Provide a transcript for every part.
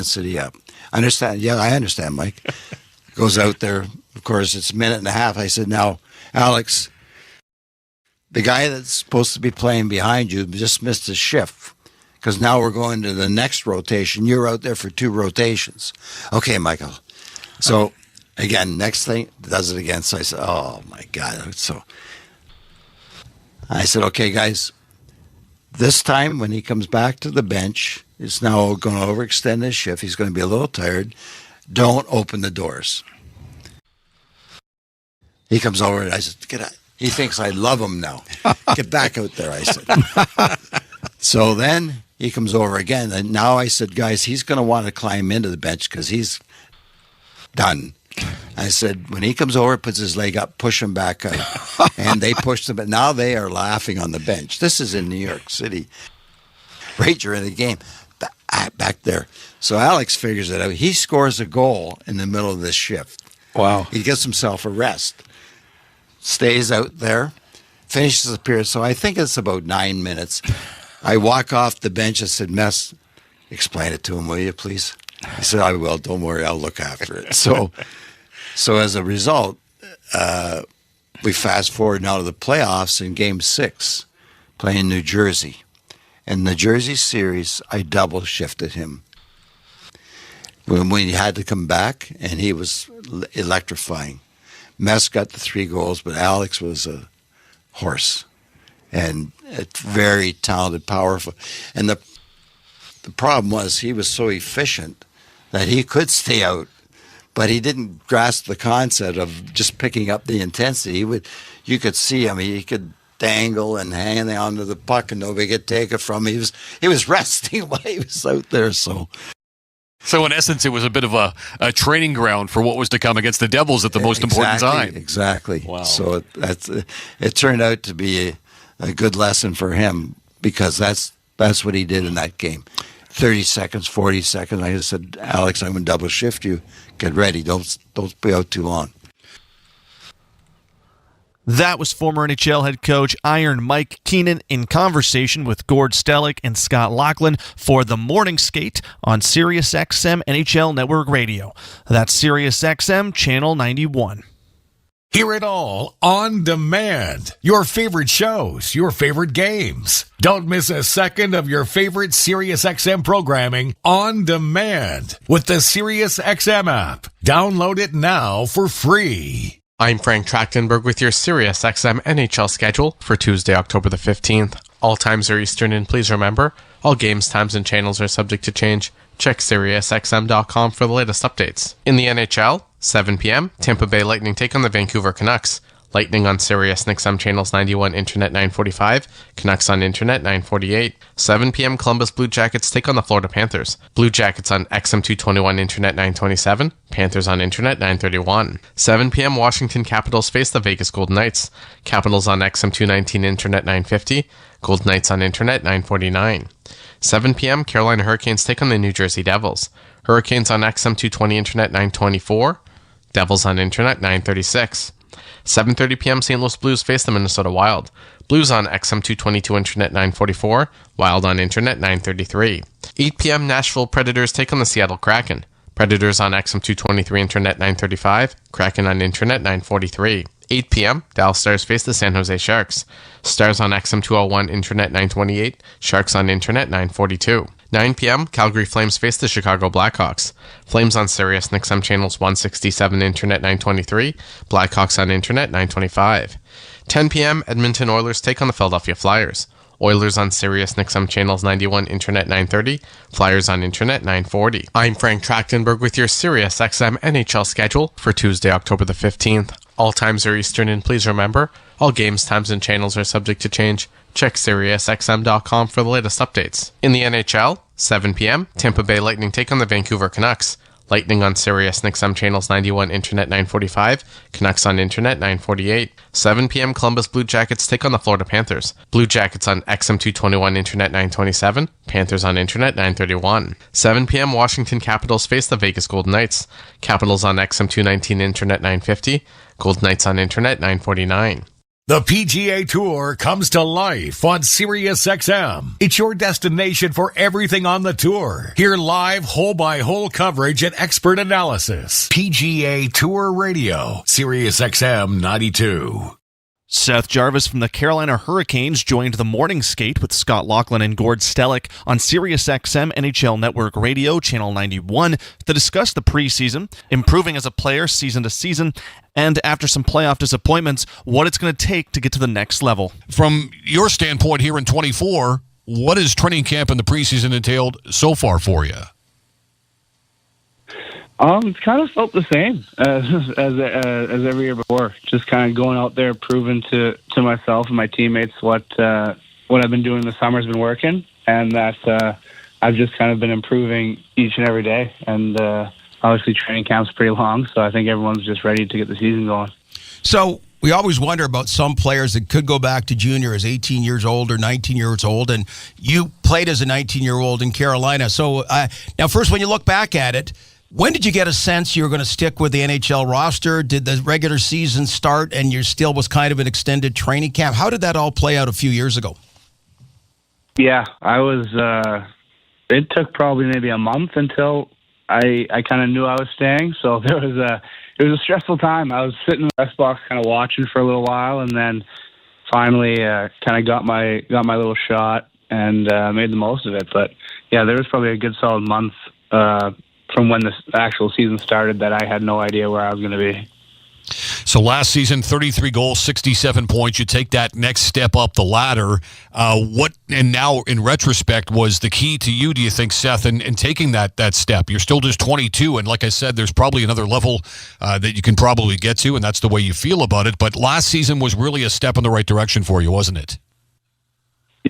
intensity up. Understand? Yeah, I understand, Mike. Goes out there. Of course, it's a minute and a half. I said, now, Alex, the guy that's supposed to be playing behind you just missed his shift because now we're going to the next rotation. You're out there for 2 rotations. Okay, Michael. So, again, next thing, does it again. So I said, oh, my God. So I said, okay, guys, this time when he comes back to the bench, it's now going to overextend his shift. He's going to be a little tired. Don't open the doors. He comes over and I said, get out. He thinks I love him now. Get back out there, I said. So then he comes over again. And now I said, guys, he's going to want to climb into the bench because he's done. I said, when he comes over, puts his leg up, push him back out. And they pushed him. But now they are laughing on the bench. This is in New York City. Right during the game. Back there. So Alex figures it out. He scores a goal in the middle of this shift. Wow. He gets himself a rest. Stays out there. Finishes the period. So I think it's about 9 minutes. I walk off the bench. I said, Mess, explain it to him, will you, please? He said, I will. Don't worry. I'll look after it. So as a result, we fast forward now to the playoffs in Game 6, playing New Jersey. In the Jersey series, I double shifted him. When he had to come back, and he was electrifying. Mess got the 3 goals, but Alex was a horse. And it's very talented, powerful. And the problem was he was so efficient that he could stay out, but he didn't grasp the concept of just picking up the intensity. You could see him. He could dangle and hang onto the puck, and nobody could take it from him. He was resting while he was out there. So in essence, it was a bit of a training ground for what was to come against the Devils at the most important time. Exactly. Wow. So it turned out to be a good lesson for him because that's what he did in that game. 30 seconds, 40 seconds. I just said, Alex, I'm going to double shift you. Get ready. Don't be out too long. That was former NHL head coach Iron Mike Keenan in conversation with Gord Stellick and Scott Laughlin for the Morning Skate on SiriusXM NHL Network Radio. That's SiriusXM Channel 91. Hear it all on demand. Your favorite shows, your favorite games. Don't miss a second of your favorite SiriusXM programming on demand with the SiriusXM app. Download it now for free. I'm Frank Trachtenberg with your SiriusXM NHL schedule for Tuesday, October the 15th. All times are Eastern, and please remember, all games, times, and channels are subject to change. Check SiriusXM.com for the latest updates. In the NHL, 7 p.m., Tampa Bay Lightning take on the Vancouver Canucks. Lightning on Sirius XM channels 91, Internet 945, Canucks on Internet 948. 7 p.m. Columbus Blue Jackets take on the Florida Panthers. Blue Jackets on XM 221, Internet 927, Panthers on Internet 931. 7 p.m. Washington Capitals face the Vegas Golden Knights. Capitals on XM 219, Internet 950, Golden Knights on Internet 949. 7 p.m. Carolina Hurricanes take on the New Jersey Devils. Hurricanes on XM 220, Internet 924, Devils on Internet 936. 7:30 p.m. St. Louis Blues face the Minnesota Wild. Blues on XM 222, Internet 944, Wild on Internet 933. 8 p.m. Nashville Predators take on the Seattle Kraken. Predators on XM 223, Internet 935, Kraken on Internet 943. 8 p.m. Dallas Stars face the San Jose Sharks. Stars on XM 201, Internet 928, Sharks on Internet 942. 9 p.m. Calgary Flames face the Chicago Blackhawks. Flames on Sirius XM channels 167, Internet 923, Blackhawks on Internet 925. 10 p.m. Edmonton Oilers take on the Philadelphia Flyers. Oilers on Sirius XM channels 91, Internet 930, Flyers on Internet 940. I'm Frank Trachtenberg with your Sirius XM NHL schedule for Tuesday, October the 15th. All times are Eastern, and please remember, all games, times, and channels are subject to change. Check SiriusXM.com for the latest updates. In the NHL, 7 p.m., Tampa Bay Lightning take on the Vancouver Canucks. Lightning on Sirius XM channels 91, Internet 945, Canucks on Internet 948. 7 p.m. Columbus Blue Jackets take on the Florida Panthers. Blue Jackets on XM 221, Internet 927, Panthers on Internet 931. 7 p.m. Washington Capitals face the Vegas Golden Knights. Capitals on XM 219, Internet 950, Golden Knights on Internet 949. The PGA Tour comes to life on SiriusXM. It's your destination for everything on the tour. Hear live hole-by-hole coverage and expert analysis. PGA Tour Radio, SiriusXM 92. Seth Jarvis from the Carolina Hurricanes joined the morning skate with Scott Laughlin and Gord Stellick on SiriusXM NHL Network Radio, Channel 91, to discuss the preseason, improving as a player season to season, and after some playoff disappointments, what it's going to take to get to the next level. From your standpoint here in 24, what has training camp and the preseason entailed so far for you? It's kind of felt the same as every year before. Just kind of going out there, proving to myself and my teammates what I've been doing this summer has been working, and that I've just kind of been improving each and every day. And obviously, training camp's pretty long, so I think everyone's just ready to get the season going. So we always wonder about some players that could go back to junior as 18 years old or 19 years old, and you played as a 19-year-old in Carolina. So now, first, when you look back at it, when did you get a sense you were going to stick with the NHL roster? Did the regular season start and you still was kind of an extended training camp? How did that all play out a few years ago? Yeah, I was. It took probably maybe a month until I kind of knew I was staying. So it was a stressful time. I was sitting in the press box, kind of watching for a little while, and then finally kind of got my little shot and made the most of it. But yeah, there was probably a good solid month from when the actual season started that I had no idea where I was going to be. So last season, 33 goals, 67 points. You take that next step up the ladder. What, and now in retrospect, was the key to you, do you think, Seth, in taking that step? You're still just 22, and like I said, there's probably another level that you can probably get to, and that's the way you feel about it. But last season was really a step in the right direction for you, wasn't it?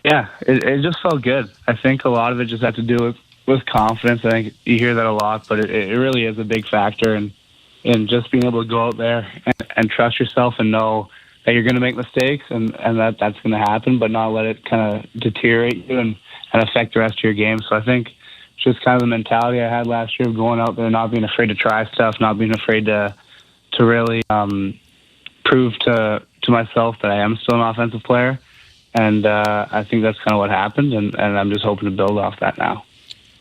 Yeah, it just felt good. I think a lot of it just had to do with confidence. I think you hear that a lot, but it really is a big factor in just being able to go out there and trust yourself and know that you're going to make mistakes and that's going to happen, but not let it kind of deteriorate you and affect the rest of your game. So I think just kind of the mentality I had last year of going out there, not being afraid to try stuff, not being afraid to really prove to myself that I am still an offensive player. And I think that's kind of what happened, and I'm just hoping to build off that now.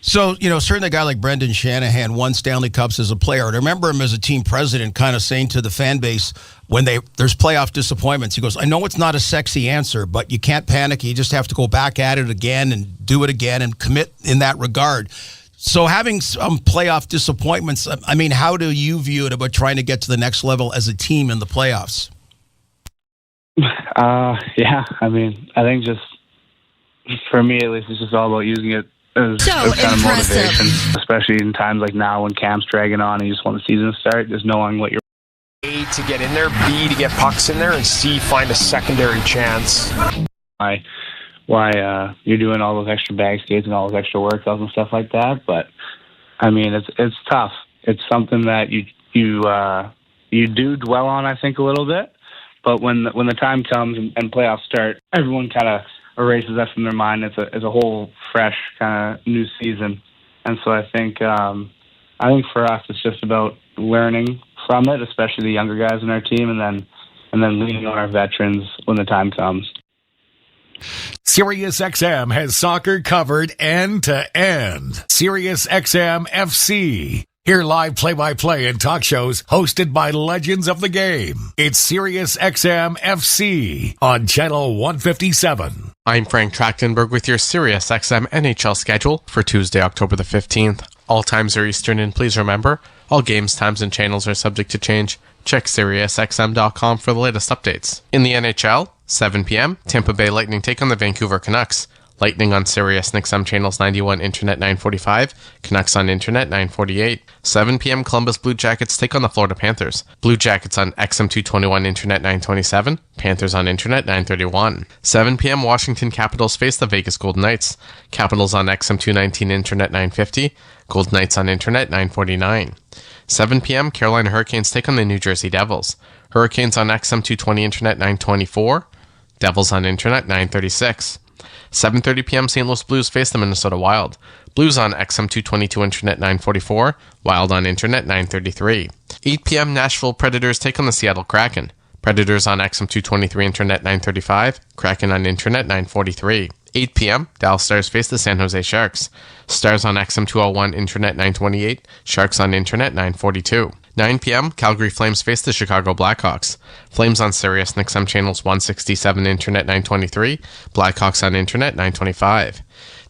So, certainly a guy like Brendan Shanahan won Stanley Cups as a player. I remember him as a team president kind of saying to the fan base when there's playoff disappointments, he goes, I know it's not a sexy answer, but you can't panic. You just have to go back at it again and do it again and commit in that regard. So having some playoff disappointments, I mean, how do you view it about trying to get to the next level as a team in the playoffs? Yeah, I mean, I think just for me at least, it's just all about using it as kind of motivation, especially in times like now when camp's dragging on and you just want the season to start, just knowing what you're A, to get in there, B, to get pucks in there, and C, find a secondary chance. Why you're doing all those extra bag skates and all those extra workouts and stuff like that. But I mean, it's tough. It's something that you do dwell on, I think, a little bit. But when the time comes and playoffs start, everyone kind of erases that from their mind. It's a whole fresh kind of new season, and so I think for us it's just about learning from it, especially the younger guys in our team, and then leaning on our veterans when the time comes. SiriusXM has soccer covered end to end. SiriusXM FC. Hear live play-by-play and talk shows hosted by legends of the game. It's SiriusXM FC on Channel 157. I'm Frank Trachtenberg with your SiriusXM NHL schedule for Tuesday, October the 15th. All times are Eastern, and please remember, all games, times, and channels are subject to change. Check SiriusXM.com for the latest updates. In the NHL, 7 p.m., Tampa Bay Lightning take on the Vancouver Canucks. Lightning on Sirius XM channels 91, Internet 945, Canucks on Internet 948. 7 p.m. Columbus Blue Jackets take on the Florida Panthers. Blue Jackets on XM 221, Internet 927, Panthers on Internet 931. 7 p.m. Washington Capitals face the Vegas Golden Knights. Capitals on XM 219, Internet 950, Golden Knights on Internet 949. 7 p.m. Carolina Hurricanes take on the New Jersey Devils. Hurricanes on XM 220, Internet 924, Devils on Internet 936. 7:30 p.m. St. Louis Blues face the Minnesota Wild. Blues on XM 222, Internet 944, Wild on Internet 933. 8 p.m. Nashville Predators take on the Seattle Kraken. Predators on XM223 Internet 935, Kraken on Internet 943. 8 p.m., Dallas Stars face the San Jose Sharks. Stars on XM201 Internet 928, Sharks on Internet 942. 9 p.m., Calgary Flames face the Chicago Blackhawks. Flames on Sirius and XM channels 167 Internet 923, Blackhawks on Internet 925.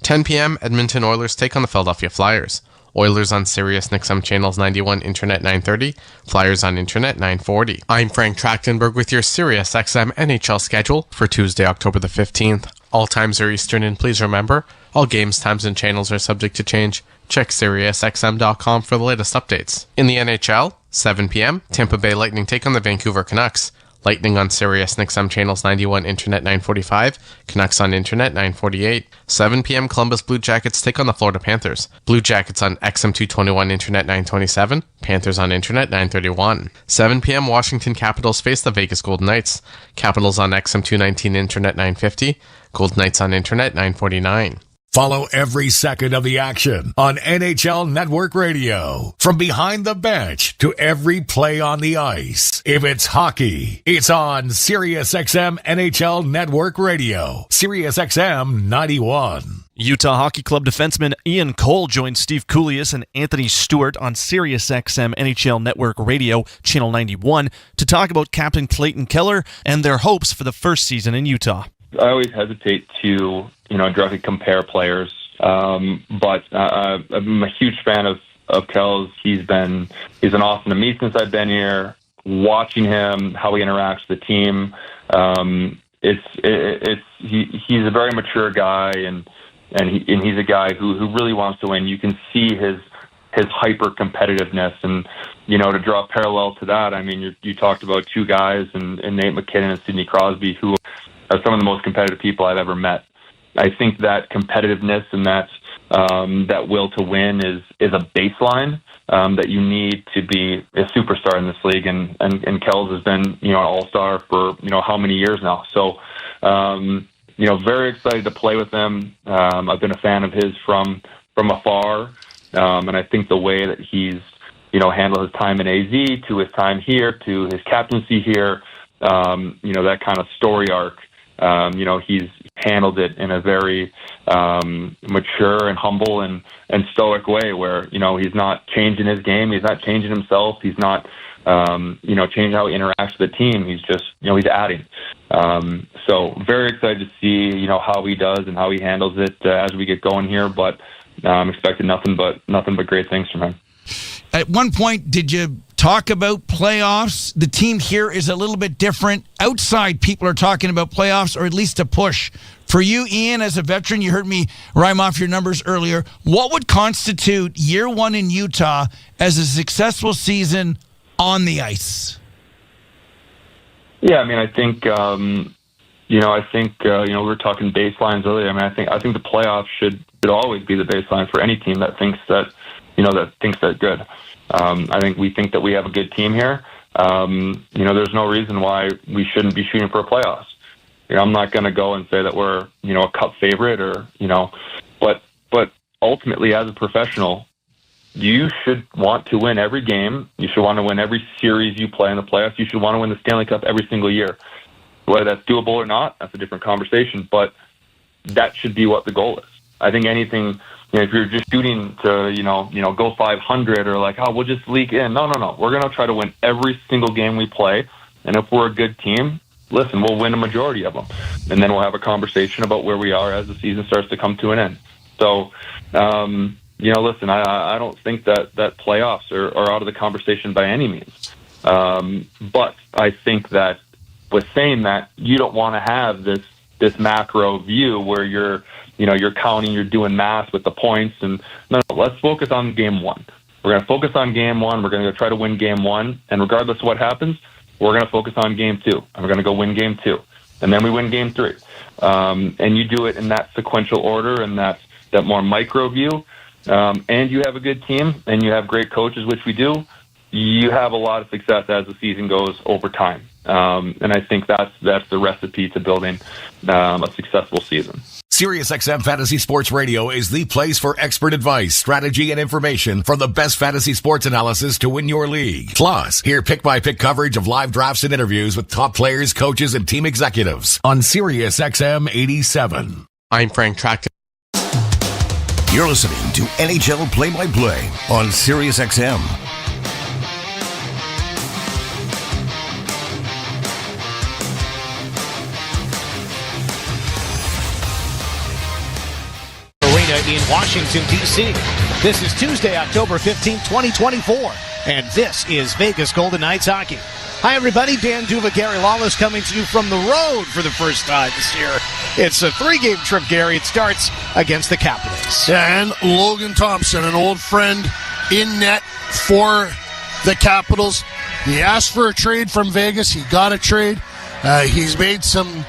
10 p.m., Edmonton Oilers take on the Philadelphia Flyers. Oilers on Sirius and XM channels 91 Internet 930, Flyers on Internet 940. I'm Frank Trachtenberg with your Sirius XM NHL schedule for Tuesday, October the 15th. All times are Eastern, and please remember, all games, times, and channels are subject to change. Check SiriusXM.com for the latest updates. In the NHL, 7 p.m., Tampa Bay Lightning take on the Vancouver Canucks. Lightning on Sirius and XM channels 91 Internet 945, Canucks on Internet 948. 7 p.m. Columbus Blue Jackets take on the Florida Panthers. Blue Jackets on XM 221 Internet 927, Panthers on Internet 931. 7 p.m. Washington Capitals face the Vegas Golden Knights. Capitals on XM 219 Internet 950, Golden Knights on Internet 949. Follow every second of the action on NHL Network Radio. From behind the bench to every play on the ice. If it's hockey, it's on SiriusXM NHL Network Radio. SiriusXM 91. Utah Hockey Club defenseman Ian Cole joined Steve Koulias and Anthony Stewart on SiriusXM NHL Network Radio, Channel 91, to talk about Captain Clayton Keller and their hopes for the first season in Utah. I always hesitate to, directly compare players, but I'm a huge fan of Kel's. He's been awesome to me since I've been here. Watching him, how he interacts with the team, he's a very mature guy, and he's a guy who really wants to win. You can see his hyper competitiveness, and to draw a parallel to that, I mean, you talked about two guys, and Nate McKinnon and Sidney Crosby, who are some of the most competitive people I've ever met. I think that competitiveness and that will to win is a baseline that you need to be a superstar in this league. And Kells has been, an all-star for, how many years now. So, very excited to play with him. I've been a fan of his from afar. And I think the way that he's, handled his time in AZ to his time here to his captaincy here, that kind of story arc, he's handled it in a very mature and humble and stoic way where, he's not changing his game. He's not changing himself. He's not, changing how he interacts with the team. He's just, he's adding. So very excited to see, how he does and how he handles it as we get going here. But I'm expecting nothing but great things from him. At one point, did you talk about playoffs? The team here is a little bit different. Outside, people are talking about playoffs or at least a push. For you, Ian, as a veteran, you heard me rhyme off your numbers earlier. What would constitute year one in Utah as a successful season on the ice? Yeah, I mean, I think, we were talking baselines earlier. I mean, I think the playoffs should always be the baseline for any team that thinks that, that thinks they're good. I think we think that we have a good team here. There's no reason why we shouldn't be shooting for a playoffs. I'm not going to go and say that we're, a cup favorite or, but ultimately as a professional, you should want to win every game. You should want to win every series you play in the playoffs. You should want to win the Stanley Cup every single year. Whether that's doable or not, that's a different conversation, but that should be what the goal is. I think anything, if you're just shooting to, go 500 or like, we'll just leak in. No. We're going to try to win every single game we play. And if we're a good team, listen, we'll win a majority of them. And then we'll have a conversation about where we are as the season starts to come to an end. So, listen, I don't think that playoffs are out of the conversation by any means. But I think that with saying that, you don't want to have this macro view where you're counting, you're doing math with the points. And no, let's focus on game one. We're going to focus on game one. We're going to try to win game one. And regardless of what happens, we're going to focus on game two. And we're going to go win game two. And then we win game three. And you do it in that sequential order and that more micro view. And you have a good team and you have great coaches, which we do. You have a lot of success as the season goes over time. And I think that's the recipe to building a successful season. SiriusXM Fantasy Sports Radio is the place for expert advice, strategy, and information from the best fantasy sports analysis to win your league. Plus, hear pick-by-pick coverage of live drafts and interviews with top players, coaches, and team executives on SiriusXM 87. I'm Frank Track. You're listening to NHL Play-by-Play on SiriusXM. In Washington, D.C. This is Tuesday, October 15th, 2024, and this is Vegas Golden Knights hockey. Hi, everybody. Dan Duva, Gary Lawless coming to you from the road for the first time this year. It's a 3-game trip, Gary. It starts against the Capitals. Yeah, and Logan Thompson, an old friend in net for the Capitals. He asked for a trade from Vegas. He got a trade. He's made some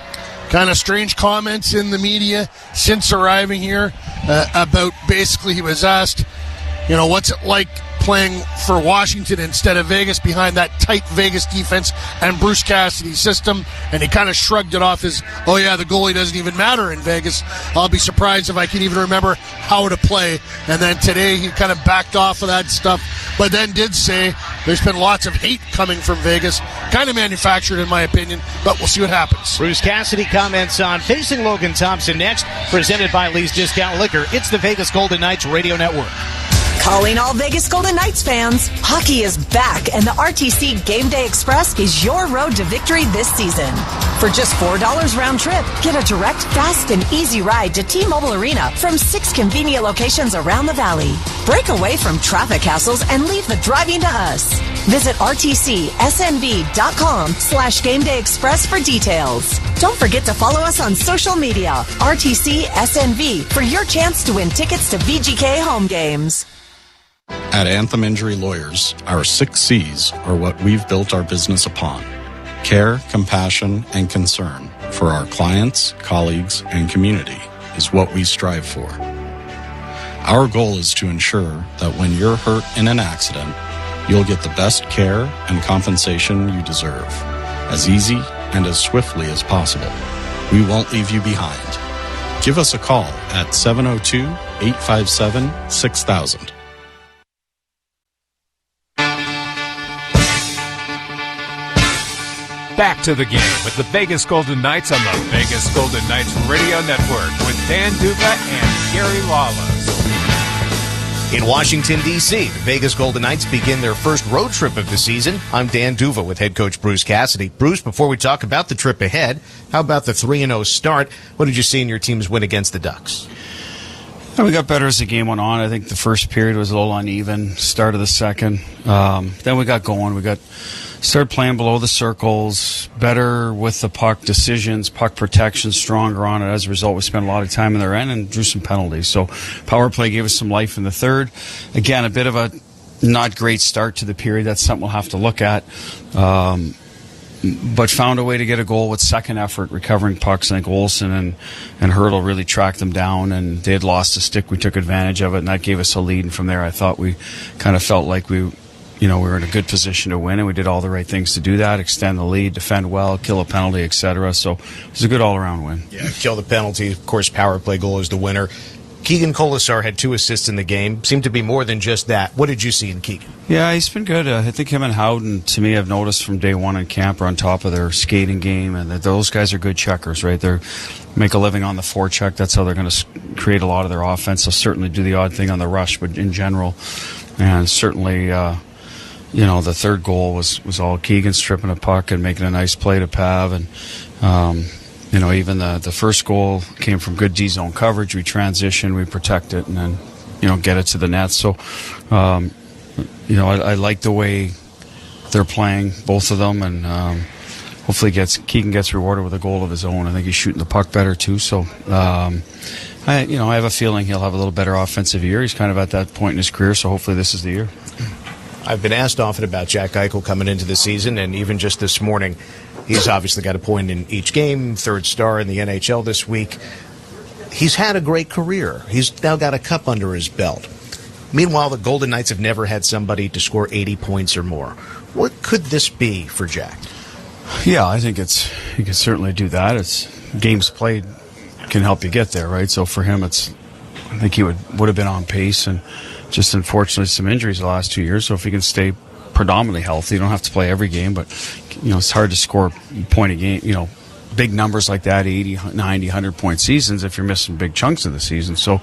kind of strange comments in the media since arriving here about basically he was asked, what's it like playing for Washington instead of Vegas behind that tight Vegas defense and Bruce Cassidy's system, and he kind of shrugged it off as, oh yeah, the goalie doesn't even matter in Vegas. I'll be surprised if I can even remember how to play. And then today he kind of backed off of that stuff, but then did say there's been lots of hate coming from Vegas, kind of manufactured in my opinion, but we'll see what happens. Bruce Cassidy comments on facing Logan Thompson next, presented by Lee's Discount Liquor. It's the Vegas Golden Knights Radio Network. Calling all Vegas Golden Knights fans, hockey is back, and the RTC Game Day Express is your road to victory this season. For just $4 round trip, get a direct, fast, and easy ride to T-Mobile Arena from 6 convenient locations around the valley. Break away from traffic hassles and leave the driving to us. Visit rtcsnv.com/Game Day Express for details. Don't forget to follow us on social media, RTC SNV, for your chance to win tickets to VGK home games. At Anthem Injury Lawyers, our 6 C's are what we've built our business upon: care, compassion, and concern for our clients, colleagues, and community is what we strive for. Our goal is to ensure that when you're hurt in an accident, you'll get the best care and compensation you deserve, as easy and as swiftly as possible. We won't leave you behind. Give us a call at 702-857-6000. Back to the game with the Vegas Golden Knights on the Vegas Golden Knights Radio Network with Dan Duva and Gary Lawless. In Washington, D.C., the Vegas Golden Knights begin their first road trip of the season. I'm Dan Duva with head coach Bruce Cassidy. Bruce, before we talk about the trip ahead, how about the 3-0 start? What did you see in your team's win against the Ducks? We got better as the game went on. I think the first period was a little uneven, start of the second. Then we got going. Started playing below the circles, better with the puck decisions, puck protection, stronger on it. As a result, we spent a lot of time in their end and drew some penalties. So power play gave us some life in the third. Again, a bit of a not great start to the period. That's something we'll have to look at. But found a way to get a goal with second effort, recovering pucks. I think Olsen and Hertl really tracked them down, and they had lost a stick. We took advantage of it, and that gave us a lead. And from there, I thought we kind of felt like we were in a good position to win, and we did all the right things to do that, extend the lead, defend well, kill a penalty, etc. So it was a good all-around win. Yeah, kill the penalty. Of course, power play goal is the winner. Keegan Colasar had 2 assists in the game. Seemed to be more than just that. What did you see in Keegan? Yeah, he's been good. I think him and Howden, to me, I've noticed from day one in camp, are on top of their skating game, and that those guys are good checkers, right? They make a living on the forecheck. That's how they're going to create a lot of their offense. They'll certainly do the odd thing on the rush, but in general, and certainly... the third goal was all Keegan stripping a puck and making a nice play to Pav. And, even the first goal came from good D-zone coverage. We transition, we protect it, and then, get it to the net. So, I like the way they're playing, both of them. And hopefully Keegan gets rewarded with a goal of his own. I think he's shooting the puck better, too. So, I have a feeling he'll have a little better offensive year. He's kind of at that point in his career, so hopefully this is the year. I've been asked often about Jack Eichel coming into the season, and even just this morning, he's obviously got a point in each game, 3rd star in the NHL this week. He's had a great career. He's now got a cup under his belt. Meanwhile, the Golden Knights have never had somebody to score 80 points or more. What could this be for Jack? Yeah, I think he can certainly do that. It's games played can help you get there, right? So for him, I think he would have been on pace, and just unfortunately some injuries the last 2 years. So if he can stay predominantly healthy, you don't have to play every game, but it's hard to score point a game, big numbers like that, 80, 90, 100-point seasons if you're missing big chunks of the season. So,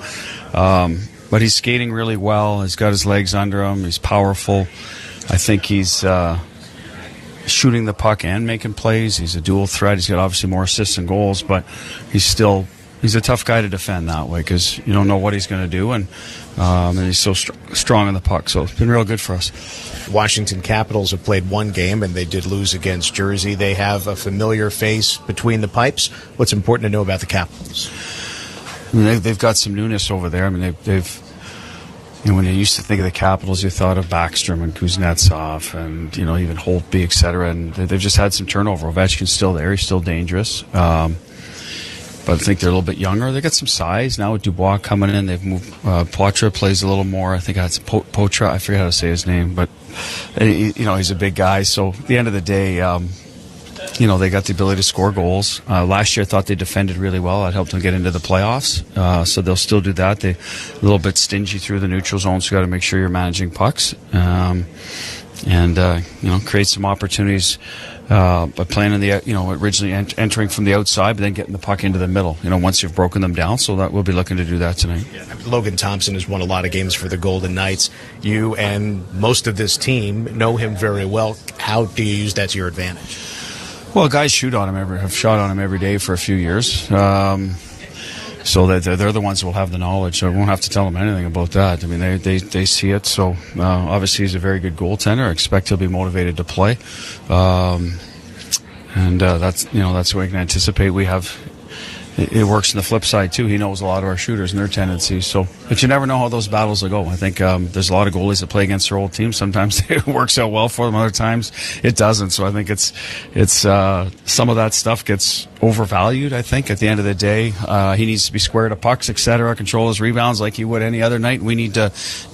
but he's skating really well. He's got his legs under him. He's powerful. I think he's shooting the puck and making plays. He's a dual threat. He's got obviously more assists and goals, but he's a tough guy to defend that way because you don't know what he's going to do, and he's so strong in the puck. So it's been real good for us. Washington Capitals have played one game, and they did lose against Jersey. They have a familiar face between the pipes. What's important to know about the Capitals? I mean, they've got some newness over there. I mean, they've when you used to think of the Capitals, you thought of Backstrom and Kuznetsov and, even Holtby, et cetera. And they've just had some turnover. Ovechkin's still there. He's still dangerous. But I think they're a little bit younger. They got some size now with Dubois coming in. They've moved. Poitras plays a little more. I think that's Poitras. I forget how to say his name, but he's a big guy. So at the end of the day, they got the ability to score goals. Last year, I thought they defended really well. That helped them get into the playoffs. So they'll still do that. They're a little bit stingy through the neutral zone, so you got to make sure you're managing pucks and create some opportunities. By playing in the, originally entering from the outside, but then getting the puck into the middle, once you've broken them down. So that we'll be looking to do that tonight. Yeah. Logan Thompson has won a lot of games for the Golden Knights. You and most of this team know him very well. How do you use that to your advantage? Well, guys have shot on him every day for a few years. So they're the ones who will have the knowledge. So I won't have to tell them anything about that. I mean, they see it. So obviously he's a very good goaltender. I expect he'll be motivated to play. That's what we can anticipate. We have. It works on the flip side too. He knows a lot of our shooters and their tendencies. So, but you never know how those battles will go. I think there's a lot of goalies that play against their old team. Sometimes it works out well for them. Other times it doesn't. So I think it's some of that stuff gets overvalued. I think at the end of the day, he needs to be square to pucks, etc. Control his rebounds like he would any other night. We need to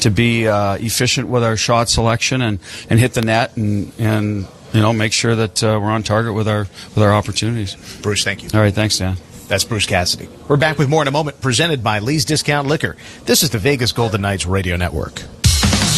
be efficient with our shot selection and hit the net and make sure that we're on target with our opportunities. Bruce, thank you. All right, thanks, Dan. That's Bruce Cassidy. We're back with more in a moment, presented by Lee's Discount Liquor. This is the Vegas Golden Knights Radio Network.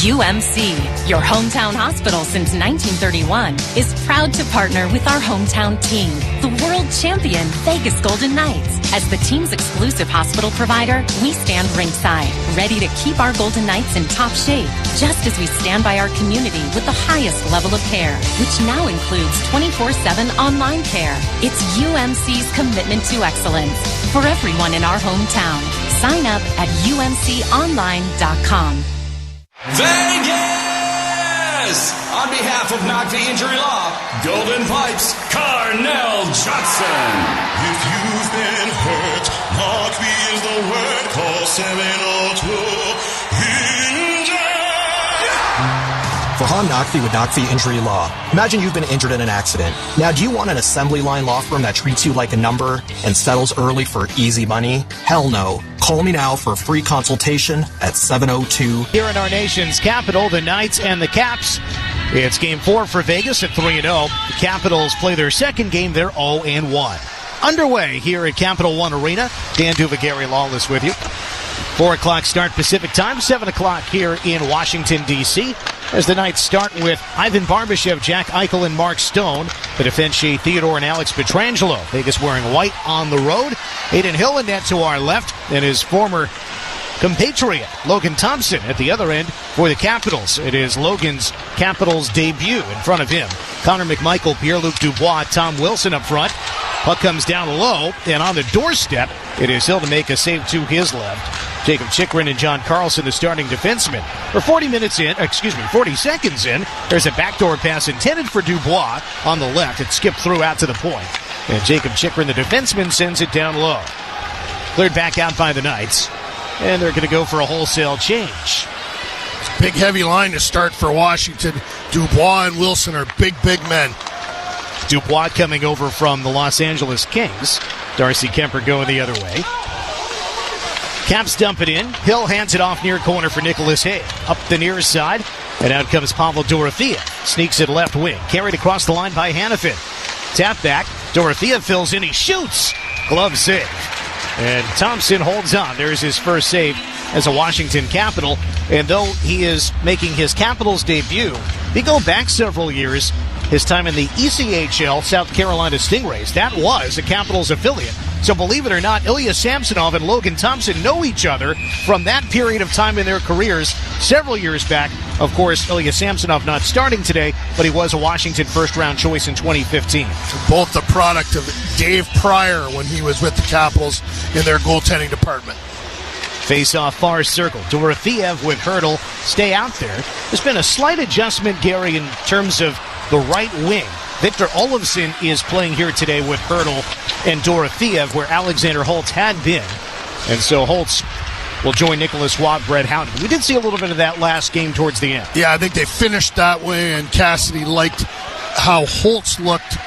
UMC, your hometown hospital since 1931, is proud to partner with our hometown team, the world champion Vegas Golden Knights. As the team's exclusive hospital provider, we stand ringside, ready to keep our Golden Knights in top shape, just as we stand by our community with the highest level of care, which now includes 24/7 online care. It's UMC's commitment to excellence for everyone in our hometown. Sign up at umconline.com. Vegas! On behalf of Knock the Injury Law, Golden Pipes, Carnell Johnson. If you've been hurt, Knock the is the word. Call 702-INJURED. For Han Nakfi with Nakfi Injury Law. Imagine you've been injured in an accident. Now, do you want an assembly line law firm that treats you like a number and settles early for easy money? Hell no. Call me now for a free consultation at 702. Here in our nation's capital, the Knights and the Caps. It's Game 4 for Vegas at 3-0. The Capitals play their second game. They're 0-1. Underway here at Capital One Arena. Dan Duva, Gary Lawless with you. 4 o'clock start Pacific time, 7 o'clock here in Washington, D.C. As the Knights start with Ivan Barbashev, Jack Eichel, and Mark Stone. The defense, Shea Theodore and Alex Pietrangelo. Vegas wearing white on the road. Aiden Hill in net to our left, and his former compatriot, Logan Thompson, at the other end for the Capitals. It is Logan's Capitals debut. In front of him, Connor McMichael, Pierre-Luc Dubois, Tom Wilson up front. Puck comes down low, and on the doorstep, it is Hill to make a save to his left. Jacob Chikrin and John Carlson, the starting defenseman. For 40 seconds in, there's a backdoor pass intended for Dubois on the left. It skipped through out to the point. And Jacob Chikrin, the defenseman, sends it down low. Cleared back out by the Knights. And they're going to go for a wholesale change. Big, heavy line to start for Washington. Dubois and Wilson are big men. Dubois coming over from the Los Angeles Kings. Darcy Kemper going the other way. Caps dump it in. Hill hands it off near corner for Nicholas Hay. Up the near side. And out comes Pavel Dorofeev. Sneaks it left wing. Carried across the line by Hanifin. Tap back. Dorofeev fills in. He shoots. Glove save. And Thompson holds on. There's his first save as a Washington Capital. And though he is making his Capitals debut, if you go back several years, his time in the ECHL, South Carolina Stingrays, that was a Capitals affiliate. So believe it or not, Ilya Samsonov and Logan Thompson know each other from that period of time in their careers several years back. Of course, Ilya Samsonov not starting today, but he was a Washington first-round choice in 2015. Both the product of Dave Pryor when he was with the Capitals in their goaltending department. Face-off far circle. Dorofeev with Hertl stay out there. There's been a slight adjustment, Gary, in terms of the right wing. Victor Olofsson is playing here today with Hertl and Dorofeev, where Alexander Holtz had been. And so Holtz will join Nicholas Watt, Brett Howden. We did see a little bit of that last game towards the end. Yeah, I think they finished that way, and Cassidy liked how Holtz looked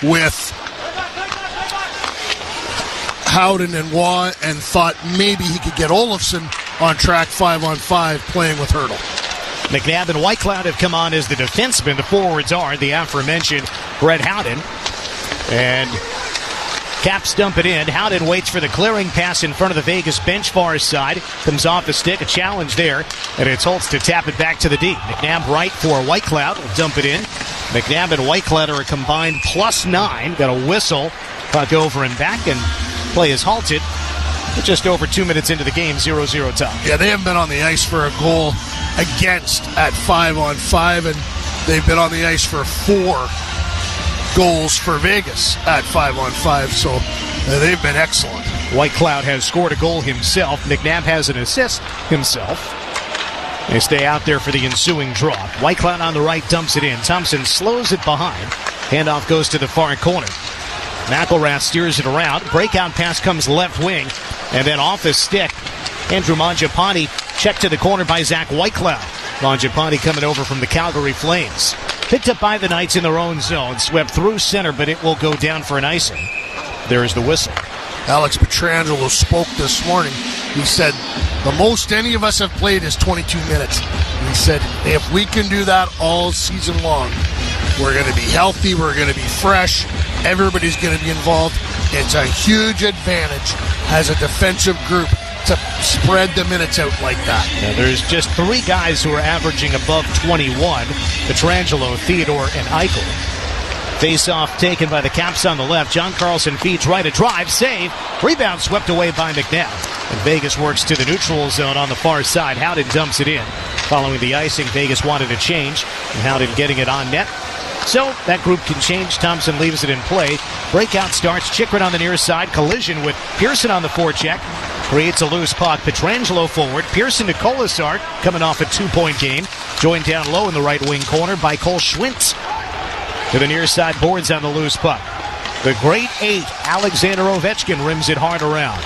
with Howden and Watt and thought maybe he could get Olofsson on track 5-on-5 playing with Hertl. McNabb and Whitecloud have come on as the defensemen. The forwards are the aforementioned Brett Howden. And Caps dump it in. Howden waits for the clearing pass in front of the Vegas bench far side. Comes off the stick. A challenge there. And it's Holtz to tap it back to the D. McNabb right for Whitecloud. Will dump it in. McNabb and Whitecloud are a combined +9. Got a whistle. Puck over and back. And play is halted. Just over 2 minutes into the game, 0-0 tie. Yeah, they haven't been on the ice for a goal against at 5-on-5, and they've been on the ice for 4 goals for Vegas at 5-on-5, so they've been excellent. Whitecloud has scored a goal himself. McNabb has an assist himself. They stay out there for the ensuing draw. Whitecloud on the right dumps it in. Thompson slows it behind. Handoff goes to the far corner. McElrath steers it around. Breakout pass comes left wing. And then off his stick, Andrew Mangiapane checked to the corner by Zach Whitecloud. Mangiapane coming over from the Calgary Flames. Picked up by the Knights in their own zone. Swept through center, but it will go down for an icing. There is the whistle. Alex Pietrangelo spoke this morning. He said, the most any of us have played is 22 minutes. He said, if we can do that all season long, we're going to be healthy, we're going to be fresh, everybody's going to be involved. It's a huge advantage as a defensive group to spread the minutes out like that. Now, there's just 3 guys who are averaging above 21, Pietrangelo, Theodore, and Eichel. Face-off taken by the Caps on the left. John Carlson feeds right, a drive, save. Rebound swept away by McNabb. And Vegas works to the neutral zone on the far side. Howden dumps it in. Following the icing, Vegas wanted a change. And Howden getting it on net. So that group can change. Thompson leaves it in play. Breakout starts. Chychrun on the near side. Collision with Pearson on the forecheck. Creates a loose puck. Pietrangelo forward. Pearson to Kolasar, coming off a 2-point game. Joined down low in the right wing corner by Cole Schwintz. To the near side boards on the loose puck. The great 8, Alexander Ovechkin, rims it hard around.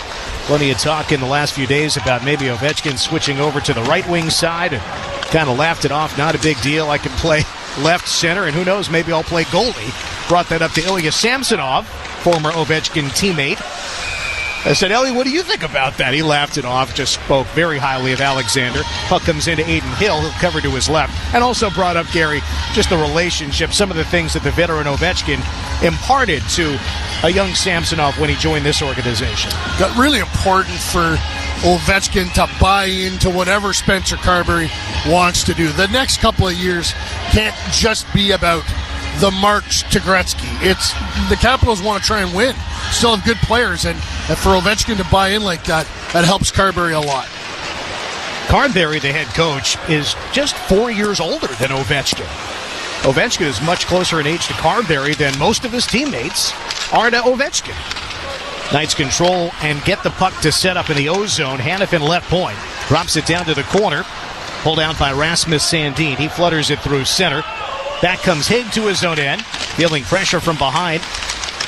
Plenty of talk in the last few days about maybe Ovechkin switching over to the right wing side, and kind of laughed it off. Not a big deal. I can play left center, and who knows, maybe I'll play goalie. Brought that up to Ilya Samsonov, former Ovechkin teammate. I said, Ellie, what do you think about that? He laughed it off, just spoke very highly of Alexander. Puck comes into Aiden Hill, who'll cover to his left. And also brought up, Gary, just the relationship, some of the things that the veteran Ovechkin imparted to a young Samsonov when he joined this organization. Got really important for Ovechkin to buy into whatever Spencer Carberry wants to do. The next couple of years can't just be about the march to Gretzky. It's the Capitals want to try and win. Still have good players, and for Ovechkin to buy in like that, that helps Carberry a lot. Carberry, the head coach, is just 4 years older than Ovechkin. Ovechkin is much closer in age to Carberry than most of his teammates are to Ovechkin. Knights control and get the puck to set up in the O-zone. Hanifin left point. Drops it down to the corner. Pulled out by Rasmus Sandin. He flutters it through center. Back comes Haig to his own end. Feeling pressure from behind.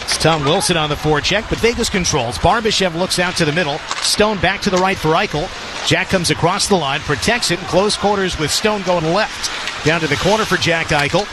It's Tom Wilson on the forecheck, but Vegas controls. Barbashev looks out to the middle. Stone back to the right for Eichel. Jack comes across the line, protects it in close quarters with Stone going left. Down to the corner for Jack Eichel.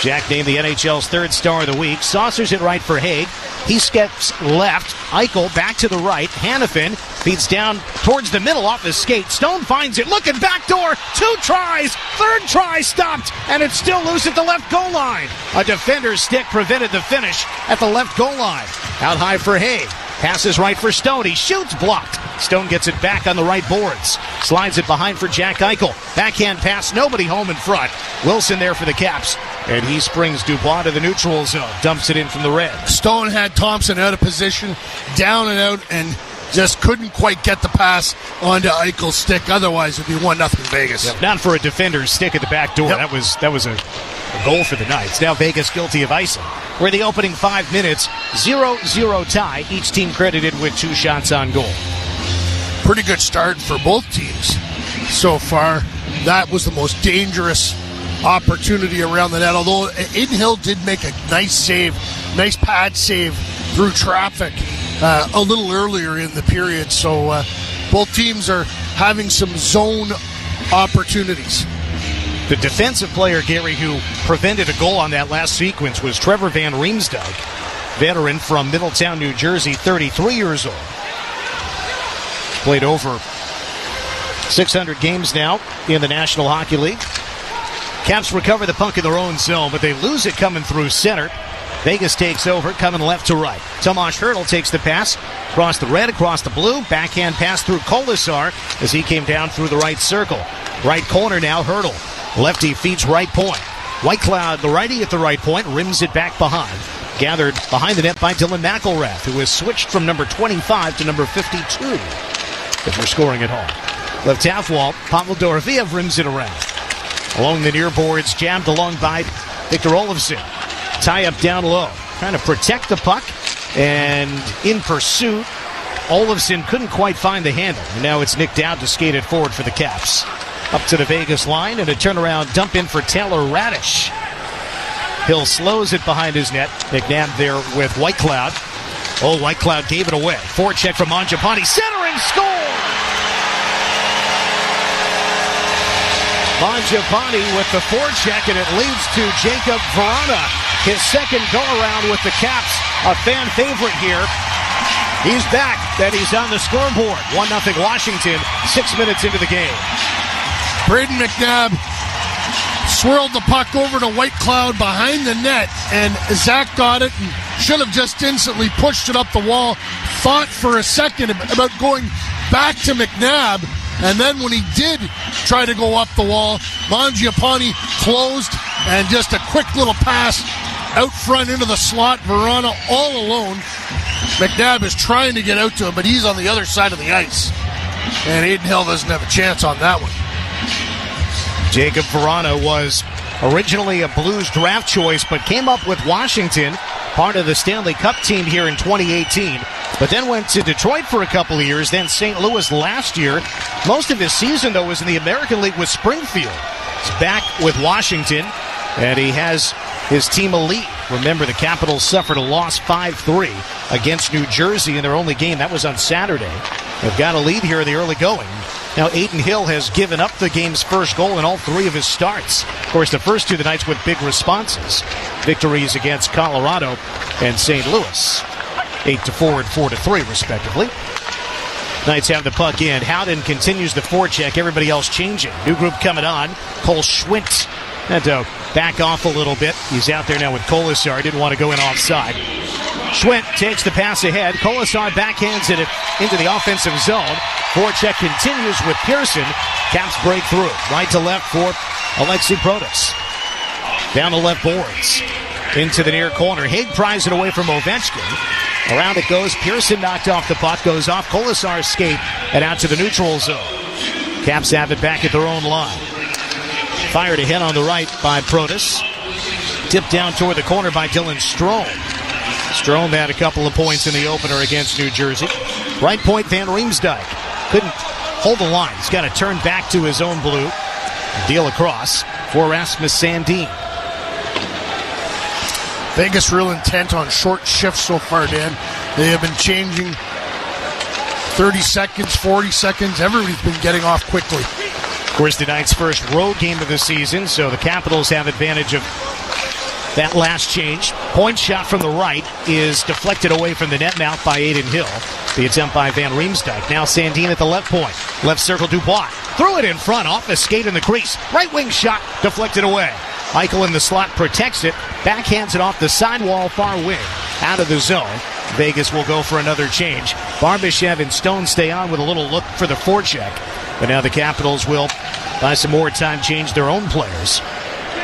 Jack named the NHL's 3rd star of the week. Saucers it right for Haig. He steps left. Eichel back to the right. Hanifin feeds down towards the middle off his skate. Stone finds it. Looking backdoor. 2 tries. 3rd try stopped. And it's still loose at the left goal line. A defender's stick prevented the finish at the left goal line. Out high for Haig. Passes right for Stone. He shoots, blocked. Stone gets it back on the right boards. Slides it behind for Jack Eichel. Backhand pass, nobody home in front. Wilson there for the Caps. And he springs Dubois to the neutral zone. Dumps it in from the red. Stone had Thompson out of position, down and out, and just couldn't quite get the pass onto Eichel's stick. Otherwise, it would be 1-0 Vegas. Yep. Not for a defender's stick at the back door. Yep. That was a goal for the Knights. Now Vegas guilty of icing. We're in the opening 5 minutes. 0-0 tie. Each team credited with 2 shots on goal. Pretty good start for both teams so far. That was the most dangerous opportunity around the net. Although Aiden Hill did make a nice save, nice pad save through traffic a little earlier in the period. So both teams are having some zone opportunities. The defensive player, Gary, who prevented a goal on that last sequence was Trevor Van Riemsdyk, veteran from Middletown, New Jersey, 33 years old. Played over 600 games now in the National Hockey League. Caps recover the puck in their own zone, but they lose it coming through center. Vegas takes over, coming left to right. Tomas Hertl takes the pass, across the red, across the blue. Backhand pass through Kolasar as he came down through the right circle. Right corner now, Hertl. Lefty feeds right point. Whitecloud, the righty at the right point, rims it back behind. Gathered behind the net by Dylan McElrath, who has switched from number 25 to number 52. If we're scoring at home. Left half wall, Pavel Dorofeev rims it around. Along the near boards, jabbed along by Victor Olofsson. Tie up down low, trying to protect the puck, and in pursuit, Olofsson couldn't quite find the handle. And now it's nicked out to skate it forward for the Caps. Up to the Vegas line, and a turnaround dump in for Taylor Radish. Hill slows it behind his net. McNabb there with Whitecloud. Oh, Whitecloud gave it away. Forecheck from Mangiapane. Centering, score! Mangiapane with the forecheck, and it leads to Jacob Verana. His second go-around with the Caps. A fan favorite here. He's back. Then he's on the scoreboard. 1-0 Washington, 6 minutes into the game. Braden McNabb swirled the puck over to Whitecloud behind the net, and Zach got it and should have just instantly pushed it up the wall. Thought for a second about going back to McNabb, and then when he did try to go up the wall, Mangiapane closed, and just a quick little pass out front into the slot. Verana all alone. McNabb is trying to get out to him, but he's on the other side of the ice, and Aiden Hill doesn't have a chance on that one. Jacob Verana was originally a Blues draft choice, but came up with Washington, part of the Stanley Cup team here in 2018, but then went to Detroit for a couple of years, then St. Louis last year. Most of his season, though, was in the American League with Springfield. He's back with Washington, and he has his team a lead. Remember, the Capitals suffered a loss 5-3 against New Jersey in their only game. That was on Saturday. They've got a lead here in the early going. Now, Aiden Hill has given up the game's first goal in all 3 of his starts. Of course, the first 2 of the Knights with big responses. Victories against Colorado and St. Louis. 8-4 and 4-3, respectively. Knights have the puck in. Howden continues the forecheck. Everybody else changing. New group coming on. Cole Schwint had to back off a little bit. He's out there now with Kolasar. Didn't want to go in offside. Schwint takes the pass ahead. Kolasar backhands it into the offensive zone. Forecheck continues with Pearson. Caps break through. Right to left for Alexei Protas. Down the left boards. Into the near corner. Haig pries it away from Ovechkin. Around it goes. Pearson knocked off the puck. Goes off Kolasar's skate and out to the neutral zone. Caps have it back at their own line. Fired ahead on the right by Protas. Tipped down toward the corner by Dylan Strome. Strome had a couple of points in the opener against New Jersey. Right point, Van Riemsdyk. Couldn't hold the line. He's got to turn back to his own blue. Deal across for Rasmus Sandin. Vegas real intent on short shifts so far, Dan. They have been changing 30 seconds, 40 seconds. Everybody's been getting off quickly. Of course, the Knights' first road game of the season, so the Capitals have advantage of that last change. Point shot from the right is deflected away from the net mouth by Aiden Hill. The attempt by Van Riemsdyk. Now Sandin at the left point. Left circle, Dubois. Threw it in front, off the skate in the crease. Right wing shot, deflected away. Eichel in the slot protects it. Backhands it off the sidewall, far wing. Out of the zone. Vegas will go for another change. Barbashev and Stone stay on with a little look for the forecheck. But now the Capitals will, by some more time, change their own players.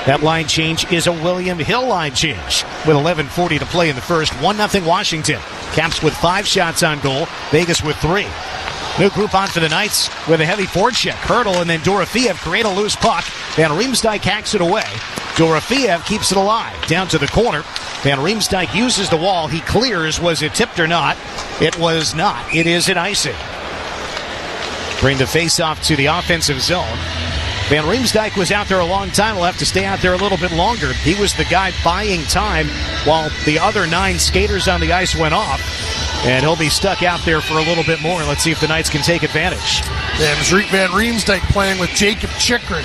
That line change is a William Hill line change with 11:40 to play in the first. 1-0 Washington. Caps with 5 shots on goal. Vegas with 3. New group on for the Knights with a heavy forecheck. Hertl and then Dorofeev create a loose puck. Van Riemsdyk hacks it away. Dorofeev keeps it alive. Down to the corner. Van Riemsdyk uses the wall. He clears. Was it tipped or not? It was not. It is an icing. Bring the face-off to the offensive zone. Van Riemsdyk was out there a long time. Will have to stay out there a little bit longer. He was the guy buying time while the other 9 skaters on the ice went off. And he'll be stuck out there for a little bit more. Let's see if the Knights can take advantage. Yeah, it was Van Riemsdyk playing with Jacob Chychrun,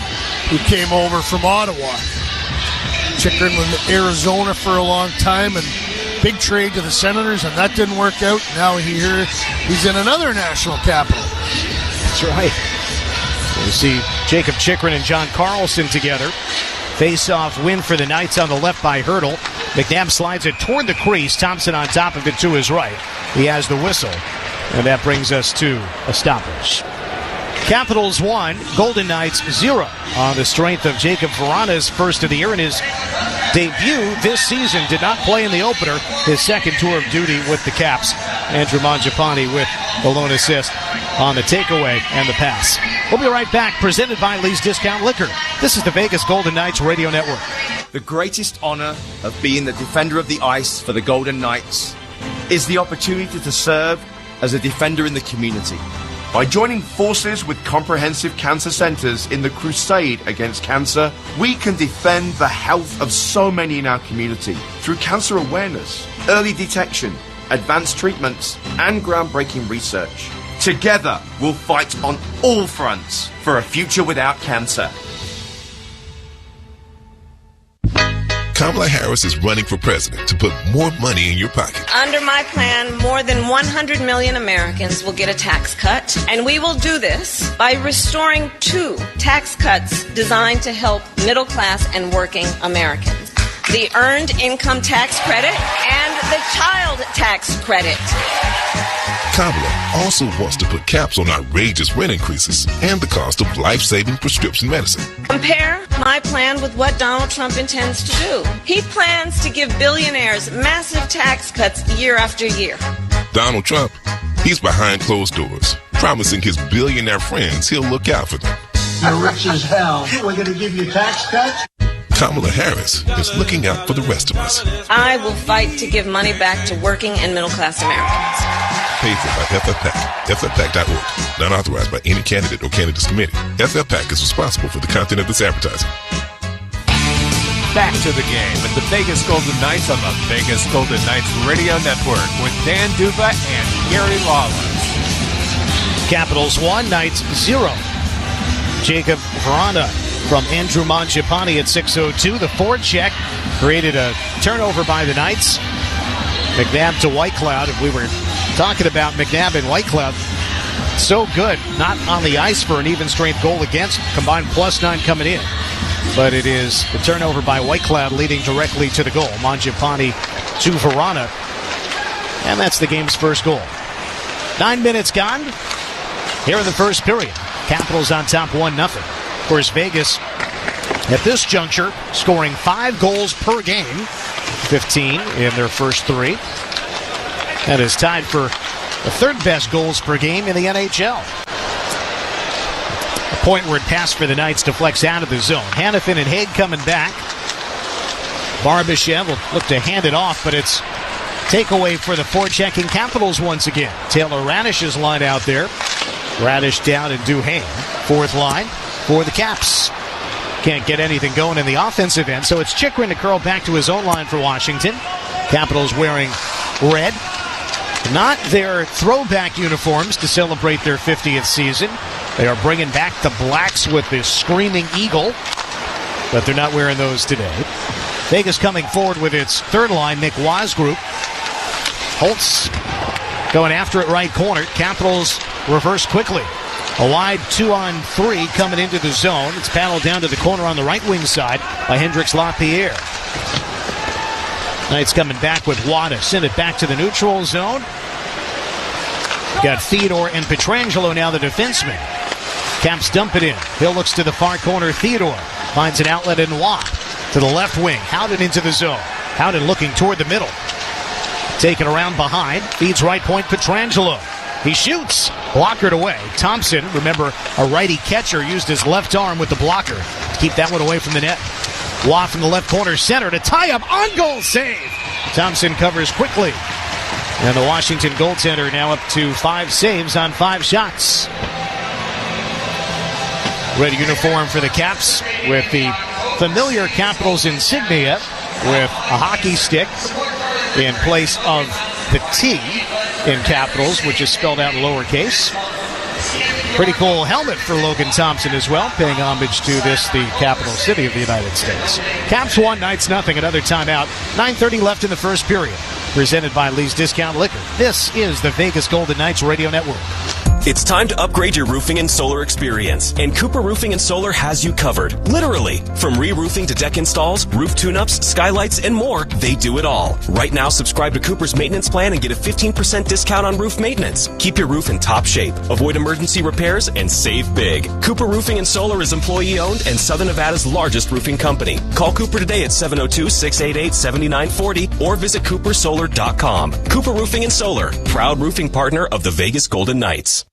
who came over from Ottawa. Chychrun was in Arizona for a long time, and big trade to the Senators, and that didn't work out. Now he's in another national capital. That's right. We see Jacob Chychrun and John Carlson together. Face-off win for the Knights on the left by Hertl. McNabb slides it toward the crease. Thompson on top of it to his right. He has the whistle. And that brings us to a stoppage. Capitals 1, Golden Knights 0 on the strength of Jacob Vrana's first of the year in his debut this season. Did not play in the opener, his second tour of duty with the Caps. Andrew Mangiapane with the lone assist on the takeaway and the pass. We'll be right back, presented by Lee's Discount Liquor. This is the Vegas Golden Knights Radio Network. The greatest honor of being the defender of the ice for the Golden Knights is the opportunity to serve as a defender in the community. By joining forces with comprehensive cancer centers in the crusade against cancer, we can defend the health of so many in our community through cancer awareness, early detection, advanced treatments, and groundbreaking research. Together, we'll fight on all fronts for a future without cancer. Kamala Harris is running for president to put more money in your pocket. Under my plan, more than 100 million Americans will get a tax cut, and we will do this by restoring 2 tax cuts designed to help middle-class and working Americans. The Earned Income Tax Credit and the Child Tax Credit. Kamala also wants to put caps on outrageous rent increases and the cost of life-saving prescription medicine. Compare my plan with what Donald Trump intends to do. He plans to give billionaires massive tax cuts year after year. Donald Trump, he's behind closed doors, promising his billionaire friends he'll look out for them. You're rich as hell. We're going to give you tax cuts? Kamala Harris is looking out for the rest of us. I will fight to give money back to working and middle-class Americans. Paid for by FFPAC, ffpac.org. Not authorized by any candidate or candidates committee. FFPAC is responsible for the content of this advertising. Back to the game with the Vegas Golden Knights on the Vegas Golden Knights Radio Network with Dan Duva and Gary Lawless. Capitals 1, Knights 0. Jacob Vrana from Andrew Mangiapane at 6:02. The forecheck created a turnover by the Knights. McNabb to Whitecloud. If we were talking about McNabb and Whitecloud, so good. Not on the ice for an even strength goal against. Combined +9 coming in. But it is the turnover by Whitecloud leading directly to the goal. Mangiapane to Vrana. And that's the game's first goal. 9 minutes gone here in the first period. Capitals on top 1-0. Of course, Vegas at this juncture scoring 5 goals per game. 15 in their first 3. That is tied for the 3rd best goals per game in the NHL. A pointward pass for the Knights deflects out of the zone. Hanifin and Haig coming back. Barbashev will look to hand it off, but it's takeaway for the forechecking Capitals once again. Taylor Radish's line out there. Radish down and Duhaime. 4th line for the Caps. Can't get anything going in the offensive end, so it's Chychrun to curl back to his own line for Washington. Capitals wearing red. Not their throwback uniforms to celebrate their 50th season. They are bringing back the blacks with this screaming eagle, but they're not wearing those today. Vegas coming forward with its 3rd line, Nick Wasgroup. Holtz going after it right corner. Capitals reverse quickly. A wide 2-on-3 coming into the zone. It's paddled down to the corner on the right wing side by Hendrix Lapierre. Knights coming back with Wada. Send it back to the neutral zone. Got Theodore and Pietrangelo now, the defenseman. Caps dump it in. Hill looks to the far corner. Theodore finds an outlet in Watt. To the left wing. Howden into the zone. Howden looking toward the middle. Taken around behind. Feeds right point Pietrangelo. He shoots. Blockered away. Thompson, remember, a righty catcher, used his left arm with the blocker to keep that one away from the net. Watt from the left corner center to tie up. On goal save. Thompson covers quickly. And the Washington goaltender now up to 5 saves on 5 shots. Red uniform for the Caps with the familiar Capitals insignia with a hockey stick in place of the T in Capitals, which is spelled out in lowercase. Pretty cool helmet for Logan Thompson as well, paying homage to this, the capital city of the United States. Caps 1, Knights nothing. Another timeout. 9:30 left in the first period. Presented by Lee's Discount Liquor. This is the Vegas Golden Knights Radio Network. It's time to upgrade your roofing and solar experience, and Cooper Roofing and Solar has you covered. Literally. From re-roofing to deck installs, roof tune-ups, skylights, and more, they do it all. Right now, subscribe to Cooper's maintenance plan and get a 15% discount on roof maintenance. Keep your roof in top shape, avoid emergency repairs, and save big. Cooper Roofing and Solar is employee-owned and Southern Nevada's largest roofing company. Call Cooper today at 702-688-7940 or visit coopersolar.com. Cooper Roofing and Solar, proud roofing partner of the Vegas Golden Knights.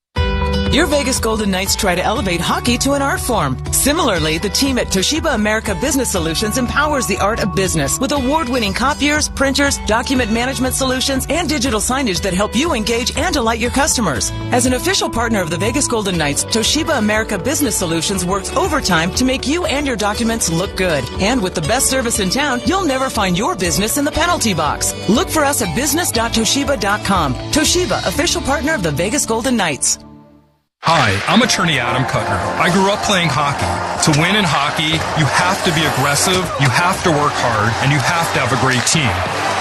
Your Vegas Golden Knights try to elevate hockey to an art form. Similarly, the team at Toshiba America Business Solutions empowers the art of business with award-winning copiers, printers, document management solutions, and digital signage that help you engage and delight your customers. As an official partner of the Vegas Golden Knights, Toshiba America Business Solutions works overtime to make you and your documents look good. And with the best service in town, you'll never find your business in the penalty box. Look for us at business.toshiba.com. Toshiba, official partner of the Vegas Golden Knights. Hi, I'm attorney Adam Kuttner. I grew up playing hockey. To win in hockey, you have to be aggressive, you have to work hard, and you have to have a great team.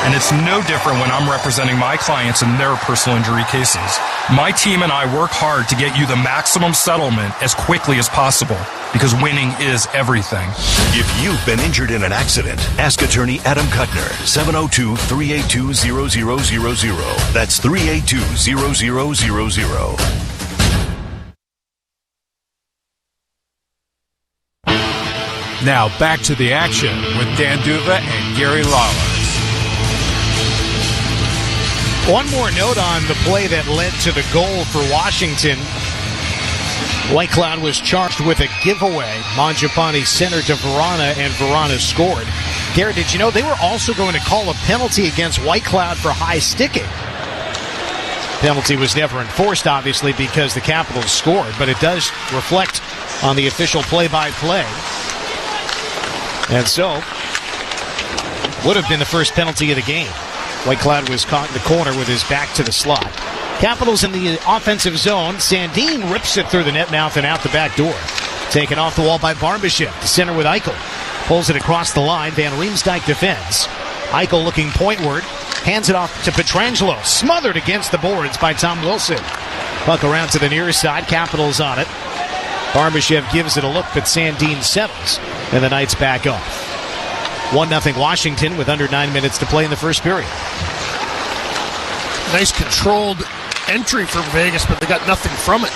And it's no different when I'm representing my clients in their personal injury cases. My team and I work hard to get you the maximum settlement as quickly as possible, because winning is everything. If you've been injured in an accident, ask attorney Adam Kuttner, 702-382-0000. That's 382-0000. Now back to the action with Dan Duva and Gary Lawler. One more note on the play that led to the goal for Washington. White Cloud was charged with a giveaway. Mangiapane centered to Verana, and Verana scored. Gary, did you know they were also going to call a penalty against White Cloud for high sticking? Penalty was never enforced, obviously, because the Capitals scored, but it does reflect on the official play-by-play. And so, would have been the first penalty of the game. White Cloud was caught in the corner with his back to the slot. Capitals in the offensive zone. Sandin rips it through the net mouth and out the back door. Taken off the wall by Barbashev. The center with Eichel. Pulls it across the line. Van Riemsdyk defends. Eichel looking pointward. Hands it off to Pietrangelo. Smothered against the boards by Tom Wilson. Puck around to the near side. Capitals on it. Barbashev gives it a look, but Sandin settles, and the Knights back off. 1-0 Washington with under 9 minutes to play in the first period. Nice controlled entry for Vegas, but they got nothing from it.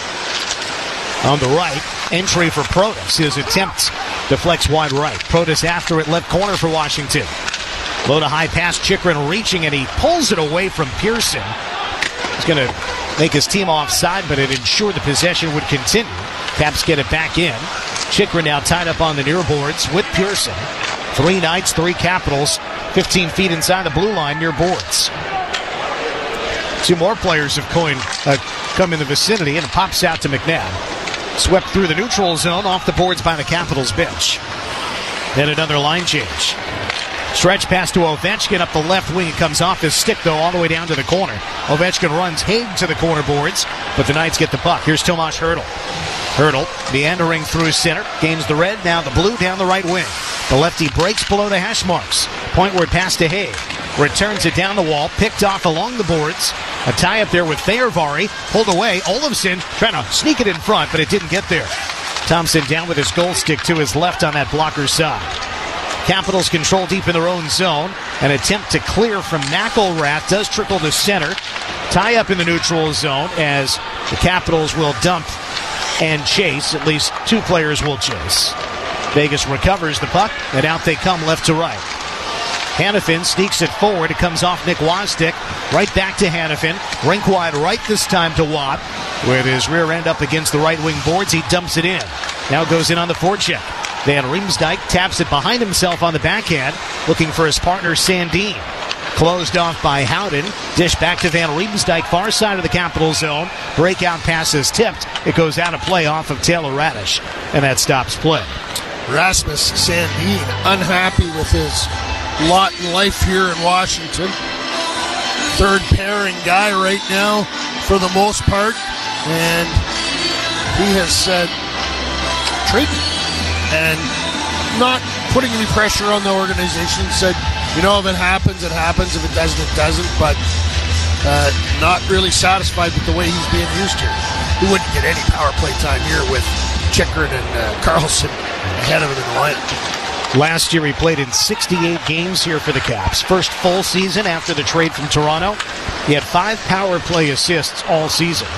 On the right, entry for Protas. His attempt deflects wide right. Protas after it, left corner for Washington. Low to high pass, Chychrun reaching, and he pulls it away from Pearson. He's going to make his team offside, but it ensured the possession would continue. Caps get it back in. Chychrun now tied up on the near boards with Pearson. 3 Knights, 3 Capitals, 15 feet inside the blue line near boards. 2 more players have come in the vicinity, and it pops out to McNabb. Swept through the neutral zone, off the boards by the Capitals bench. Then another line change. Stretch pass to Ovechkin up the left wing. It comes off his stick, though, all the way down to the corner. Ovechkin runs Haig to the corner boards, but the Knights get the puck. Here's Tomas Hertl. Hertl meandering through center. Gains the red, now the blue down the right wing. The lefty breaks below the hash marks. Pointward pass to Haig. Returns it down the wall, picked off along the boards. A tie up there with Thairvari. Pulled away. Olofsson trying to sneak it in front, but it didn't get there. Thompson down with his goal stick to his left on that blocker side. Capitals control deep in their own zone. An attempt to clear from McElrath does trickle to center. Tie up in the neutral zone as the Capitals will dump and chase. At least two players will chase. Vegas recovers the puck, and out they come left to right. Hanifin sneaks it forward. It comes off Nick Wosdick. Right back to Hanifin. Rink wide right this time to Watt. With his rear end up against the right wing boards, he dumps it in. Now goes in on the forecheck. Van Riemsdyk taps it behind himself on the backhand, looking for his partner Sandin. Closed off by Howden. Dish back to Van Riemsdyk, far side of the Capital zone. Breakout pass is tipped. It goes out of play off of Taylor Radish, and that stops play. Rasmus Sandin unhappy with his lot in life here in Washington. Third pairing guy right now for the most part, and he has said trade me, and not putting any pressure on the organization. Said, you know, if it happens, it happens. If it doesn't, it doesn't. But not really satisfied with the way he's being used here. He wouldn't get any power play time here with Chychrun and Carlson ahead of him in the lineup. Last year he played in 68 games here for the Caps. First full season after the trade from Toronto. He had 5 power play assists all season.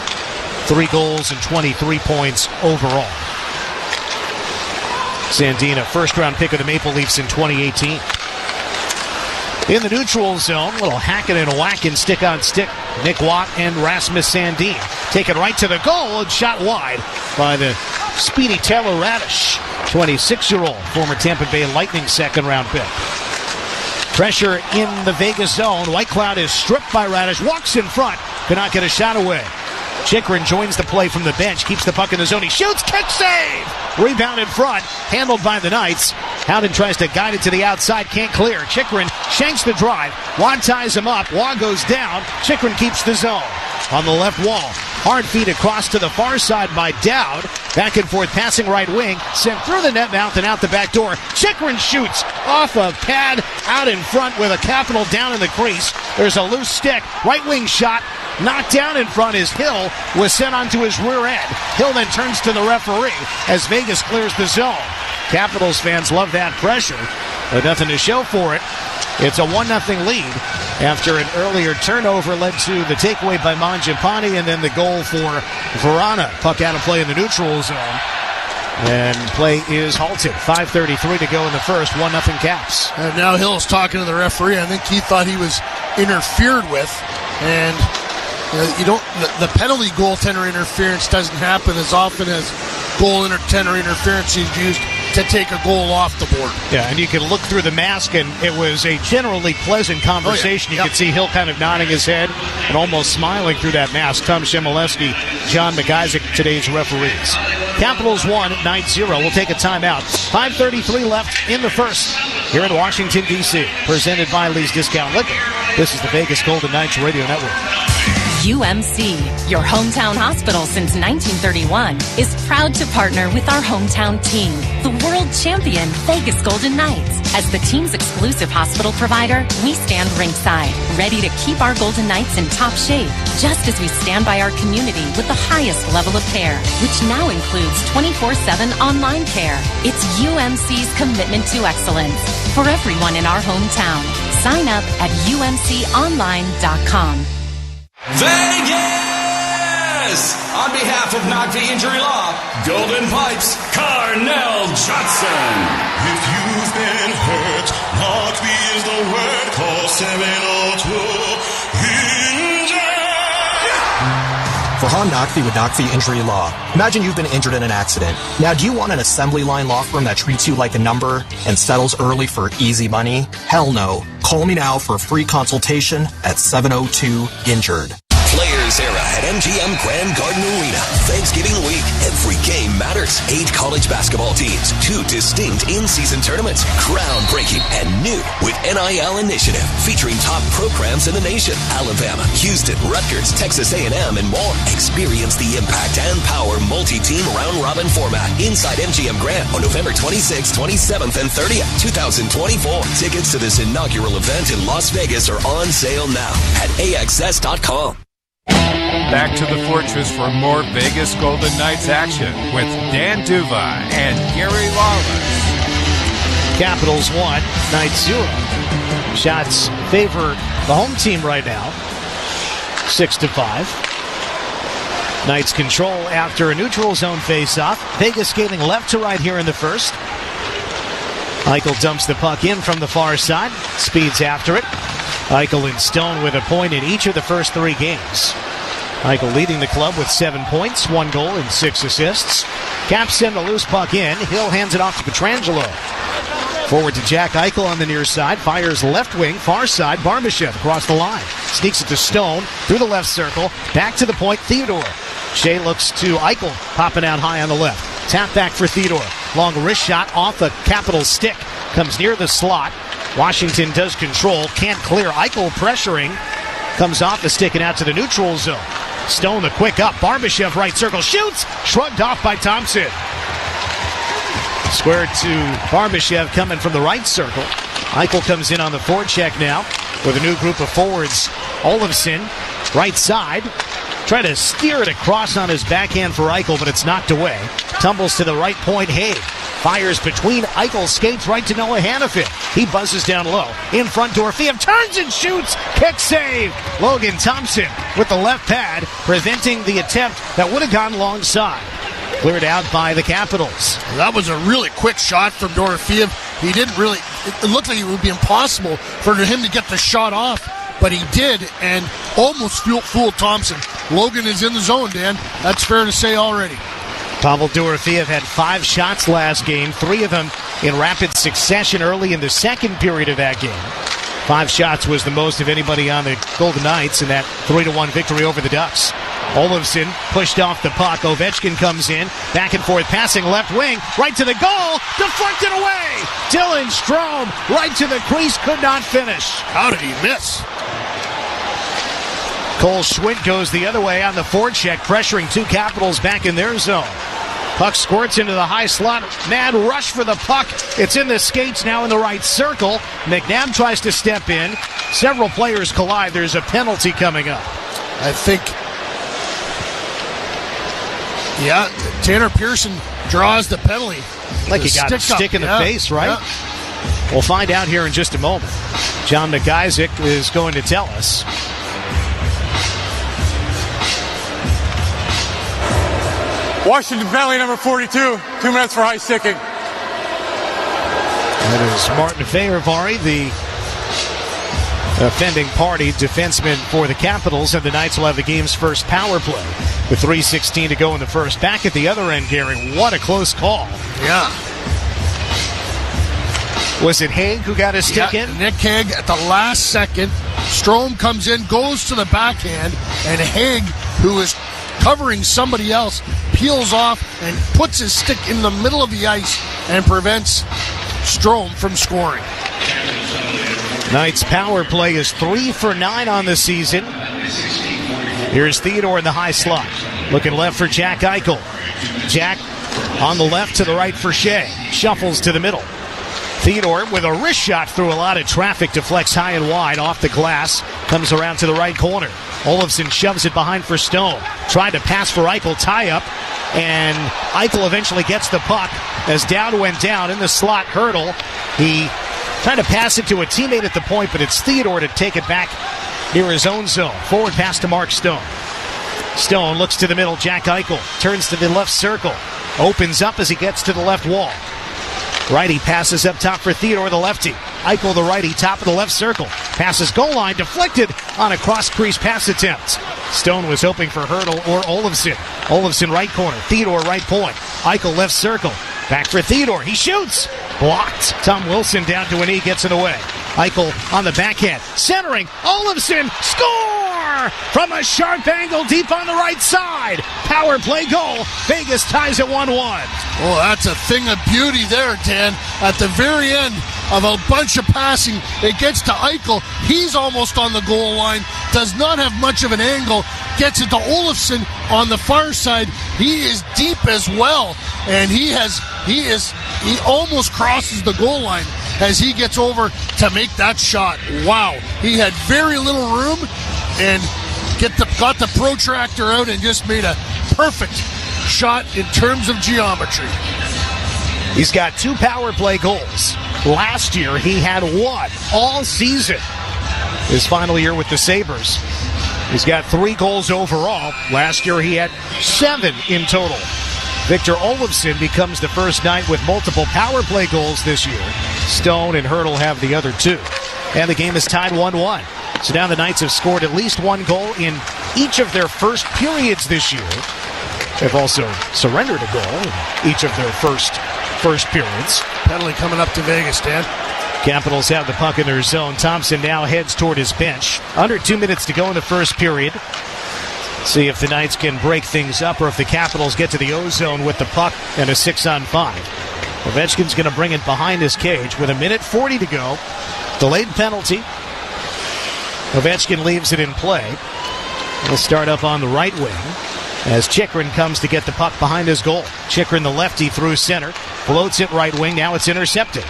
3 goals and 23 points overall. Sandin, a first-round pick of the Maple Leafs in 2018. In the neutral zone, little hacking and whacking stick-on-stick. Nick Watt and Rasmus Sandin. Take it right to the goal and shot wide by the speedy Taylor Radish. 26-year-old, former Tampa Bay Lightning second-round pick. Pressure in the Vegas zone. Whitecloud is stripped by Radish. Walks in front. Cannot get a shot away. Chychrun joins the play from the bench. Keeps the puck in the zone. He shoots. Kick save! Rebound in front. Handled by the Knights. Howden tries to guide it to the outside. Can't clear. Chychrun shanks the drive. Watt ties him up. Watt goes down. Chychrun keeps the zone. On the left wall. Hard feed across to the far side by Dowd. Back and forth passing right wing. Sent through the net mouth and out the back door. Chychrun shoots off a pad out in front with a Capital down in the crease. There's a loose stick. Right wing shot. Knocked down in front is Hill. Was sent onto his rear end. Hill then turns to the referee as Vegas clears the zone. Capitals fans love that pressure, but nothing to show for it. It's a 1-0 lead after an earlier turnover led to the takeaway by Mangiapane and then the goal for Verana. Puck out of play in the neutral zone. And play is halted. 5:33 to go in the first. 1-0 Caps. And now Hill's talking to the referee. I think he thought he was interfered with. And you don't. The penalty goaltender interference doesn't happen as often as goaltender interference is used to take a goal off the board. Yeah, and you can look through the mask, and it was a generally pleasant conversation. You could see Hill kind of nodding his head and almost smiling through that mask. Tom Shemaleski, John McIsaac, today's referees. Capitals won 9-0. We'll take a timeout. 5:33 left in the first here in Washington, D.C. Presented by Lee's Discount Liquor. This is the Vegas Golden Knights Radio Network. UMC, your hometown hospital since 1931, is proud to partner with our hometown team, the world champion Vegas Golden Knights. As the team's exclusive hospital provider, we stand ringside, ready to keep our Golden Knights in top shape, just as we stand by our community with the highest level of care, which now includes 24/7 online care. It's UMC's commitment to excellence for everyone in our hometown. Sign up at umconline.com. Vegas! On behalf of Knock the Injury Law, Golden Pipes, Carnell Johnson. If you've been hurt, Knock me is the word. Call 702-INJURED. For Han Nocthi with Nocthi Injury Law. Imagine you've been injured in an accident. Now, do you want an assembly line law firm that treats you like a number and settles early for easy money? Hell no. Call me now for a free consultation at 702-INJURED. Players Era at MGM Grand Garden Arena. Thanksgiving week, every game matters. 8 college basketball teams, 2 distinct in-season tournaments, groundbreaking and new with NIL Initiative, featuring top programs in the nation. Alabama, Houston, Rutgers, Texas A&M, and more. Experience the impact and power multi-team round-robin format inside MGM Grand on November 26th, 27th, and 30th, 2024. Tickets to this inaugural event in Las Vegas are on sale now at AXS.com. Back to the Fortress for more Vegas Golden Knights action with Dan Duva and Gary Lawless. Capitals 1, Knights 0. Shots favor the home team right now, 6-5. Knights control after a neutral zone face-off. Vegas skating left to right here in the first. Eichel dumps the puck in from the far side, speeds after it. Eichel and Stone with a point in each of the first 3 games. Eichel leading the club with 7 points, 1 goal and 6 assists. Caps send the loose puck in. Hill hands it off to Pietrangelo. Forward to Jack Eichel on the near side. Fires left wing, far side. Barbashev across the line. Sneaks it to Stone through the left circle. Back to the point, Theodore. Shea looks to Eichel, popping out high on the left. Tap back for Theodore. Long wrist shot off a Capital stick. Comes near the slot. Washington does control. Can't clear. Eichel pressuring. Comes off the stick and out to the neutral zone. Stone the quick up. Barbashev right circle. Shoots. Shrugged off by Thompson. Squared to Barbashev coming from the right circle. Eichel comes in on the forecheck now with a new group of forwards. Olofsson, right side. Trying to steer it across on his backhand for Eichel, but it's knocked away. Tumbles to the right point, Haig. Fires between Eichel's skates right to Noah Hannafin. He buzzes down low. In front, Dorofeev turns and shoots. Kick save. Logan Thompson with the left pad, preventing the attempt that would have gone long side. Cleared out by the Capitals. That was a really quick shot from Dorofeev. He didn't really, it looked like it would be impossible for him to get the shot off, but he did and almost fooled Thompson. Logan is in the zone, Dan. That's fair to say already. Pavel Dorofeev had 5 shots last game, 3 of them in rapid succession early in the second period of that game. 5 shots was the most of anybody on the Golden Knights in that 3-1 victory over the Ducks. Olofsson pushed off the puck. Ovechkin comes in. Back and forth passing left wing. Right to the goal. Deflected away. Dylan Strome right to the crease. Could not finish. How did he miss? Cole Schwindt goes the other way on the forecheck, pressuring 2 Capitals back in their zone. Puck squirts into the high slot. Mad rush for the puck. It's in the skates now in the right circle. McNabb tries to step in. Several players collide. There's a penalty coming up. I think, yeah, Tanner Pearson draws the penalty. Like he got a stick in the face, right? Yeah. We'll find out here in just a moment. John McIsaac is going to tell us. Washington penalty number 42, 2 minutes for high sticking. That is Martin Fehervari, the offending party defenseman for the Capitals, and the Knights will have the game's first power play with 3:16 to go in the first. Back at the other end, Gary, what a close call. Yeah. Was it Haig who got his stick in? Nick Haig at the last second. Strome comes in, goes to the backhand, and Haig, who is covering somebody else, peels off and puts his stick in the middle of the ice and prevents Strome from scoring. Knights power play is 3 for 9 on the season. Here's Theodore in the high slot. Looking left for Jack Eichel. Jack on the left to the right for Shea. Shuffles to the middle. Theodore with a wrist shot through a lot of traffic, deflects high and wide off the glass, comes around to the right corner. Olofsson shoves it behind for Stone. Tried to pass for Eichel, tie up, and Eichel eventually gets the puck as Dowd went down in the slot. Hertl, he tried to pass it to a teammate at the point, but it's Theodore to take it back near his own zone. Forward pass to Mark Stone. Stone looks to the middle. Jack Eichel turns to the left circle. Opens up as he gets to the left wall. Righty passes up top for Theodore, the lefty. Eichel, the righty, top of the left circle. Passes goal line, deflected on a cross-crease pass attempt. Stone was hoping for Hertl or Olofsson. Olofsson right corner, Theodore right point. Eichel left circle. Back for Theodore. He shoots. Blocked. Tom Wilson down to a knee, gets it away. Eichel on the backhand. Centering. Olofsson. Score! From a sharp angle deep on the right side. Power play goal. Vegas ties at 1-1. Oh, that's a thing of beauty there, Dan. At the very end of a bunch of passing, it gets to Eichel. He's almost on the goal line. Does not have much of an angle. Gets it to Olofsson on the far side. He is deep as well. And he almost crosses the goal line as he gets over to make that shot. Wow. He had very little room and got the protractor out and just made a perfect shot in terms of geometry. He's got 2 power play goals. Last year, he had 1 all season. His final year with the Sabres. He's got 3 goals overall. Last year, he had 7 in total. Victor Olofsson becomes the first Knight with multiple power play goals this year. Stone and Hertl have the other 2. And the game is tied 1-1. So now the Knights have scored at least 1 goal in each of their first periods this year. They've also surrendered a goal in each of their first periods. Penalty coming up to Vegas, Dan. Capitals have the puck in their zone. Thompson now heads toward his bench. Under 2 minutes to go in the first period. See if the Knights can break things up or if the Capitals get to the O-zone with the puck and a 6-on-5. Ovechkin's going to bring it behind his cage with 1:40 to go. Delayed penalty. Ovechkin leaves it in play. He'll start up on the right wing as Chychrun comes to get the puck behind his goal. Chychrun, the lefty, through center. Floats it right wing. Now it's intercepted.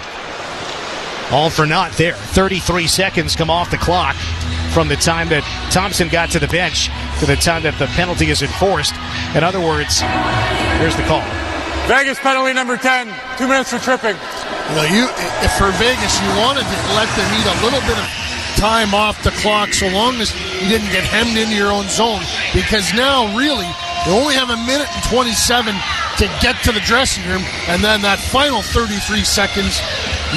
All for naught there. 33 seconds come off the clock from the time that Thompson got to the bench to the time that the penalty is enforced. In other words, here's the call. Vegas penalty number 10. 2 minutes for tripping. If for Vegas, you wanted to let them eat a little bit of time off the clock so long as you didn't get hemmed into your own zone. Because now, really, you only have 1:27 to get to the dressing room. And then that final 33 seconds,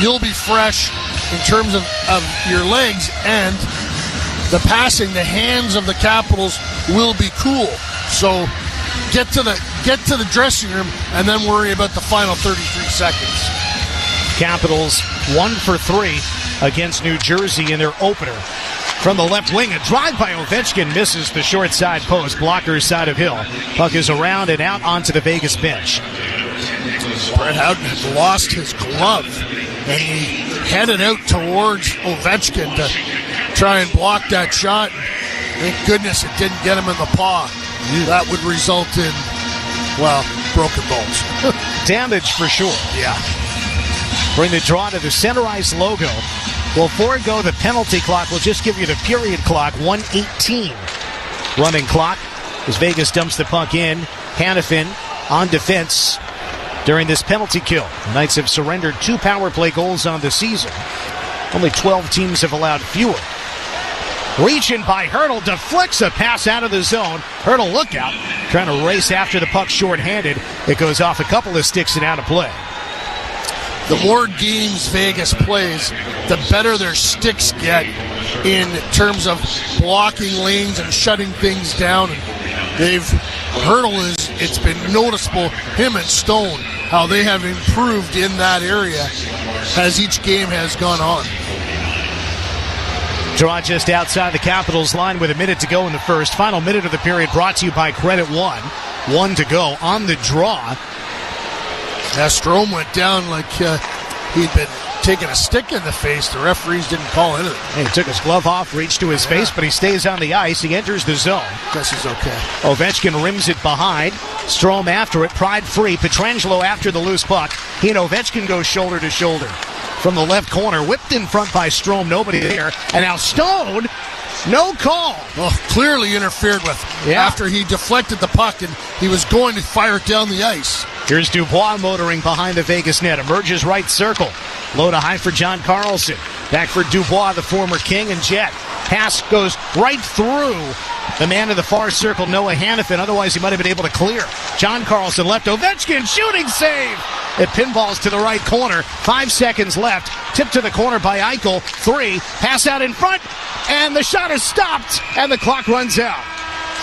you'll be fresh in terms of your legs, and the passing, the hands of the Capitals will be cool. So get to the dressing room and then worry about the final 33 seconds. Capitals 1 for 3 against New Jersey in their opener. From the left wing, a drive by Ovechkin misses the short side post, blocker side of Hill. Puck is around and out onto the Vegas bench. Brett Howden has lost his glove, and he headed out towards Ovechkin to try and block that shot. Thank goodness it didn't get him in the paw. That would result in, broken balls. Damage for sure. Yeah. Bring the draw to the center ice logo. We'll forego the penalty clock. We'll just give you the period clock. 1:18 running clock as Vegas dumps the puck in. Hanifin on defense during this penalty kill. The Knights have surrendered 2 power play goals on the season. Only 12 teams have allowed fewer. Reaching by Hertl, deflects a pass out of the zone. Hertl, look out, trying to race after the puck shorthanded. It goes off a couple of sticks and out of play. The more games Vegas plays, the better their sticks get in terms of blocking lanes and shutting things down. It's been noticeable, him and Stone, how they have improved in that area as each game has gone on. Draw just outside the Capitals line with 1 minute to go in the first. Final minute of the period brought to you by Credit One. 1 to go on the draw. Strome went down like he'd been taking a stick in the face. The referees didn't call anything. He took his glove off, reached to his face, but he stays on the ice. He enters the zone. Guess he's okay. Ovechkin rims it behind. Strome after it, pride free. Pietrangelo after the loose puck. He and Ovechkin go shoulder to shoulder. From the left corner, whipped in front by Strome, nobody there. And now Stone, no call. Well, clearly interfered with after he deflected the puck and he was going to fire it down the ice. Here's Dubois motoring behind the Vegas net. Emerges right circle. Low to high for John Carlson. Back for Dubois, the former King and Jet. Pass goes right through the man in the far circle, Noah Hanifin. Otherwise, he might have been able to clear. John Carlson left. Ovechkin, shooting save. It pinballs to the right corner. 5 seconds left. Tipped to the corner by Eichel. 3. Pass out in front. And the shot is stopped. And the clock runs out.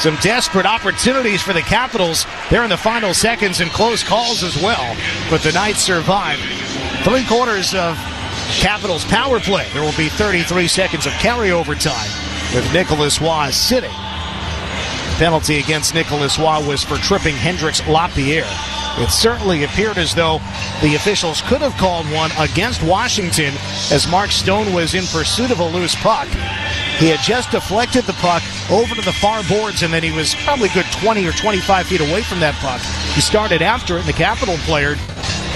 Some desperate opportunities for the Capitals. They're in the final seconds and close calls as well. But the Knights survive. 3/4 of Capitals power play. There will be 33 seconds of carryover time with Nicolas Roy sitting. The penalty against Nicolas Roy was for tripping Hendrix Lapierre. It certainly appeared as though the officials could have called one against Washington as Mark Stone was in pursuit of a loose puck. He had just deflected the puck over to the far boards, and then he was probably good 20 or 25 feet away from that puck. He started after it, and the Capital player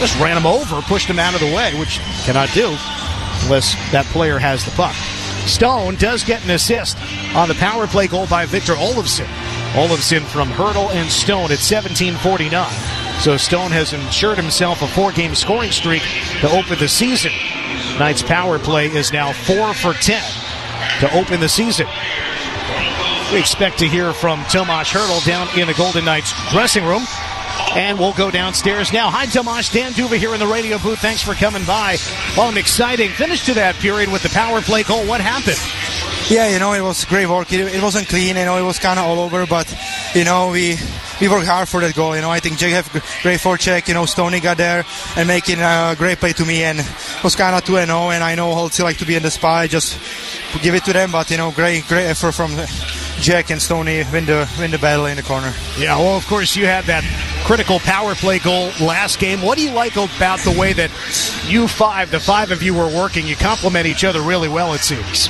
just ran him over, pushed him out of the way, which cannot do unless that player has the puck. Stone does get an assist on the power play goal by Victor Olofsson. Olofsson from Hertl and Stone at 17:49. So Stone has ensured himself a 4-game scoring streak to open the season. Knights power play is now 4 for 10 to open the season. We expect to hear from Tomas Hertl down in the Golden Knights dressing room. And we'll go downstairs now. Hi, Tomas. Dan Duva here in the radio booth. Thanks for coming by. Well, an exciting finish to that period with the power play goal. What happened? Yeah, it was great work. It wasn't clean, it was kind of all over, but, we worked hard for that goal. I think Jake had a great forecheck. Stoney got there and making a great play to me, and it was kind of 2-0, and I know Holtz like to be in the spot, just give it to them, but, great effort from Jack and Stoney win the battle in the corner. Yeah, well, of course, you had that critical power play goal last game. What do you like about the way that the five of you were working? You complement each other really well, it seems.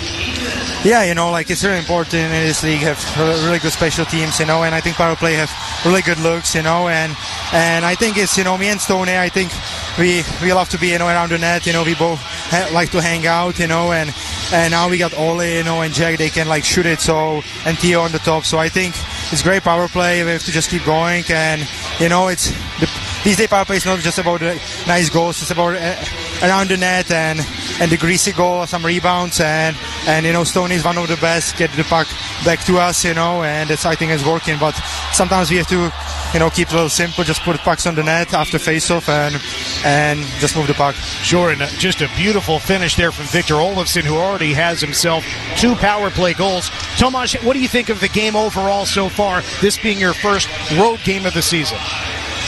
Yeah, it's really important in this league have really good special teams, and I think power play have really good looks, and I think it's, me and Stoney, I think we love to be, around the net, we both like to hang out, and now we got Ole, and Jack, they can shoot it, and Theo on the top, so I think it's great power play. We have to just keep going, and these days power play is not just about the nice goals, it's about around the net and the greasy goal, some rebounds, and Stoney is one of the best, get the puck back to us, and I think it's working, but sometimes we have to keep it a little simple, just put pucks on the net after face-off and just move the puck. Sure, and just a beautiful finish there from Victor Olofsson, who already has himself 2 power play goals. Tomas, what do you think of the game overall so far, this being your first road game of the season?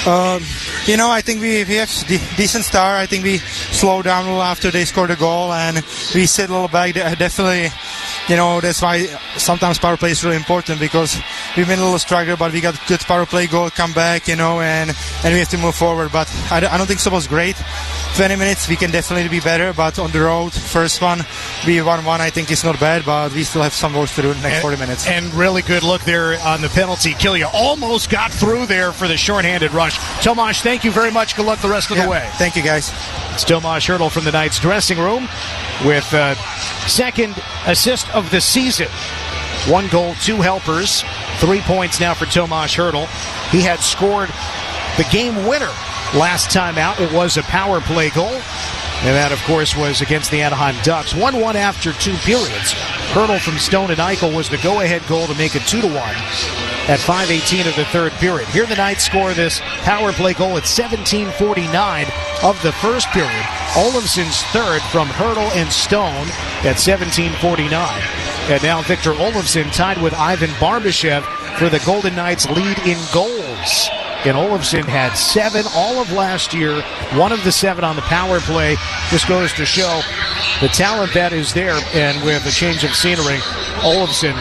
I think we have decent start. I think we slowed down a little after they scored a goal, and we sit a little back. Definitely, that's why sometimes power play is really important, because we've been a little struggle, but we got good power play goal, come back, and we have to move forward. But I don't think so was great. 20 minutes, we can definitely be better, but on the road, first one, we 1-1, I think it's not bad, but we still have some work to do in the next 40 minutes. And really good look there on the penalty kill. You almost got through there for the shorthanded rush. Tomas, thank you very much. Good luck the rest of the way. Thank you, guys. It's Tomas Hertl from the Knights dressing room with second assist of the season. 1 goal, 2 helpers, 3 points now for Tomas Hertl. He had scored the game winner last time out. It was a power play goal, and that, of course, was against the Anaheim Ducks. 1-1 after 2 periods. Hertl from Stone and Eichel was the go-ahead goal to make it 2-1 at 5:18 of the third period. Here the Knights score this power play goal at 17:49 of the first period. Olofsson's third from Hertl and Stone at 17:49. And now Victor Olofsson tied with Ivan Barbashev for the Golden Knights lead in goals. And Olofsson had 7 all of last year, 1 of the 7 on the power play. This goes to show the talent that is there, and with a change of scenery, Olofsson,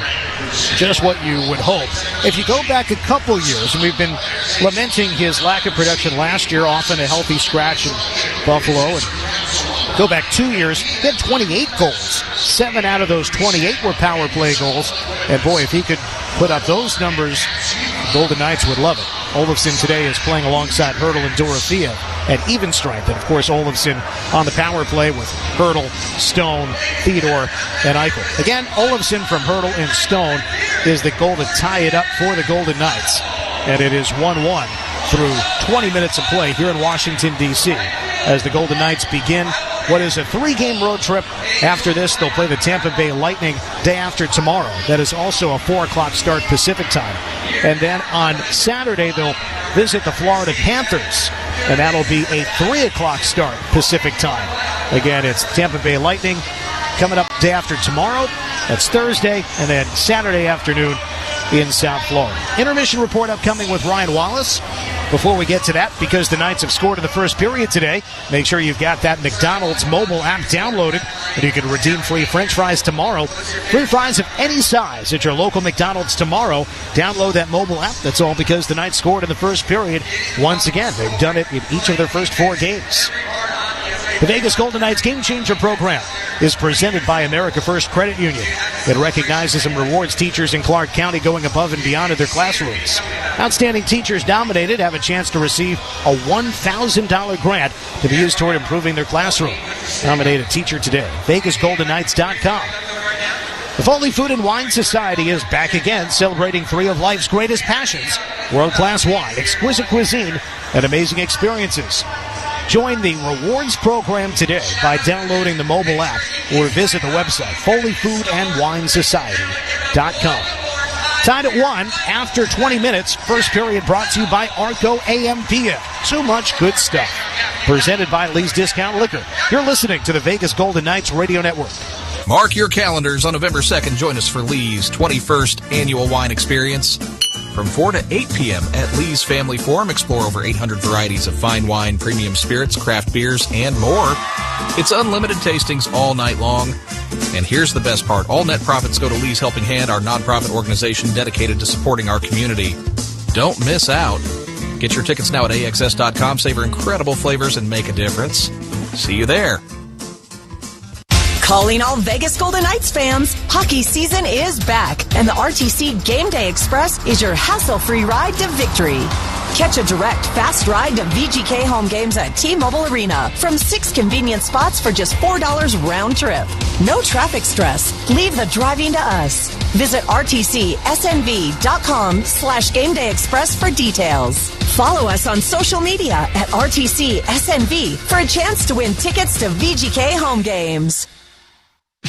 just what you would hope. If you go back a couple years, and we've been lamenting his lack of production last year, often a healthy scratch in Buffalo, and go back 2 years, he had 28 goals. 7 out of those 28 were power play goals, and boy, if he could put up those numbers, the Golden Knights would love it. Olofsson today is playing alongside Hertl and Dorothea at even strength. And, of course, Olofsson on the power play with Hertl, Stone, Theodore, and Eichel. Again, Olofsson from Hertl and Stone is the goal to tie it up for the Golden Knights. And it is 1-1 through 20 minutes of play here in Washington, D.C. as the Golden Knights begin what is a 3-game road trip. After this, they'll play the Tampa Bay Lightning day after tomorrow. That is also a 4 o'clock start Pacific time. And then on Saturday, they'll visit the Florida Panthers, and that'll be a 3 o'clock start Pacific time. Again, it's Tampa Bay Lightning coming up day after tomorrow. That's Thursday, and then Saturday afternoon in South Florida. Intermission report upcoming with Ryan Wallace. Before we get to that, because the Knights have scored in the first period today, make sure you've got that McDonald's mobile app downloaded, and you can redeem free French fries tomorrow. Free fries of any size at your local McDonald's tomorrow. Download that mobile app. That's all because the Knights scored in the first period. Once again, they've done it in each of their first 4 games. The Vegas Golden Knights Game Changer program is presented by America First Credit Union. It recognizes and rewards teachers in Clark County going above and beyond in their classrooms. Outstanding teachers nominated have a chance to receive a $1,000 grant to be used toward improving their classroom. Nominate a teacher today. VegasGoldenKnights.com. The Foley Food and Wine Society is back again, celebrating 3 of life's greatest passions: world-class wine, exquisite cuisine, and amazing experiences. Join the rewards program today by downloading the mobile app or visit the website, FoleyFoodAndWineSociety.com. Tied at 1 after 20 minutes. First period brought to you by Arco AM/PM. Too much good stuff. Presented by Lee's Discount Liquor. You're listening to the Vegas Golden Knights Radio Network. Mark your calendars on November 2nd. Join us for Lee's 21st Annual Wine Experience. From 4 to 8 p.m. at Lee's Family Forum, explore over 800 varieties of fine wine, premium spirits, craft beers, and more. It's unlimited tastings all night long. And here's the best part. All net profits go to Lee's Helping Hand, our nonprofit organization dedicated to supporting our community. Don't miss out. Get your tickets now at AXS.com. Savor incredible flavors and make a difference. See you there. Calling all Vegas Golden Knights fans, hockey season is back, and the RTC Game Day Express is your hassle-free ride to victory. Catch a direct, fast ride to VGK home games at T-Mobile Arena from 6 convenient spots for just $4 round trip. No traffic stress. Leave the driving to us. Visit rtcsnv.com/Game Day Express for details. Follow us on social media at RTCSNV for a chance to win tickets to VGK home games.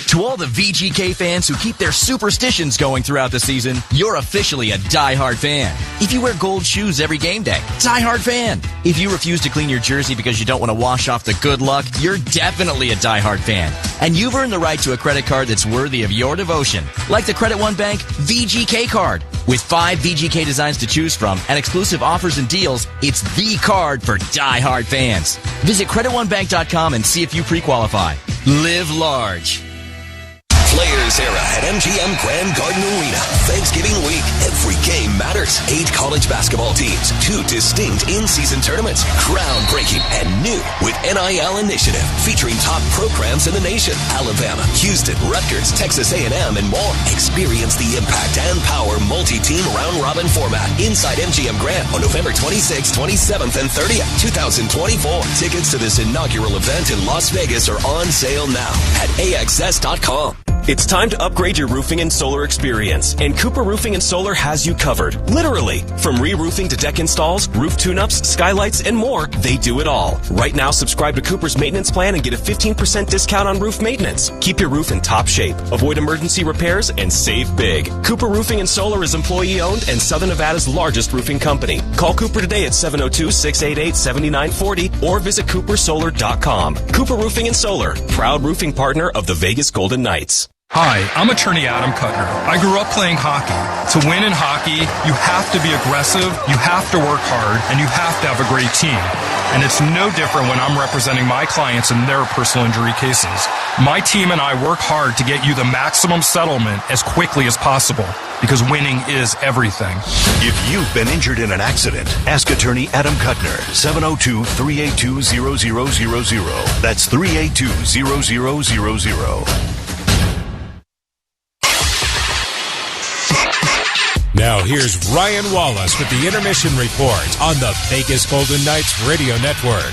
To all the VGK fans who keep their superstitions going throughout the season, you're officially a diehard fan. If you wear gold shoes every game day, diehard fan. If you refuse to clean your jersey because you don't want to wash off the good luck, you're definitely a diehard fan. And you've earned the right to a credit card that's worthy of your devotion, like the Credit One Bank VGK card. With 5 VGK designs to choose from and exclusive offers and deals, it's the card for diehard fans. Visit CreditOneBank.com and see if you pre-qualify. Live large. Players Era at MGM Grand Garden Arena. Thanksgiving week, every game matters. 8 college basketball teams, 2 distinct in-season tournaments, groundbreaking and new with NIL Initiative, featuring top programs in the nation. Alabama, Houston, Rutgers, Texas A&M, and more. Experience the impact and power multi-team round-robin format inside MGM Grand on November 26th, 27th, and 30th, 2024. Tickets to this inaugural event in Las Vegas are on sale now at AXS.com. It's time to upgrade your roofing and solar experience, and Cooper Roofing and Solar has you covered. Literally. From re-roofing to deck installs, roof tune-ups, skylights, and more, they do it all. Right now, subscribe to Cooper's maintenance plan and get a 15% discount on roof maintenance. Keep your roof in top shape, avoid emergency repairs, and save big. Cooper Roofing and Solar is employee-owned and Southern Nevada's largest roofing company. Call Cooper today at 702-688-7940 or visit coopersolar.com. Cooper Roofing and Solar, proud roofing partner of the Vegas Golden Knights. Hi, I'm attorney Adam Kuttner. I grew up playing hockey. To win in hockey, you have to be aggressive, you have to work hard, and you have to have a great team. And it's no different when I'm representing my clients in their personal injury cases. My team and I work hard to get you the maximum settlement as quickly as possible, because winning is everything. If you've been injured in an accident, ask attorney Adam Kuttner, 702-382-0000. That's 382-0000. Now here's Ryan Wallace with the Intermission Report on the Vegas Golden Knights Radio Network.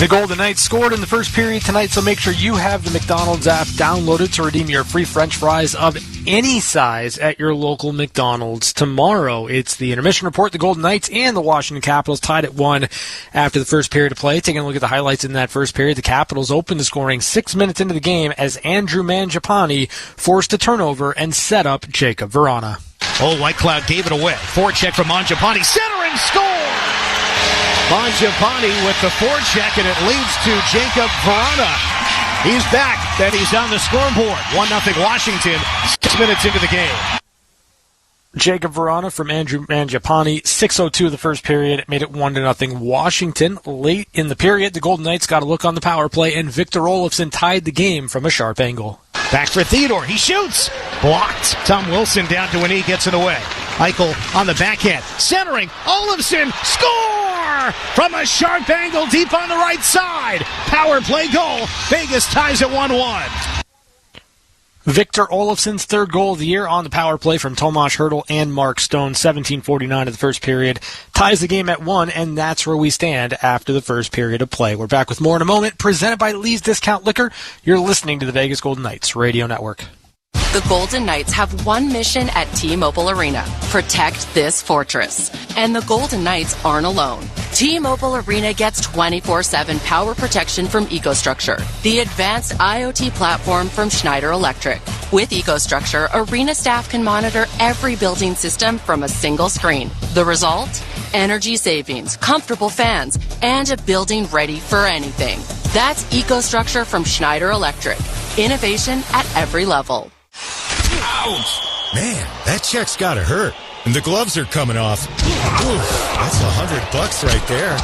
The Golden Knights scored in the first period tonight, so make sure you have the McDonald's app downloaded to redeem your free French fries of any size at your local McDonald's. Tomorrow, it's the Intermission Report. The Golden Knights and the Washington Capitals tied at 1 after the first period of play. Taking a look at the highlights in that first period, the Capitals opened the scoring 6 minutes into the game as Andrew Mangiapane forced a turnover and set up Jacob Vrana. Oh, White Cloud gave it away. Forecheck from Mangiapane. Centering, score! Mangiapane with the forecheck, and it leads to Jacob Vrana. He's back, and he's on the scoreboard. 1-0 Washington, 6 minutes into the game. Jacob Vrana from Andrew Mangiapane, 6:02 of the first period, made it 1-0 Washington. Late in the period, the Golden Knights got a look on the power play, and Victor Olofsson tied the game from a sharp angle. Back for Theodore. He shoots. Blocked. Tom Wilson down to an knee, gets it away. Eichel on the backhand. Centering. Olofsson. Score! From a sharp angle deep on the right side. Power play goal. Vegas ties at 1-1. Victor Olofsson's third goal of the year on the power play from Tomas Hertl and Mark Stone. 17:49 of the first period. Ties the game at 1, and that's where we stand after the first period of play. We're back with more in a moment. Presented by Lee's Discount Liquor. You're listening to the Vegas Golden Knights Radio Network. The Golden Knights have one mission at T-Mobile Arena: protect this fortress. And the Golden Knights aren't alone. T-Mobile Arena gets 24/7 power protection from EcoStruxure, the advanced IoT platform from Schneider Electric. With EcoStruxure, Arena staff can monitor every building system from a single screen. The result? Energy savings, comfortable fans, and a building ready for anything. That's EcoStruxure from Schneider Electric. Innovation at every level. Ouch! Man, that check's gotta hurt. And the gloves are coming off. Oof, that's $100 right there.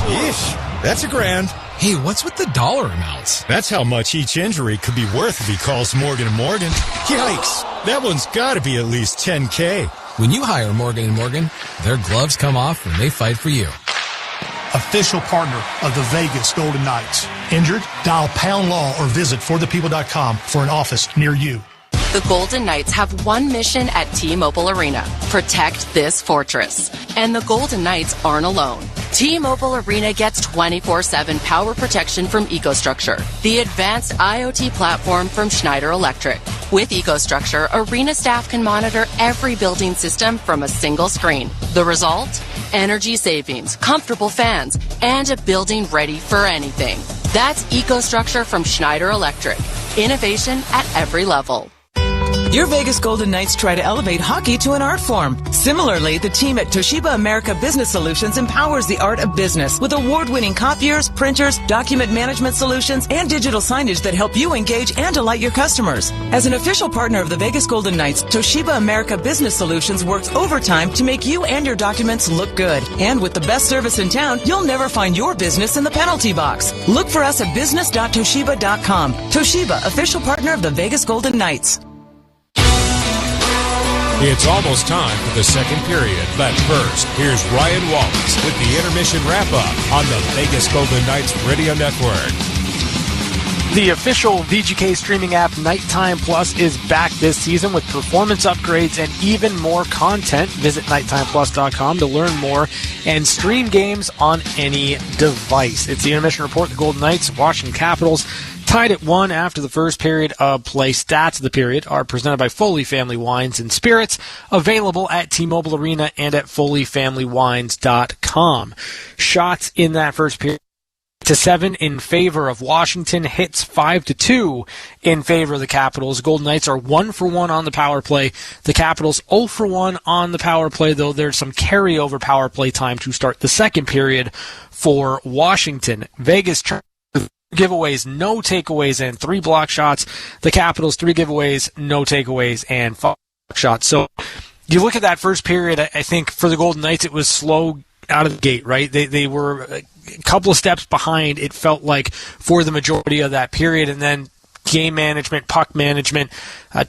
Yeesh, that's $1,000. Hey, what's with the dollar amounts? That's how much each injury could be worth if he calls Morgan & Morgan. Yikes, that one's gotta be at least $10K. When you hire Morgan & Morgan, their gloves come off when they fight for you. Official partner of the Vegas Golden Knights. Injured? Dial #law or visit forthepeople.com for an office near you. The Golden Knights have one mission at T-Mobile Arena: protect this fortress. And the Golden Knights aren't alone. T-Mobile Arena gets 24/7 power protection from EcoStruxure, the advanced IoT platform from Schneider Electric. With EcoStruxure, Arena staff can monitor every building system from a single screen. The result? Energy savings, comfortable fans, and a building ready for anything. That's EcoStruxure from Schneider Electric. Innovation at every level. Your Vegas Golden Knights try to elevate hockey to an art form. Similarly, the team at Toshiba America Business Solutions empowers the art of business with award-winning copiers, printers, document management solutions, and digital signage that help you engage and delight your customers. As an official partner of the Vegas Golden Knights, Toshiba America Business Solutions works overtime to make you and your documents look good. And with the best service in town, you'll never find your business in the penalty box. Look for us at business.toshiba.com. Toshiba, official partner of the Vegas Golden Knights. It's almost time for the second period, but first, here's Ryan Wallace with the intermission wrap-up on the Vegas Golden Knights Radio Network. The official VGK streaming app Nighttime Plus is back this season with performance upgrades and even more content. Visit nighttimeplus.com to learn more and stream games on any device. It's the intermission report. The Golden Knights, Washington Capitals, tied at 1 after the first period of play. Stats of the period are presented by Foley Family Wines and Spirits, available at T-Mobile Arena and at FoleyFamilyWines.com. Shots in that first period: 7 in favor of Washington, hits 5-2 in favor of the Capitals. Golden Knights are 1-for-1 on the power play. The Capitals 0-for-1 on the power play, though there's some carryover power play time to start the second period for Washington. Vegas giveaways, no takeaways, and 3 block shots. The Capitals 3 giveaways, no takeaways, and 5 block shots. So you look at that first period, I think for the Golden Knights it was slow out of the gate, right? They were a couple of steps behind, it felt like, for the majority of that period, and then game management, puck management,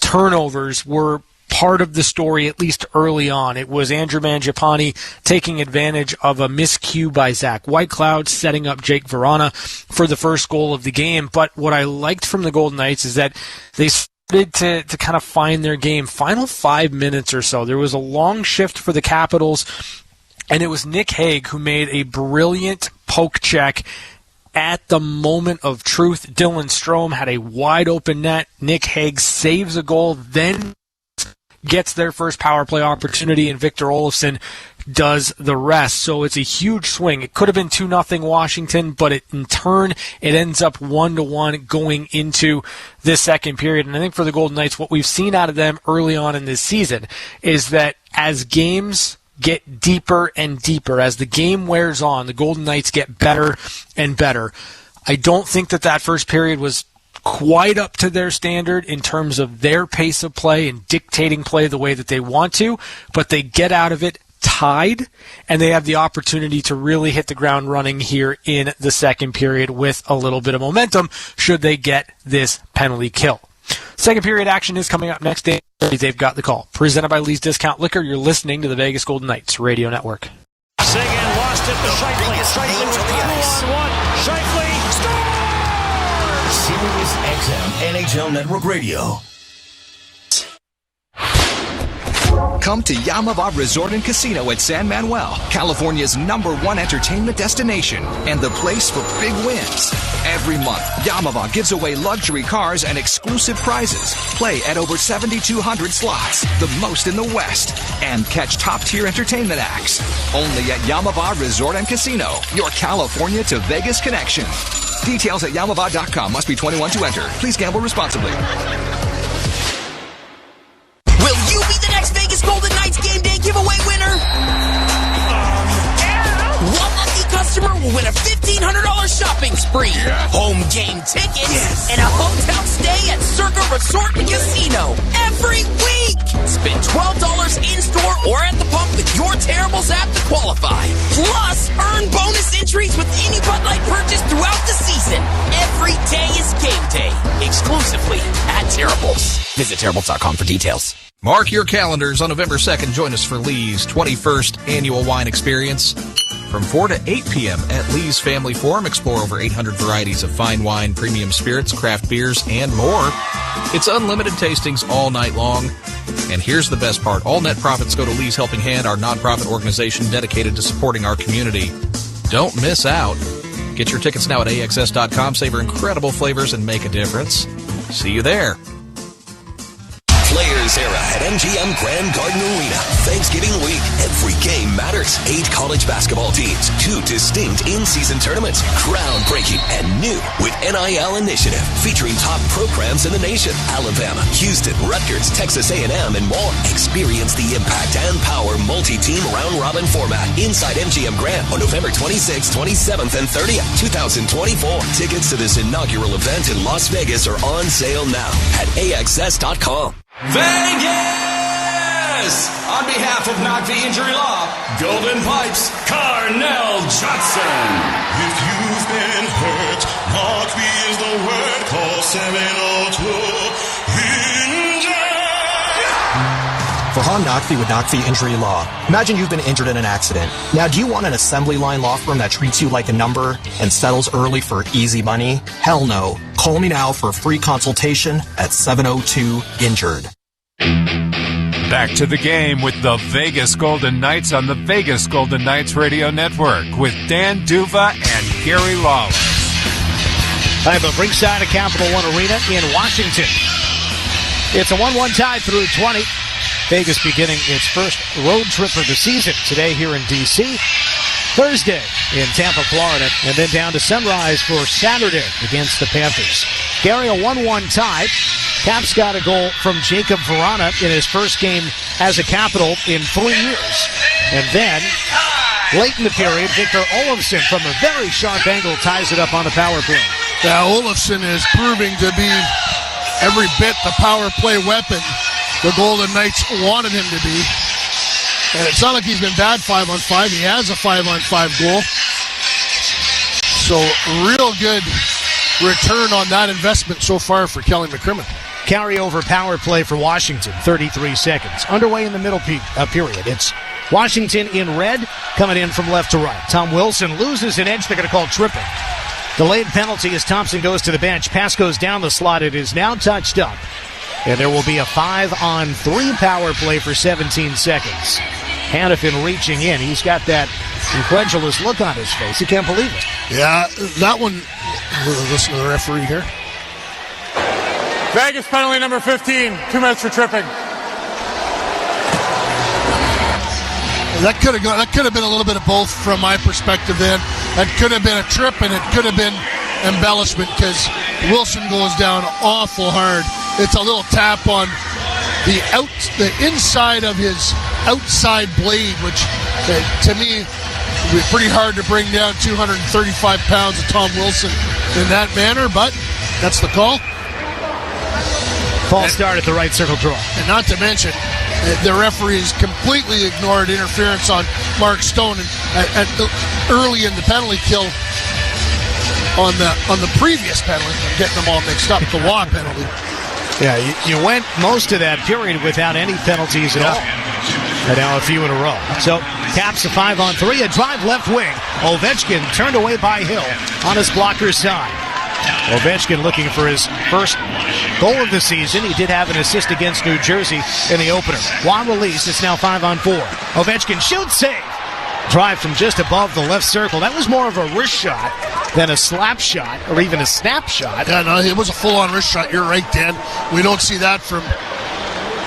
turnovers were part of the story, at least early on. It was Andrew Mangiapane taking advantage of a miscue by Zach Whitecloud, setting up Jake Verana for the first goal of the game. But what I liked from the Golden Knights is that they started to kind of find their game. Final 5 minutes or so, there was a long shift for the Capitals, and it was Nick Hague who made a brilliant poke check at the moment of truth. Dylan Strome had a wide open net. Nick Hague saves a goal, then gets their first power play opportunity, and Victor Olofsson does the rest. So it's a huge swing. It could have been 2-0 Washington, but in turn, it ends up 1-1 going into this second period. And I think for the Golden Knights, what we've seen out of them early on in this season is that as games get deeper and deeper, as the game wears on, the Golden Knights get better and better. I don't think that first period was quite up to their standard in terms of their pace of play and dictating play the way that they want to, but they get out of it tied, and they have the opportunity to really hit the ground running here in the second period with a little bit of momentum should they get this penalty kill. Second period action is coming up next. They've got the call. Presented by Lee's Discount Liquor. You're listening to the Vegas Golden Knights Radio Network. Seguin lost it to Scheifele. Scheifele with 2-on-1. Scheifele scores! Sirius XM NHL Network Radio. Come to Yamava Resort and Casino at San Manuel, California's #1 entertainment destination and the place for big wins. Every month, Yamava gives away luxury cars and exclusive prizes. Play at over 7,200 slots, the most in the West, and catch top-tier entertainment acts. Only at Yamava Resort and Casino, your California to Vegas connection. Details at Yamava.com. Must be 21 to enter. Please gamble responsibly. Will you be the next Vegas Golden Knights game day giveaway winner? One lucky customer will win a $1,500 shopping spree, home game tickets, and a hotel stay at Circa Resort and Casino every week. Spend $12 in-store or at the pump with your Terribles app to qualify. Plus, earn bonus entries with any Bud Light purchase throughout the season. Every day is game day, exclusively at Terribles. Visit Terribles.com for details. Mark your calendars on November 2nd. Join us for Lee's 21st Annual Wine Experience. From 4 to 8 p.m. at Lee's Family Forum, explore over 800 varieties of fine wine, premium spirits, craft beers, and more. It's unlimited tastings all night long. And here's the best part. All net profits go to Lee's Helping Hand, our nonprofit organization dedicated to supporting our community. Don't miss out. Get your tickets now at AXS.com. Savor incredible flavors and make a difference. See you there. Players Era at MGM Grand Garden Arena. Thanksgiving week. Every game matters. 8 college basketball teams. 2 distinct in-season tournaments. Groundbreaking and new with NIL Initiative. Featuring top programs in the nation. Alabama, Houston, Rutgers, Texas A&M, and more. Experience the impact and power multi-team round-robin format inside MGM Grand on November 26th, 27th, and 30th, 2024. Tickets to this inaugural event in Las Vegas are on sale now at AXS.com. Vegas! On behalf of Knock the Injury Law, Golden Pipes, Carnell Johnson. If you've been hurt, Knock the is the word. Call 702-INJURED. For Han Knockfee with Knockfee Injury Law. Imagine you've been injured in an accident. Now, do you want an assembly line law firm that treats you like a number and settles early for easy money? Hell no. Call me now for a free consultation at 702-INJURED. Back to the game with the Vegas Golden Knights on the Vegas Golden Knights Radio Network with Dan Duva and Gary Lawless. I'm at ringside at Capital One Arena in Washington. It's a 1-1 tie through 20. Vegas beginning its first road trip of the season today here in D.C. Thursday in Tampa, Florida, and then down to Sunrise for Saturday against the Panthers. Gary, a 1-1 tie. Caps got a goal from Jacob Verana in his first game as a Capital in 3 years. And then, late in the period, Victor Olofsson from a very sharp angle ties it up on the power play. Yeah, Olofsson is proving to be every bit the power play weapon the Golden Knights wanted him to be. And it's not like he's been bad 5-on-5. He has a 5-on-5 goal. So, real good return on that investment so far for Kelly McCrimmon. Carryover power play for Washington, 33 seconds. Underway in the middle period. It's Washington in red, coming in from left to right. Tom Wilson loses an edge. They're going to call tripping. Delayed penalty as Thompson goes to the bench. Pass goes down the slot. It is now touched up. And there will be a 5-on-3 power play for 17 seconds. Hanifin reaching in. He's got that incredulous look on his face. He can't believe it. Yeah, that one. Listen to the referee here. Vegas penalty number 15. 2 minutes for tripping. That could have been a little bit of both from my perspective then. That could have been a trip and it could have been embellishment because Wilson goes down awful hard. It's a little tap on the inside of his outside blade, which to me would be pretty hard to bring down 235 pounds of Tom Wilson in that manner, but that's the call. False start at the right circle draw. And not to mention, the referees completely ignored interference on Mark Stone early in the penalty kill on the previous penalty. I'm getting them all mixed up. The Waugh penalty. Yeah, you went most of that period without any penalties at all. And now a few in a row. So, Caps a 5-on-3, a drive left wing. Ovechkin turned away by Hill on his blocker's side. Ovechkin looking for his first goal of the season. He did have an assist against New Jersey in the opener. One release. It's now 5-on-4. Ovechkin shoots, save. Drive from just above the left circle. That was more of a wrist shot than a slap shot or even a snap shot. Yeah, no, it was a full-on wrist shot. You're right, Dan. We don't see that from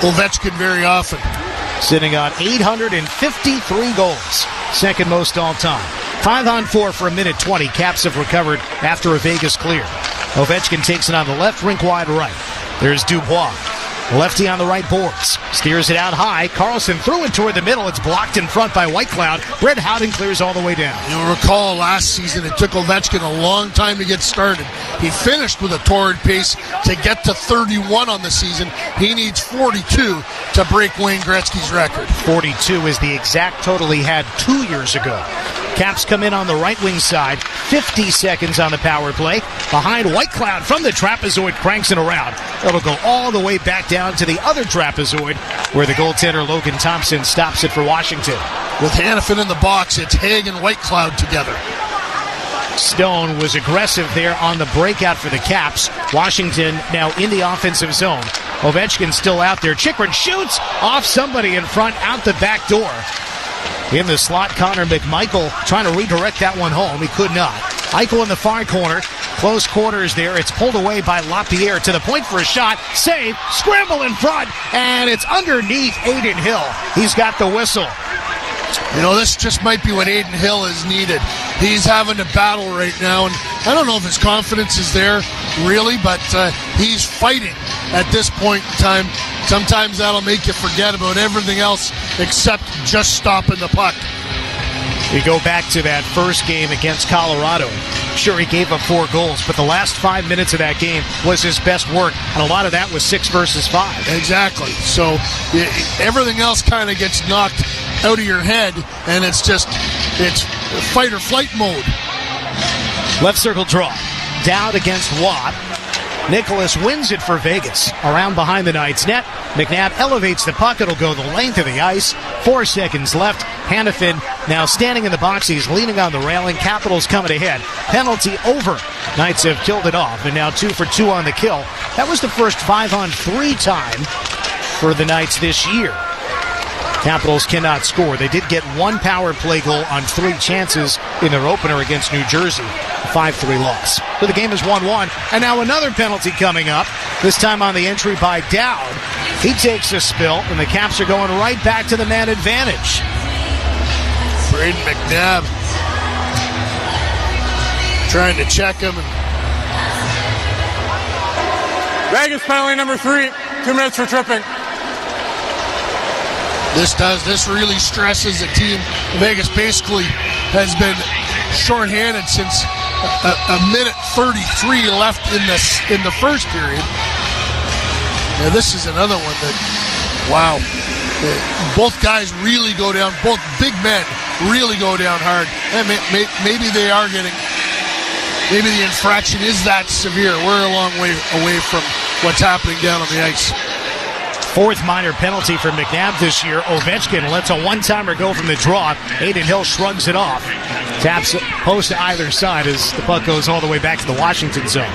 Ovechkin very often. Sitting on 853 goals. Second most all time. 5-on-4 for a minute 20. Caps have recovered after a Vegas clear. Ovechkin takes it on the left, rink wide right. There's Dubois. Lefty on the right boards. Steers it out high. Carlson threw it toward the middle. It's blocked in front by Whitecloud. Red Howden clears all the way down. You'll recall last season it took Ovechkin a long time to get started. He finished with a torrid pace to get to 31 on the season. He needs 42 to break Wayne Gretzky's record. 42 is the exact total he had 2 years ago. Caps come in on the right wing side. 50 seconds on the power play. Behind Whitecloud from the trapezoid, cranks it around. It'll go all the way back down to the other trapezoid where the goaltender Logan Thompson stops it for Washington. With Hanifin in the box, it's Haig and Whitecloud together. Stone was aggressive there on the breakout for the Caps. Washington now in the offensive zone. Ovechkin still out there. Chychrun shoots off somebody in front out the back door. In the slot, Connor McMichael trying to redirect that one home. He could not. Eichel in the far corner. Close quarters there. It's pulled away by LaPierre to the point for a shot. Save. Scramble in front. And it's underneath Adin Hill. He's got the whistle. You know, this just might be what Adin Hill is needed. He's having a battle right now, and I don't know if his confidence is there, really, but he's fighting at this point in time. Sometimes that'll make you forget about everything else except just stopping the puck. We go back to that first game against Colorado. Sure, he gave up 4 goals, but the last 5 minutes of that game was his best work, and a lot of that was 6 versus 5. Exactly. So everything else kind of gets knocked out of your head, and it's fight or flight mode. Left circle draw. Dowd against Watt. Nicholas wins it for Vegas. Around behind the Knights net. McNabb elevates the puck. It'll go the length of the ice. 4 seconds left. Hanifin now standing in the box. He's leaning on the railing. Capitals coming ahead. Penalty over. Knights have killed it off, and now 2 for 2 on the kill. That was the first 5-on-3 time for the Knights this year. Capitals cannot score. They did get 1 power play goal on 3 chances in their opener against New Jersey. A 5-3 loss. So the game is 1-1. And now another penalty coming up. This time on the entry by Dowd. He takes a spill, and the Caps are going right back to the man advantage. Braden McNabb trying to check him. Vegas penalty number 3. 2 minutes for tripping. This really stresses the team. Vegas basically has been shorthanded since a minute 33 left in the first period. Now this is another one that, wow, both guys really go down. Both big men really go down hard. And maybe they are getting. Maybe the infraction is that severe. We're a long way away from what's happening down on the ice. 4th minor penalty for McNabb this year. Ovechkin lets a one-timer go from the draw. Adin Hill shrugs it off. Taps post to either side as the puck goes all the way back to the Washington zone.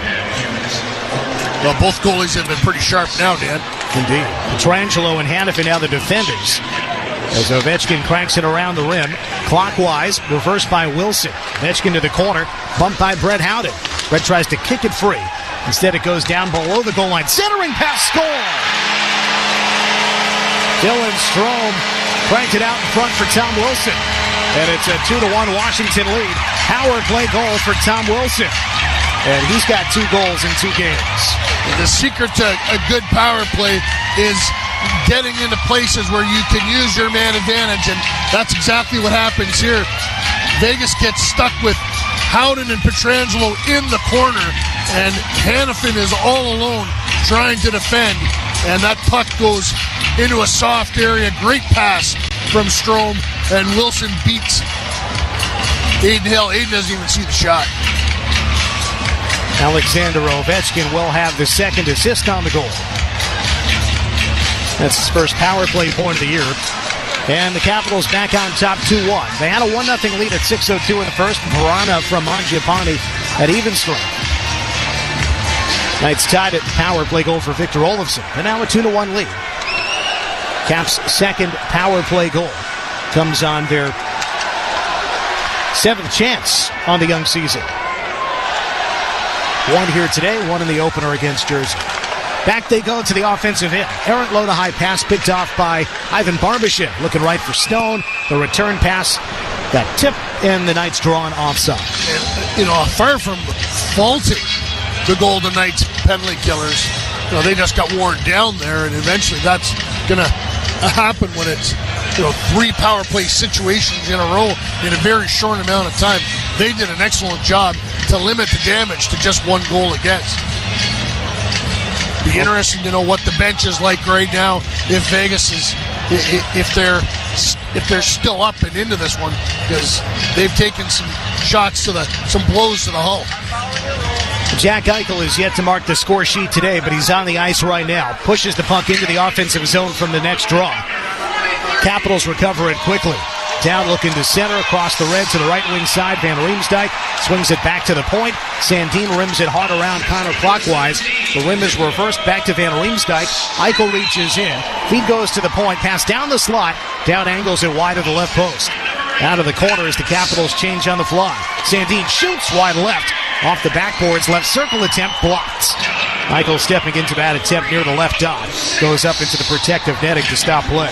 Well, both goalies have been pretty sharp now, Dan. Indeed. Petrangelo and Hanifin now the defenders. As Ovechkin cranks it around the rim. Clockwise, reversed by Wilson. Ovechkin to the corner. Bumped by Brett Howden. Brett tries to kick it free. Instead, it goes down below the goal line. Centering pass, score! Dylan Strome cranked it out in front for Tom Wilson. And it's a 2-1 Washington lead. Power play goal for Tom Wilson. And he's got 2 goals in 2 games. The secret to a good power play is getting into places where you can use your man advantage, and that's exactly what happens here. Vegas gets stuck with Howden and Petrangelo in the corner, and Hanifin is all alone trying to defend, and that puck goes into a soft area. Great pass from Strome, and Wilson beats Adin Hill. Adin doesn't even see the shot. Alexander Ovechkin will have the 2nd assist on the goal. That's his first power play point of the year. And the Capitals back on top 2-1. They had a 1-0 lead at 6:02 in the first. Verana from Mangiapane at even strength. Knights tied it. Power play goal for Victor Olofsson. And now a 2-1 lead. Caps' second power play goal comes on their 7th chance on the young season. One here today, one in the opener against Jersey. Back they go to the offensive end. Errant low to high pass picked off by Ivan Barbashev. Looking right for Stone. The return pass got tipped, and the Knights drawn offside. And, far from faulting the Golden Knights penalty killers, they just got worn down there, and eventually that's going to happen when it's 3 power play situations in a row in a very short amount of time. They did an excellent job to limit the damage to just 1 goal against. Be interesting to know what the bench is like right now. If Vegas is, if they're still up and into this one, because they've taken some blows to the hull. Jack Eichel is yet to mark the score sheet today, but he's on the ice right now. Pushes the puck into the offensive zone from the next draw. Capitals recover it quickly. Down looking to center, across the red to the right wing side. Van Riemsdyk swings it back to the point. Sandin rims it hard around counterclockwise. The rim is reversed back to Van Riemsdyk. Eichel reaches in. Feed goes to the point. Pass down the slot. Down angles it wide of the left post. Out of the corner as the Capitals change on the fly. Sandin shoots wide left. Off the backboards, left circle attempt blocked. Eichel stepping into that attempt near the left dot. Goes up into the protective netting to stop play.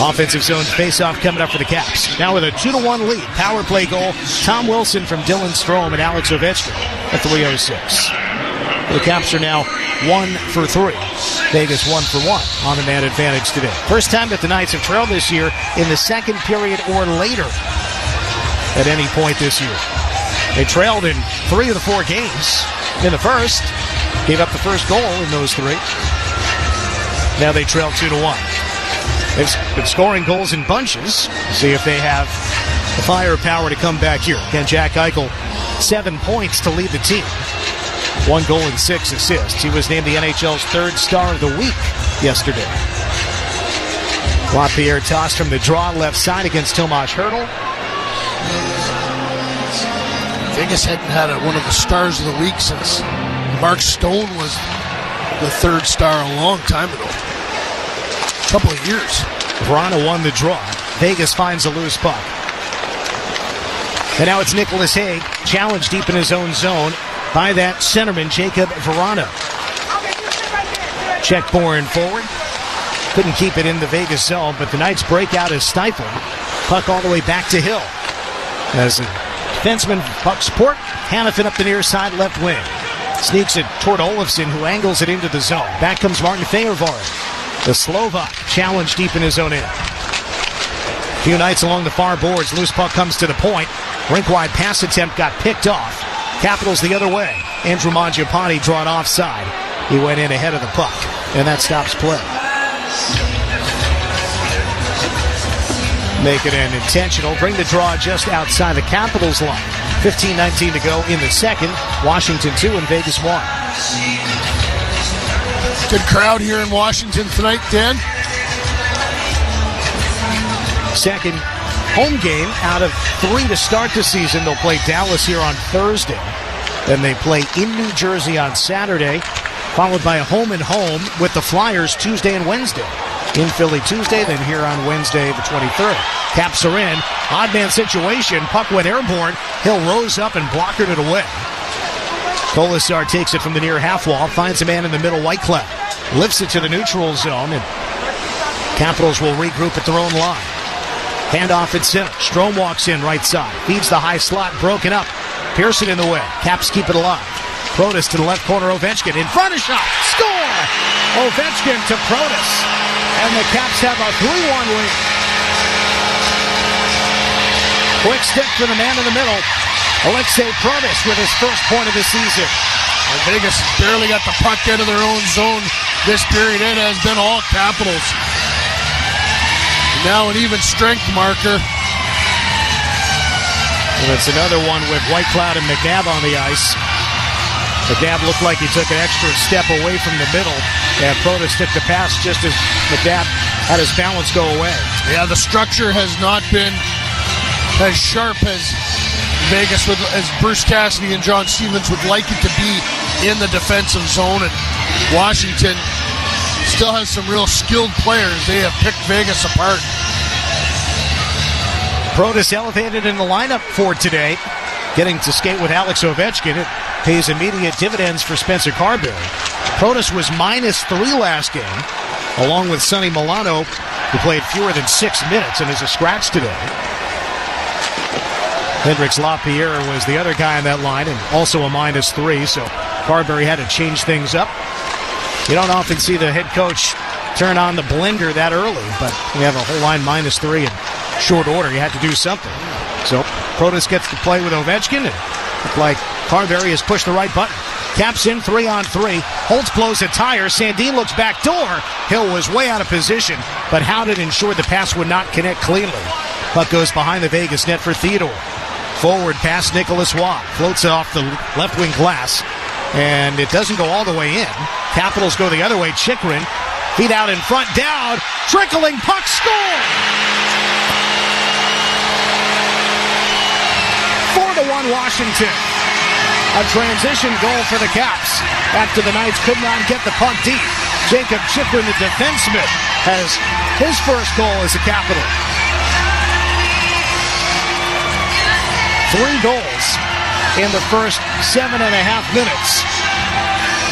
Offensive zone face-off coming up for the Caps. Now with a 2-1 lead. Power play goal. Tom Wilson from Dylan Strome and Alex Ovechkin at 3:06. The Caps are now 1 for 3. Vegas 1 for 1 on the man advantage today. First time that the Knights have trailed this year in the second period or later at any point this year. They trailed in 3 of the 4 games in the first. Gave up the first goal in those 3. Now they trail 2-1. They've been scoring goals in bunches. See if they have the firepower to come back here. Again, Jack Eichel, 7 points to lead the team. 1 goal and 6 assists. He was named the NHL's 3rd star of the week yesterday. LaPierre tossed from the draw left side against Tomas Hertl. Vegas hadn't had one of the stars of the week since Mark Stone was the 3rd star a long time ago. A couple of years. Verano won the draw. Vegas finds a loose puck. And now it's Nicholas Hague, challenged deep in his own zone by that centerman, Jacob Verano. Checkborn forward. Couldn't keep it in the Vegas zone, but the Knights breakout is stifled. Puck all the way back to Hill. As a defenseman, puck support, Hanifin up the near side left wing. Sneaks it toward Olofsson, who angles it into the zone. Back comes Martin Fehervard. The Slovak challenged deep in his own end. Few Knights along the far boards. Loose puck comes to the point. Rink-wide pass attempt got picked off. Capitals the other way. Andrew Mangiapane drawn offside. He went in ahead of the puck, and that stops play. Make it an intentional. Bring the draw just outside the Capitals line. 15-19 to go in the second. Washington 2 and Vegas 1. Good crowd here in Washington tonight, Dan. Second home game out of 3 to start the season. They'll play Dallas here on Thursday. Then they play in New Jersey on Saturday, followed by a home-and-home with the Flyers Tuesday and Wednesday. In Philly Tuesday, then here on Wednesday the 23rd. Caps are in. Odd man situation. Puck went airborne. Hill rose up and blockered it away. Kolasar takes it from the near half wall, finds a man in the middle, Whitecloud. Lifts it to the neutral zone, and Capitals will regroup at their own line. Handoff at center. Strome walks in right side. Feeds the high slot, broken up. Pearson in the way. Caps keep it alive. Protas to the left corner, Ovechkin. In front of shot. Score! Ovechkin to Protas. And the Caps have a 3-1 lead. Quick stick for the man in the middle. Alexei Protas with his first point of the season. And Vegas barely got the puck out of their own zone this period. It has been all Capitals. Now an even strength marker. And it's another one with Whitecloud and McNabb on the ice. McNabb looked like he took an extra step away from the middle, and Protas took the pass just as McNabb had his balance go away. Yeah, the structure has not been as sharp as Vegas would, as Bruce Cassidy and John Stevens would like it to be in the defensive zone, and Washington still has some real skilled players. They have picked Vegas apart. Protas elevated in the lineup for today, getting to skate with Alex Ovechkin. It pays immediate dividends for Spencer Carberry. Protas was -3 last game, along with Sonny Milano, who played fewer than 6 minutes and is a scratch today. Hendrix Lapierre was the other guy on that line, and also a -3, so Carberry had to change things up. You don't often see the head coach turn on the blender that early, but we have a whole line -3 in short order. You had to do something. So Protas gets to play with Ovechkin, and looked like Carberry has pushed the right button. Caps in 3-on-3. Holtz blows a tire. Sandin looks back door. Hill was way out of position, but Howden ensured the pass would not connect cleanly. Puck goes behind the Vegas net for Theodore. Forward pass, Nicholas Waugh. Floats it off the left wing glass, and it doesn't go all the way in. Capitals go the other way. Chychrun, feet out in front, down. Trickling puck, score! 4-1 Washington. A transition goal for the Caps after the Knights could not get the puck deep. Jacob Chychrun, the defenseman, has his first goal as a Capital. 3 goals in the first 7.5 minutes.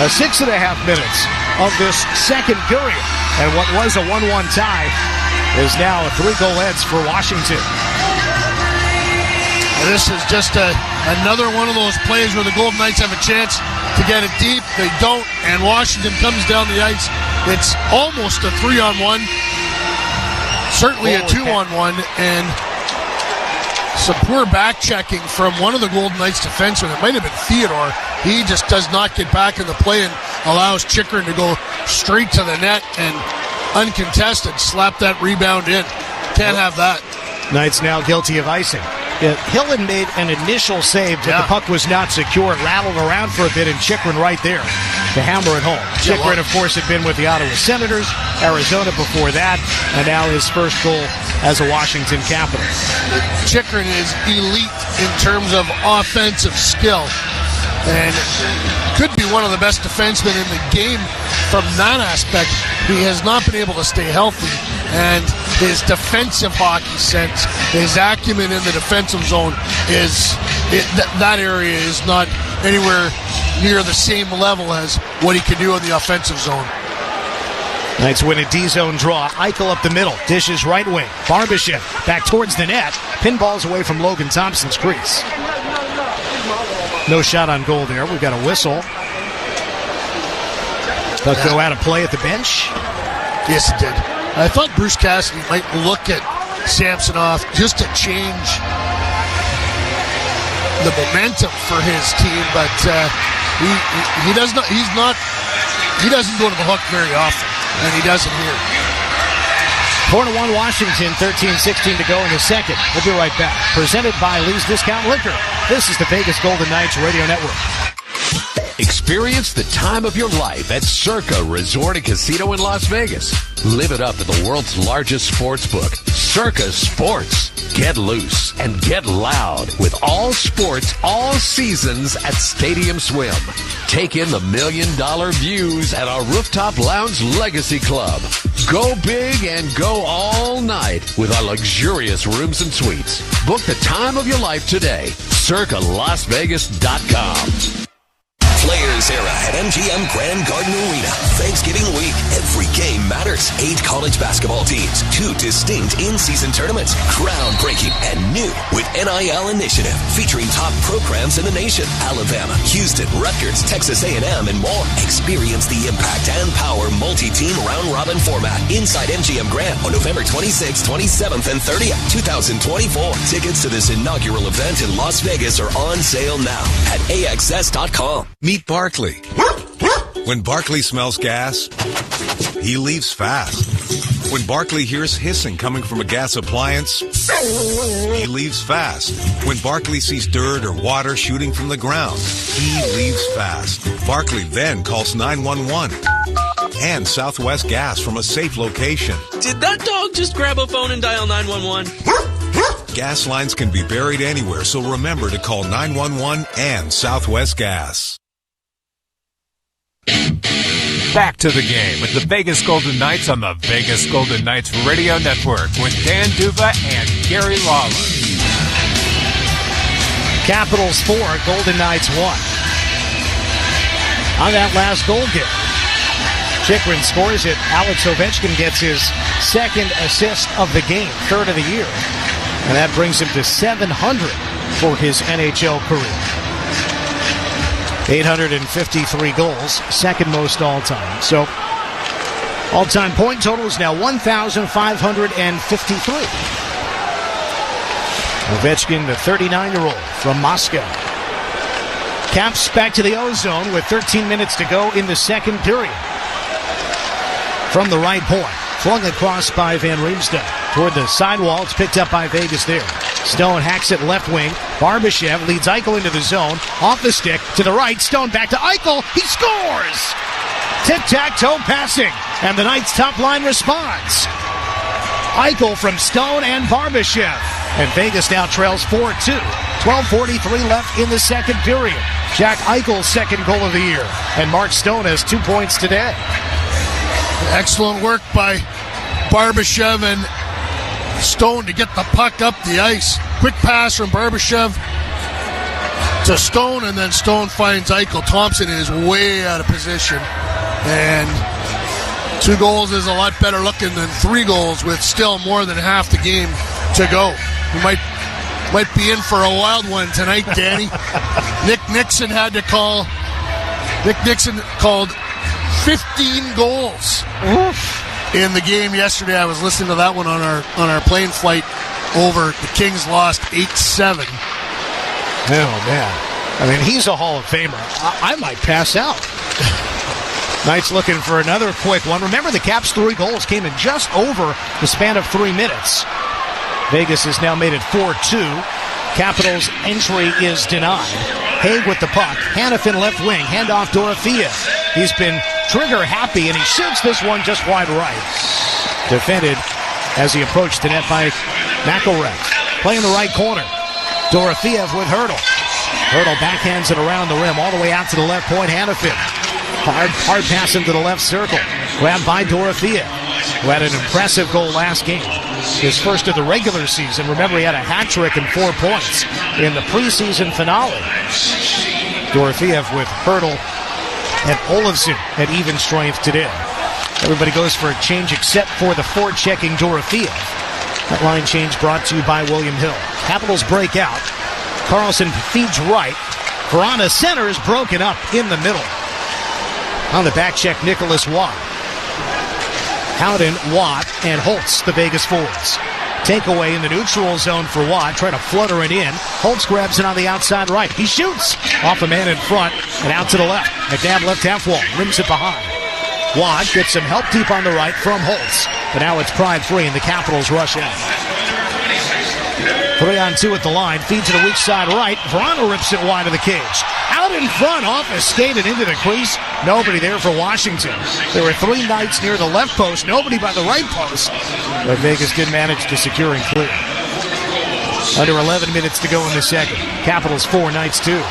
6.5 minutes of this second period. And what was a 1-1 tie is now a 3-goal edge for Washington. This is just another one of those plays where the Golden Knights have a chance to get it deep. They don't, and Washington comes down the ice. It's almost a 3-on-1, certainly a 2-on-1, and some poor back-checking from one of the Golden Knights defensemen. It might have been Theodore. He just does not get back in the play and allows Chychrun to go straight to the net and uncontested slap that rebound in. Can't have that. Knights now guilty of icing. Hill had made an initial save, but the puck was not secure. It rattled around for a bit, and Chychrun right there to hammer it home. Chychrun, of course, had been with the Ottawa Senators, Arizona before that, and now his first goal as a Washington Capital. Chychrun is elite in terms of offensive skill, and could be one of the best defensemen in the game from that aspect. He has not been able to stay healthy, and his defensive hockey sense, his acumen in the defensive zone that area is not anywhere near the same level as what he can do in the offensive zone. Knights win a D-zone draw. Eichel up the middle. Dishes right wing. Barbashev back towards the net. Pinballs away from Logan Thompson's crease. No shot on goal there. We've got a whistle. Puck go out of play at the bench. Yes, it did. I thought Bruce Cassidy might look at Samsonov just to change the momentum for his team, but he does not. He doesn't go to the hook very often, and he doesn't here. 4-1 Washington, 13:16 to go in the second. We'll be right back. Presented by Lee's Discount Liquor. This is the Vegas Golden Knights Radio Network. Experience the time of your life at Circa Resort and Casino in Las Vegas. Live it up at the world's largest sports book, Circa Sports. Get loose and get loud with all sports, all seasons at Stadium Swim. Take in the $1 million views at our Rooftop Lounge Legacy Club. Go big and go all night with our luxurious rooms and suites. Book the time of your life today. CircaLasVegas.com. Players Era at MGM Grand Garden Arena. Thanksgiving week, every game matters. 8 college basketball teams, 2 distinct in-season tournaments, groundbreaking and new with NIL Initiative, featuring top programs in the nation. Alabama, Houston, Rutgers, Texas A&M, and more. Experience the impact and power multi-team round-robin format inside MGM Grand on November 26th, 27th, and 30th, 2024. Tickets to this inaugural event in Las Vegas are on sale now at AXS.com. Meet Barkley. When Barkley smells gas, he leaves fast. When Barkley hears hissing coming from a gas appliance, he leaves fast. When Barkley sees dirt or water shooting from the ground, he leaves fast. Barkley then calls 911 and Southwest Gas from a safe location. Did that dog just grab a phone and dial 911? Gas lines can be buried anywhere, so remember to call 911 and Southwest Gas. Back to the game with the Vegas Golden Knights on the Vegas Golden Knights Radio Network with Dan Duva and Gary Lawler. Capitals 4, Golden Knights 1. On that last goal kick, Chychrun scores it. Alex Ovechkin gets his second assist of the game, third of the year. And that brings him to 700 for his NHL career. 853 goals, second most all-time. So, all-time point total is now 1,553. Ovechkin, the 39-year-old from Moscow. Caps back to the O-zone with 13 minutes to go in the second period. From the right point, flung across by Van Riemsdyk. Toward the sidewall, it's picked up by Vegas there. Stone hacks it left wing. Barbashev leads Eichel into the zone. Off the stick, to the right. Stone back to Eichel. He scores! Tic-tac-toe passing. And the Knights' top line responds. Eichel from Stone and Barbashev. And Vegas now trails 4-2. 12:43 left in the second period. Jack Eichel's second goal of the year. And Mark Stone has 2 points today. Excellent work by Barbashev and Stone to get the puck up the ice. Quick pass from Barbashev to Stone, and then Stone finds Eichel. Thompson is way out of position. And 2 goals is a lot better looking than 3 goals with still more than half the game to go. We might be in for a wild one tonight, Danny. Nick Nixon called 15 goals in the game yesterday. I was listening to that one on our plane flight over. The Kings lost 8-7. Oh, man. I mean, he's a Hall of Famer. I might pass out. Knights looking for another quick one. Remember, the Caps' 3 goals came in just over the span of 3 minutes. Vegas has now made it 4-2. Capitals' entry is denied. Haig with the puck. Hanifin left wing. Handoff Dorothea. He's been trigger happy, and he shoots this one just wide right. Defended as he approached the net by McElrath. Play in the right corner. Dorothea with Hertl. Hertl backhands it around the rim all the way out to the left point. Hanifin. Hard pass into the left circle. Grabbed by Dorothea, who had an impressive goal last game. His first of the regular season. Remember, he had a hat trick and 4 points in the preseason finale. Dorothea with Hertl and Olofsson at even strength today. Everybody goes for a change except for the forechecking Dorothea. That line change brought to you by William Hill. Capitals break out. Carlson feeds right. Verona center is broken up in the middle. On the back check, Nicholas Watt. Howden, Watt, and Holtz, the Vegas forwards. Takeaway in the neutral zone for Watt, trying to flutter it in. Holtz grabs it on the outside right. He shoots off a man in front and out to the left. McNabb left half wall, rims it behind. Watt gets some help deep on the right from Holtz. But now it's Pride free and the Capitals rush out. 3-on-2 at the line. Feed to the weak side right. Verona rips it wide of the cage. Out in front, off a skate and into the crease. Nobody there for Washington. There were 3 Knights near the left post. Nobody by the right post. But Vegas did manage to secure and clear. Under 11 minutes to go in the second. Capitals 4, Knights 2.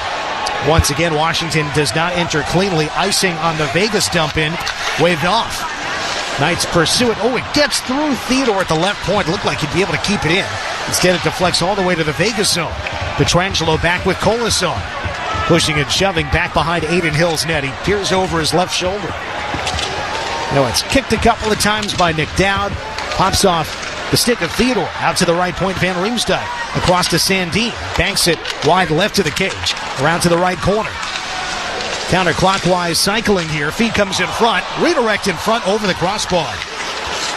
Once again, Washington does not enter cleanly. Icing on the Vegas dump-in. Waved off. Knights pursue it. Oh, it gets through Theodore at the left point. Looked like he'd be able to keep it in. Instead, it deflects all the way to the Vegas zone. Pietrangelo back with Colason. Pushing and shoving back behind Aiden Hill's net. He peers over his left shoulder. Now it's kicked a couple of times by Nick Dowd. Pops off the stick of Theodore. Out to the right point, Van Riemsdyk. Across to Sandin. Banks it wide left to the cage. Around to the right corner. Counterclockwise cycling here. Feet comes in front. Redirect in front over the crossbar.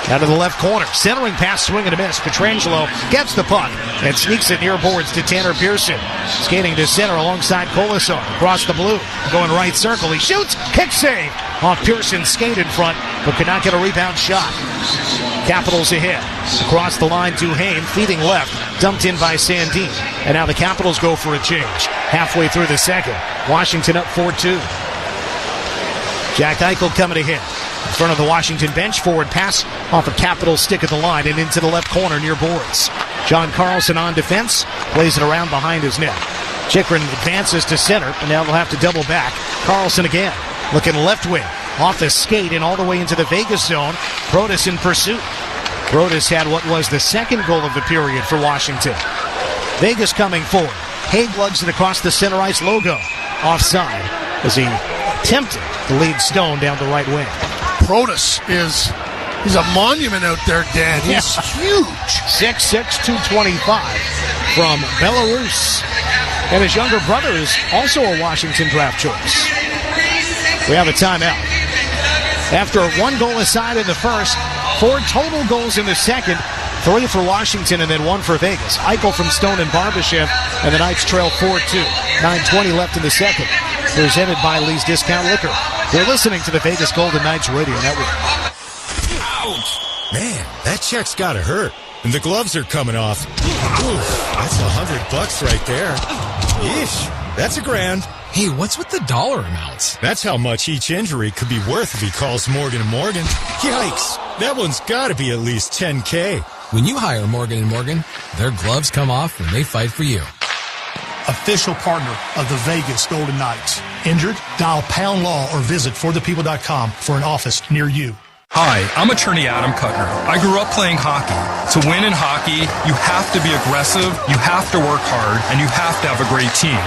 Out to the left corner. Centering pass, swing and a miss. Pietrangelo gets the puck and sneaks it near boards to Tanner Pearson. Skating to center alongside Colason. Across the blue. Going right circle. He shoots. Kick save. Off Pearson's skate in front, but could not get a rebound shot. Capitals ahead. Across the line, Duhaime feeding left. Dumped in by Sandin. And now the Capitals go for a change. Halfway through the second. Washington up 4-2. Jack Eichel coming ahead. In front of the Washington bench, forward pass off a Capitals stick at the line and into the left corner near boards. John Carlson on defense, plays it around behind his net. Chychrun advances to center, and now they'll have to double back. Carlson again, looking left wing. off the skate and all the way into the Vegas zone. Protas in pursuit. Protas had what was the second goal of the period for Washington. Vegas coming forward. Haig lugs it across the center ice logo. Offside as he attempted to lead Stone down the right wing. Protas he's a monument out there, Dan. He's huge. 6'6", 225 from Belarus. And his younger brother is also a Washington draft choice. We have a timeout. After one goal aside in the first, 4 total goals in the second, 3 for Washington and then 1 for Vegas. Eichel from Stone and Barbashev, and the Knights trail 4-2. 9:20 left in the second. Presented by Lee's Discount Liquor. You're listening to the Vegas Golden Knights Radio Network. Ouch! Man, that check's gotta hurt. And the gloves are coming off. Oof, that's $100 right there. Yeesh, that's $1,000. Hey, what's with the dollar amounts? That's how much each injury could be worth if he calls Morgan & Morgan. Yikes, that one's gotta be at least $10K. When you hire Morgan & Morgan, their gloves come off when they fight for you. Official partner of the Vegas Golden Knights. Injured? Dial Pound Law or visit forthepeople.com for an office near you. Hi, I'm attorney Adam Kuttner. I grew up playing hockey. To win in hockey, you have to be aggressive, you have to work hard, and you have to have a great team.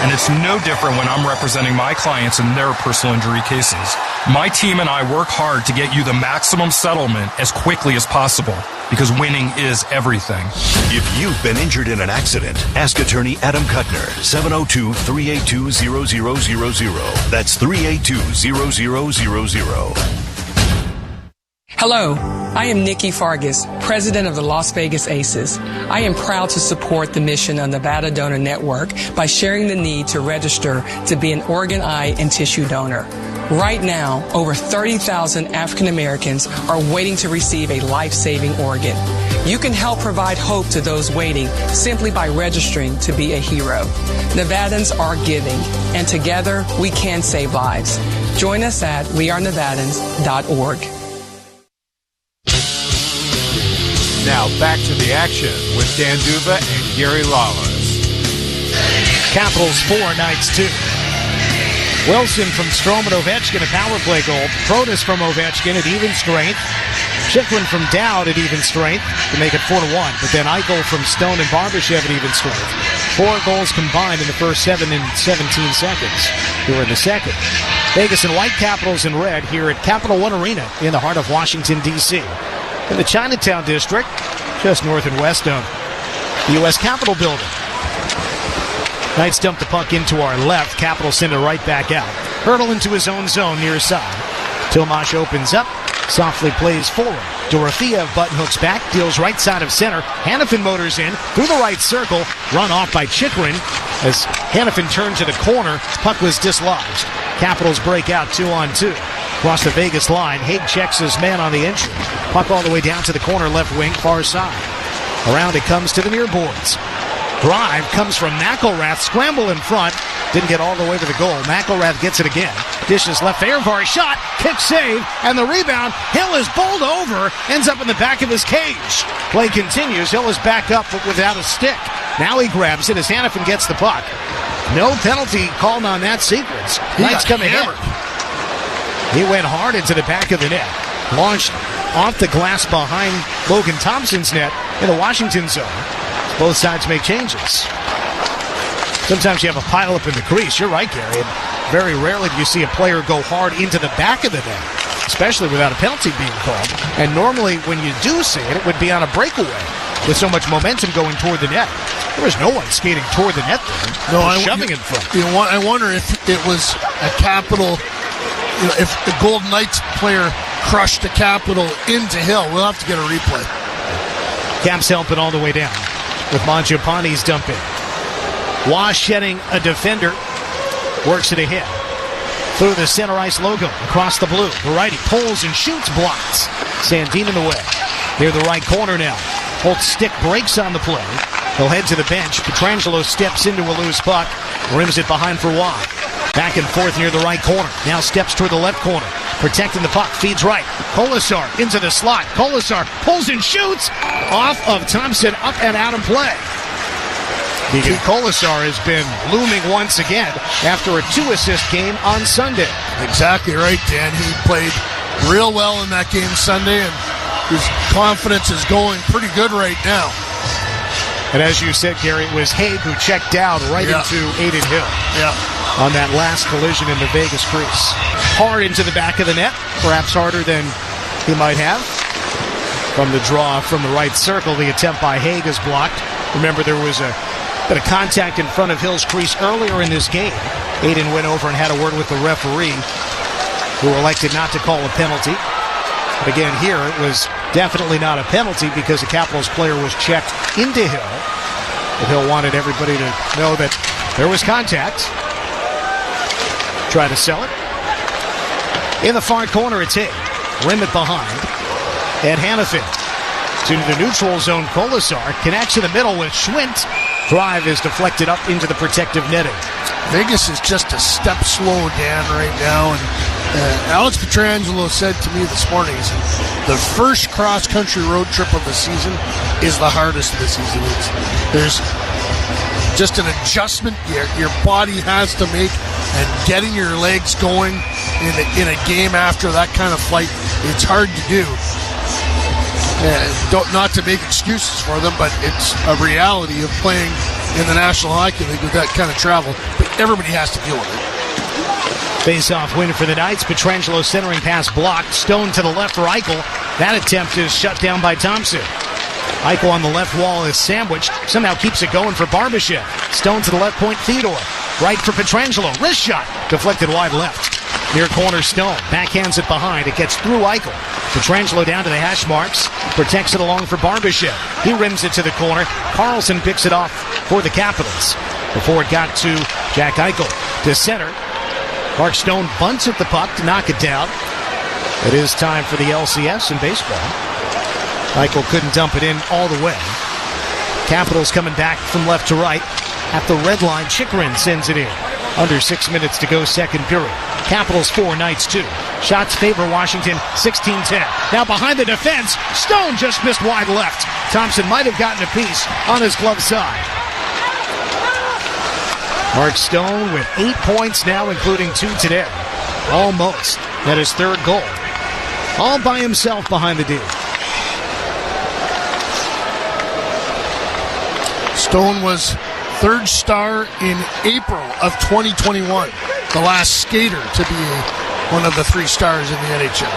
And it's no different when I'm representing my clients in their personal injury cases. My team and I work hard to get you the maximum settlement as quickly as possible, because winning is everything. If you've been injured in an accident, ask attorney Adam Kuttner, 702-382-0000. That's 382-0000. Hello, I am Nikki Fargas, president of the Las Vegas Aces. I am proud to support the mission of Nevada Donor Network by sharing the need to register to be an organ, eye, and tissue donor. Right now, over 30,000 African Americans are waiting to receive a life-saving organ. You can help provide hope to those waiting simply by registering to be a hero. Nevadans are giving, and together we can save lives. Join us at wearenevadans.org. Now back to the action with Dan Duva and Gary Lawless. Capitals 4, Knights 2. Wilson from Strome and Ovechkin, a power play goal. Protas from Ovechkin at even strength. Chychrun from Dowd at even strength to make it 4-1. But then Eichel from Stone and Barbashev at even strength. 4 goals combined in the first 7 and 17 seconds. Here in the second. Vegas and white, Capitals in red here at Capital One Arena in the heart of Washington, D.C. In the Chinatown district, just north and west of the U.S. Capitol building. Knights dump the puck into our left. Capitals send it right back out. Hertl into his own zone near side. Tomas opens up, softly plays forward. Dorofeev button hooks back, deals right side of center. Hanifin motors in through the right circle, run off by Chychrun. As Hanifin turned to the corner, puck was dislodged. Capitals break out 2-on-2. Across the Vegas line, Haig checks his man on the entry. Puck all the way down to the corner left wing, far side. Around it comes to the near boards. Drive comes from McElrath, scramble in front. Didn't get all the way to the goal. McElrath gets it again. Dishes left, Fairvar shot, kick save, and the rebound. Hill is bowled over, ends up in the back of his cage. Play continues. Hill is back up but without a stick. Now he grabs it as Hanifin gets the puck. No penalty called on that sequence. Knights coming in. He went hard into the back of the net. Launched off the glass behind Logan Thompson's net in the Washington zone. Both sides make changes. Sometimes you have a pileup in the crease. You're right, Gary. And very rarely do you see a player go hard into the back of the net, especially without a penalty being called. And normally when you do see it, it would be on a breakaway with so much momentum going toward the net. There was no one skating toward the net there. No, shoving in front. I wonder if it was a Capital... if the Golden Knights player crushed the Capital into Hill. We'll have to get a replay. Caps helping all the way down with Mangiapane's dump in. Wash shedding a defender. Works it ahead. Through the center ice logo. Across the blue. The righty pulls and shoots, blocks. Sandin in the way. Near the right corner now. Holt's stick breaks on the play. He'll head to the bench. Pietrangelo steps into a loose puck. Rims it behind for Waugh. Back and forth near the right corner. Now steps toward the left corner. Protecting the puck. Feeds right. Kolasar into the slot. Kolasar pulls and shoots. Off of Thompson. Up and out of play. Kolasar has been looming once again after a 2-assist game on Sunday. Exactly right, Dan. He played real well in that game Sunday, and his confidence is going pretty good right now. And as you said, Gary, it was Haig who checked down right into Aiden Hill. Yeah. On that last collision in the Vegas crease. Hard into the back of the net, perhaps harder than he might have. From the draw from the right circle, the attempt by Haig is blocked. Remember, there was a bit of contact in front of Hill's crease earlier in this game. Aiden went over and had a word with the referee, who elected not to call a penalty. But again, here it was definitely not a penalty because the Capitals player was checked into Hill. But Hill wanted everybody to know that there was contact. Try to sell it. In the far corner, it's Haig. Rim it behind. And Hannafin. To the neutral zone, Kolasar connects in the middle with Schwint. Drive is deflected up into the protective netting. Vegas is just a step slow, Dan, right now. And Alex Pietrangelo said to me this morning, he said, the first cross-country road trip of the season is the hardest of the season. There's just an adjustment your body has to make, and getting your legs going in a game after that kind of flight, it's hard to do. Not to make excuses for them, but it's a reality of playing in the National Hockey League with that kind of travel. But everybody has to deal with it. Face-off win for the Knights. Pietrangelo centering pass blocked. Stone to the left for Eichel. That attempt is shut down by Thompson. Eichel on the left wall is sandwiched. Somehow keeps it going for Barbashev. Stone to the left point, Theodore. Right for Pietrangelo. Wrist shot. Deflected wide left. Near corner, Stone. Backhands it behind. It gets through Eichel. Pietrangelo down to the hash marks. Protects it along for Barbashev. He rims it to the corner. Carlson picks it off for the Capitals. Before it got to Jack Eichel. To center. Mark Stone bunts at the puck to knock it down. It is time for the LCS in baseball. Eichel couldn't dump it in all the way. Capitals coming back from left to right. At the red line, Chychrun sends it in. Under 6 minutes to go, second period. Capitals 4, Knights 2. Shots favor Washington, 16-10. Now behind the defense, Stone just missed wide left. Thompson might have gotten a piece on his glove side. Mark Stone with 8 points now, including 2 today. Almost. That is third goal. All by himself behind the D. Stone was third star in April of 2021. The last skater to be one of the 3 stars in the NHL.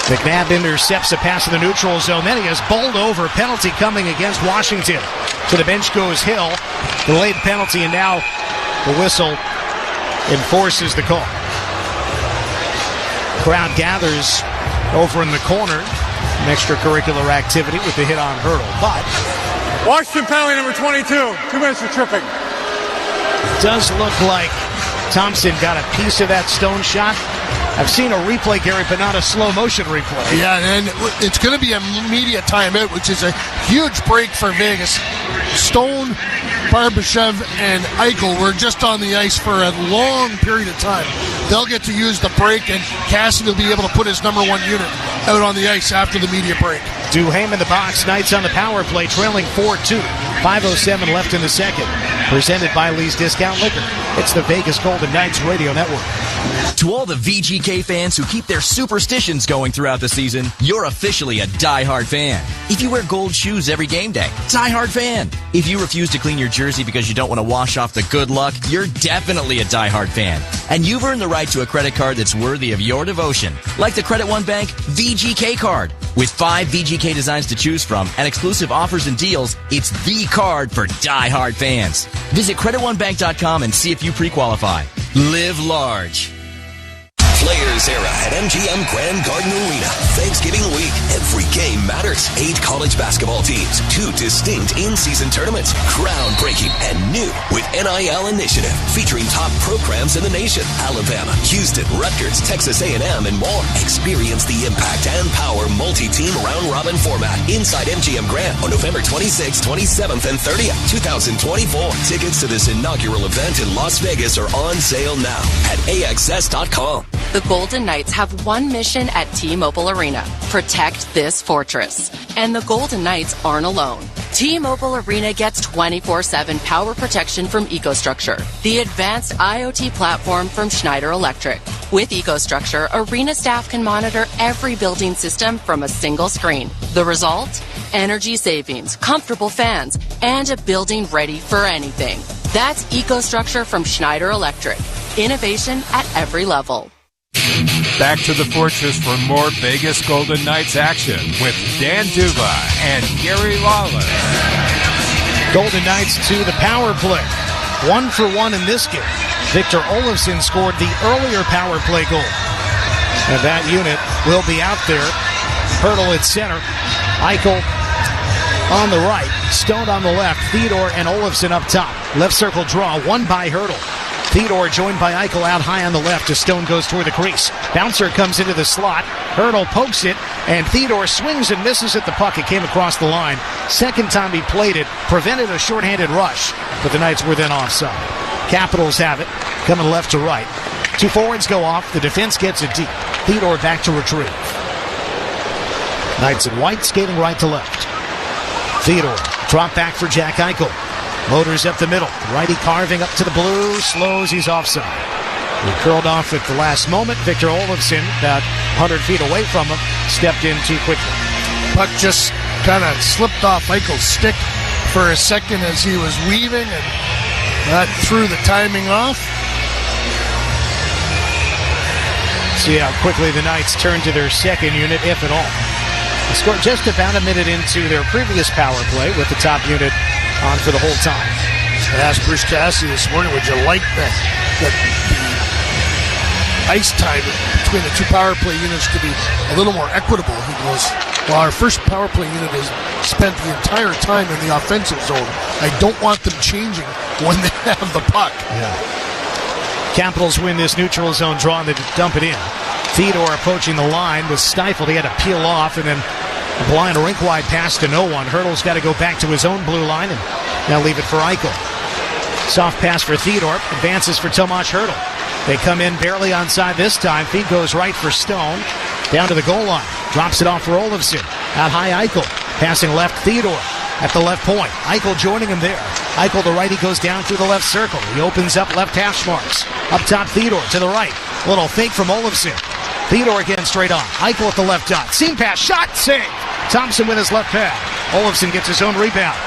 McNabb intercepts a pass in the neutral zone. Then he is bowled over. Penalty coming against Washington. To the bench goes Hill. Delayed penalty, and now the whistle enforces the call. Crowd gathers over in the corner. An extracurricular activity with the hit on Hertl. But Washington penalty number 22. 2 minutes for tripping. Does look like Thompson got a piece of that Stone shot. I've seen a replay, Gary, but not a slow motion replay. Yeah, and it's going to be an immediate timeout, which is a huge break for Vegas. Stone, Barbashev, and Eichel were just on the ice for a long period of time. They'll get to use the break, and Cassidy will be able to put his number 1 unit out on the ice after the media break. Duhaime in the box. Knights on the power play, trailing 4-2. 5:07 left in the second. Presented by Lee's Discount Liquor. It's the Vegas Golden Knights Radio Network. To all the VGK fans who keep their superstitions going throughout the season, you're officially a diehard fan. If you wear gold shoes every game day, diehard fan. If you refuse to clean your jersey because you don't want to wash off the good luck, you're definitely a diehard fan. And you've earned the right to a credit card that's worthy of your devotion, like the Credit One Bank VGK card. With 5 VGK designs to choose from and exclusive offers and deals, it's the card for diehard fans. Visit CreditOneBank.com and see if you pre-qualify. Live large. Players Era at MGM Grand Garden Arena. Thanksgiving week. Every game matters. 8 college basketball teams. 2 distinct in-season tournaments. Groundbreaking and new with NIL Initiative. Featuring top programs in the nation. Alabama, Houston, Rutgers, Texas A&M, and more. Experience the impact and power multi-team round-robin format inside MGM Grand on November 26th, 27th, and 30th, 2024. Tickets to this inaugural event in Las Vegas are on sale now at AXS.com. The Golden Knights have one mission at T-Mobile Arena: protect this fortress. And the Golden Knights aren't alone. T-Mobile Arena gets 24/7 power protection from EcoStructure, the advanced IoT platform from Schneider Electric. With EcoStructure, Arena staff can monitor every building system from a single screen. The result? Energy savings, comfortable fans, and a building ready for anything. That's EcoStructure from Schneider Electric. Innovation at every level. Back to the Fortress for more Vegas Golden Knights action with Dan Duva and Gary Lawler. Golden Knights to the power play. 1 for 1 in this game. Victor Olofsson scored the earlier power play goal. And that unit will be out there. Hertl at center. Eichel on the right. Stone on the left. Theodore and Olofsson up top. Left circle draw. Won by Hertl. Theodore joined by Eichel out high on the left as Stone goes toward the crease. Bouncer comes into the slot. Hertl pokes it, and Theodore swings and misses at the puck. It came across the line. Second time he played it, prevented a shorthanded rush, but the Knights were then offside. Capitals have it, coming left to right. 2 forwards go off. The defense gets it deep. Theodore back to retrieve. Knights in white, skating right to left. Theodore, drop back for Jack Eichel. Motors up the middle. Righty carving up to the blue. Slows. He's offside. He curled off at the last moment. Victor Olofsson, about 100 feet away from him, stepped in too quickly. Puck just kind of slipped off Eichel's stick for a second as he was weaving, and that threw the timing off. See how quickly the Knights turn to their second unit, if at all. They scored just about a minute into their previous power play with the top unit on for the whole time. I asked Bruce Cassidy this morning, would you like the ice time between the 2 power play units to be a little more equitable? He goes, well, our first power play unit has spent the entire time in the offensive zone. I don't want them changing when they have the puck. Yeah. Capitals win this neutral zone draw and they dump it in. Theodore approaching the line was stifled. He had to peel off and then a blind rink-wide pass to no one. Hertl's got to go back to his own blue line and now leave it for Eichel. Soft pass for Theodore. Advances for Tomas Hertl. They come in barely onside this time. Feed goes right for Stone. Down to the goal line. Drops it off for Olofsson. Out high Eichel. Passing left Theodore. At the left point. Eichel joining him there. Eichel the righty goes down through the left circle. He opens up left hash marks. Up top Theodore to the right. Little fake from Olofsson. Theodore again straight on. Eichel at the left dot. Seam pass. Shot. Save. Thompson with his left pad. Olofsson gets his own rebound.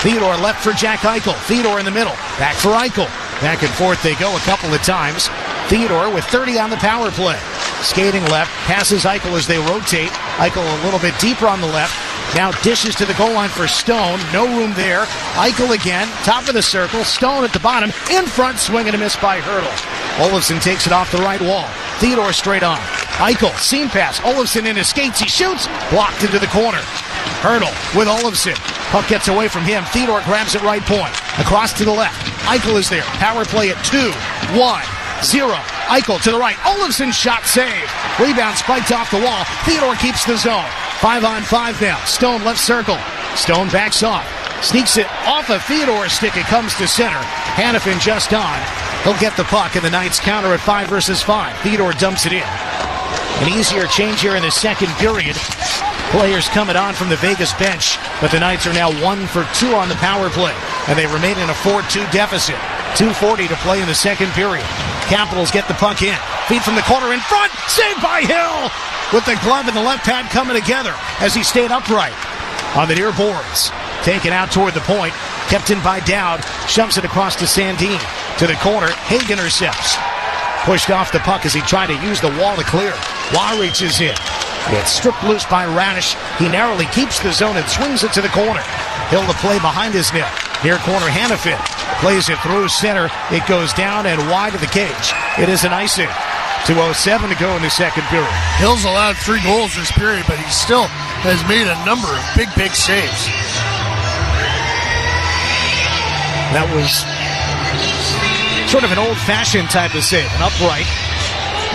Theodore left for Jack Eichel. Theodore in the middle. Back for Eichel. Back and forth they go a couple of times. Theodore with 30 on the power play. Skating left. Passes Eichel as they rotate. Eichel a little bit deeper on the left. Now dishes to the goal line for Stone. No room there. Eichel again. Top of the circle. Stone at the bottom. In front. Swing and a miss by Hertl. Olofsson takes it off the right wall. Theodore straight on. Eichel. Seam pass. Olofsson in his skates. He shoots. Blocked into the corner. Hertl with Olofsson. Puck gets away from him. Theodore grabs it right point. Across to the left. Eichel is there. Power play at 2-1-0. Eichel to the right. Olofsson shot save. Rebound spiked off the wall. Theodore keeps the zone. 5-on-5 now. Stone left circle. Stone backs off. Sneaks it off of Theodore's stick. It comes to center. Hannafin just on. He'll get the puck, and the Knights counter at 5 versus 5. Theodore dumps it in. An easier change here in the second period. Players coming on from the Vegas bench, but the Knights are now 1 for 2 on the power play, and they remain in a 4-2 deficit. 2:40 to play in the second period. Capitals get the puck in. Feed from the corner in front. Saved by Hill! With the glove and the left pad coming together as he stayed upright on the near boards. Taken out toward the point. Kept in by Dowd. Shoves it across to Sandin. To the corner. Haig intercepts. Pushed off the puck as he tried to use the wall to clear. Waugh reaches in. It's stripped loose by Radish. He narrowly keeps the zone and swings it to the corner. Hill to play behind his net. Near corner Hannafin. Plays it through center. It goes down and wide of the cage. It is an icing. 2:07 to go in the second period. Hill's allowed 3 goals this period, but he still has made a number of big saves. That was sort of an old-fashioned type of save. An upright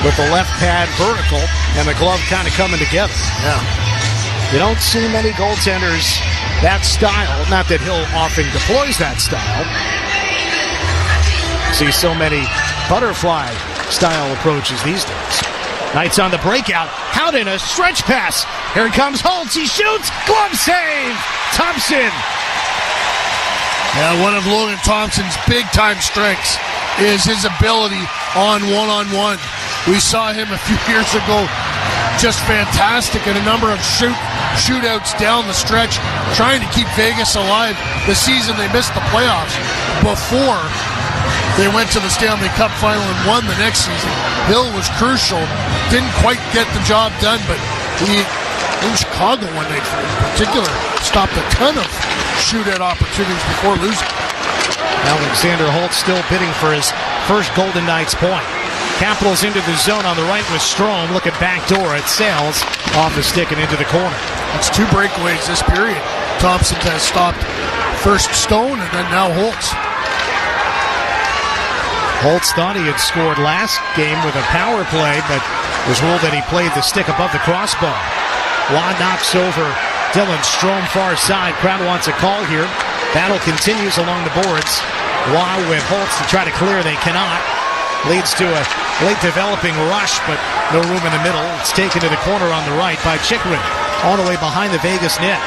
with the left pad vertical and the glove kind of coming together. Yeah. You don't see many goaltenders that style. Not that Hill often deploys that style. See so many butterfly-style approaches these days. Knights on the breakout. Howden, a stretch pass. Here comes Holtz. He shoots. Glove save. Thompson. Yeah, one of Logan Thompson's big-time strengths is his ability on one-on-one. We saw him a few years ago, just fantastic in a number of shootouts down the stretch, trying to keep Vegas alive. The season they missed the playoffs before they went to the Stanley Cup final and won the next season. Hill was crucial. Didn't quite get the job done, but he, in Chicago one night in particular, stopped a ton of shootout opportunities before losing. Alexander Holtz still bidding for his first Golden Knights point. Capitals into the zone on the right with Strome. Looking back door at Sales. Off the stick and into the corner. That's 2 breakaways this period. Thompson has stopped first Stone and then now Holtz. Holtz thought he had scored last game with a power play, but was ruled that he played the stick above the crossbar. Waugh knocks over Dylan Strome far side. Crowd wants a call here. Battle continues along the boards. Waugh with Holtz to try to clear. They cannot. Leads to a late developing rush, but no room in the middle. It's taken to the corner on the right by Chikrin, all the way behind the Vegas net.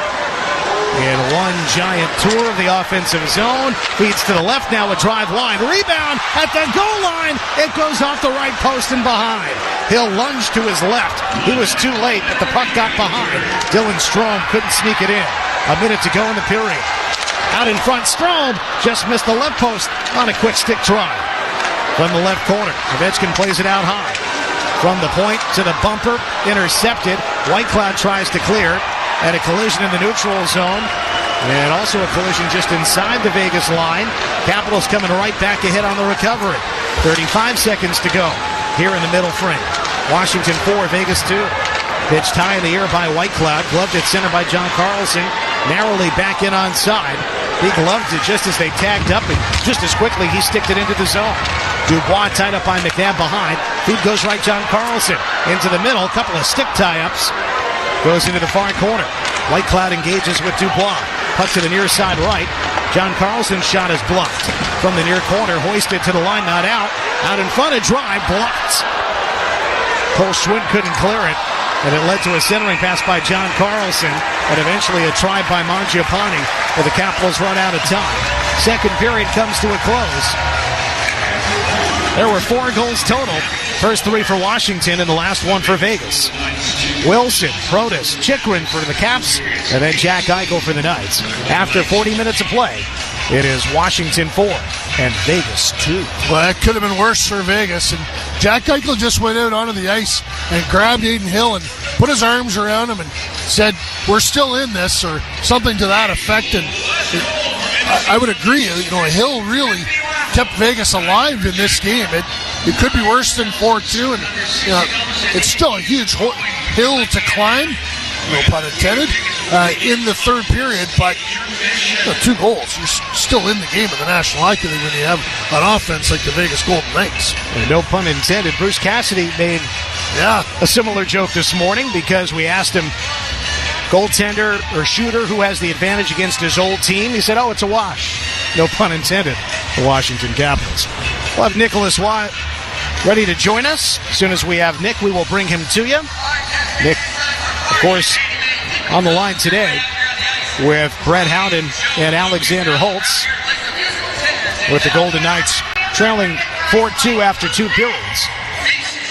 In one giant tour of the offensive zone. Feeds to the left now, a drive line. Rebound at the goal line. It goes off the right post and behind. He'll lunge to his left. He was too late, but the puck got behind. Dylan Strome couldn't sneak it in. A minute to go in the period. Out in front, Strome just missed the left post on a quick stick try. From the left corner, Ovechkin plays it out high. From the point to the bumper, intercepted. Whitecloud tries to clear. And a collision in the neutral zone. And also a collision just inside the Vegas line. Capitals coming right back ahead on the recovery. 35 seconds to go here in the middle frame. Washington 4, Vegas 2. Pitched high in the air by Whitecloud. Gloved at center by John Carlson. Narrowly back in onside. He gloved it just as they tagged up, and just as quickly he sticked it into the zone. Dubois tied up by McNabb behind. Feed goes right, John Carlson. Into the middle, a couple of stick tie-ups. Goes into the far corner. Whitecloud engages with Dubois. Puck to the near side right. John Carlson's shot is blocked. From the near corner, hoisted to the line, not out. Out in front, a drive, blocked. Cole Schwinn couldn't clear it. And it led to a centering pass by John Carlson. And eventually a try by Mangiapane. But the Capitals run out of time. Second period comes to a close. There were 4 goals total. First 3 for Washington and the last 1 for Vegas. Wilson, Protas, Chikrin for the Caps, and then Jack Eichel for the Knights. After 40 minutes of play, it is Washington 4 and Vegas 2. Well, that could have been worse for Vegas. And Jack Eichel just went out onto the ice and grabbed Aiden Hill and put his arms around him and said, "We're still in this," or something to that effect. And I would agree. Hill really kept Vegas alive in this game. It could be worse than 4-2, and it's still a huge hill to climb, no pun intended, in the third period. But 2 goals, you're still in the game of the National Hockey League when you have an offense like the Vegas Golden Knights. And no pun intended. Bruce Cassidy made a similar joke this morning because we asked him, goaltender or shooter, who has the advantage against his old team? He said, it's a wash. No pun intended. The Washington Capitals. We'll have Nicholas Watt ready to join us. As soon as we have Nick, we will bring him to you. Nick, of course, on the line today with Brett Howden and Alexander Holtz, with the Golden Knights trailing 4-2 after 2 periods.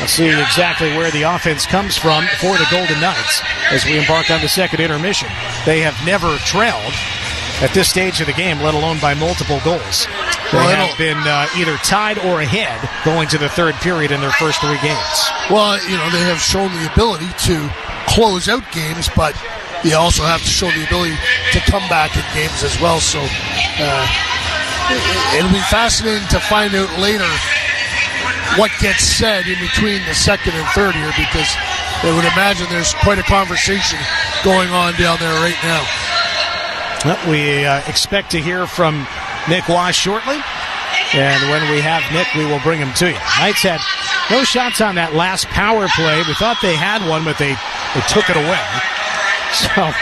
Let's see exactly where the offense comes from for the Golden Knights as we embark on the second intermission. They have never trailed at this stage of the game, let alone by multiple goals. They have been either tied or ahead going to the third period in their first 3 games. Well, they have shown the ability to close out games, but you also have to show the ability to come back in games as well. So it'll be fascinating to find out later what gets said in between the second and third here, because I would imagine there's quite a conversation going on down there right now. Well, we expect to hear from Nick Waugh shortly, and when we have Nick, we will bring him to you. Knights had no shots on that last power play. We thought they had one, but they took it away. So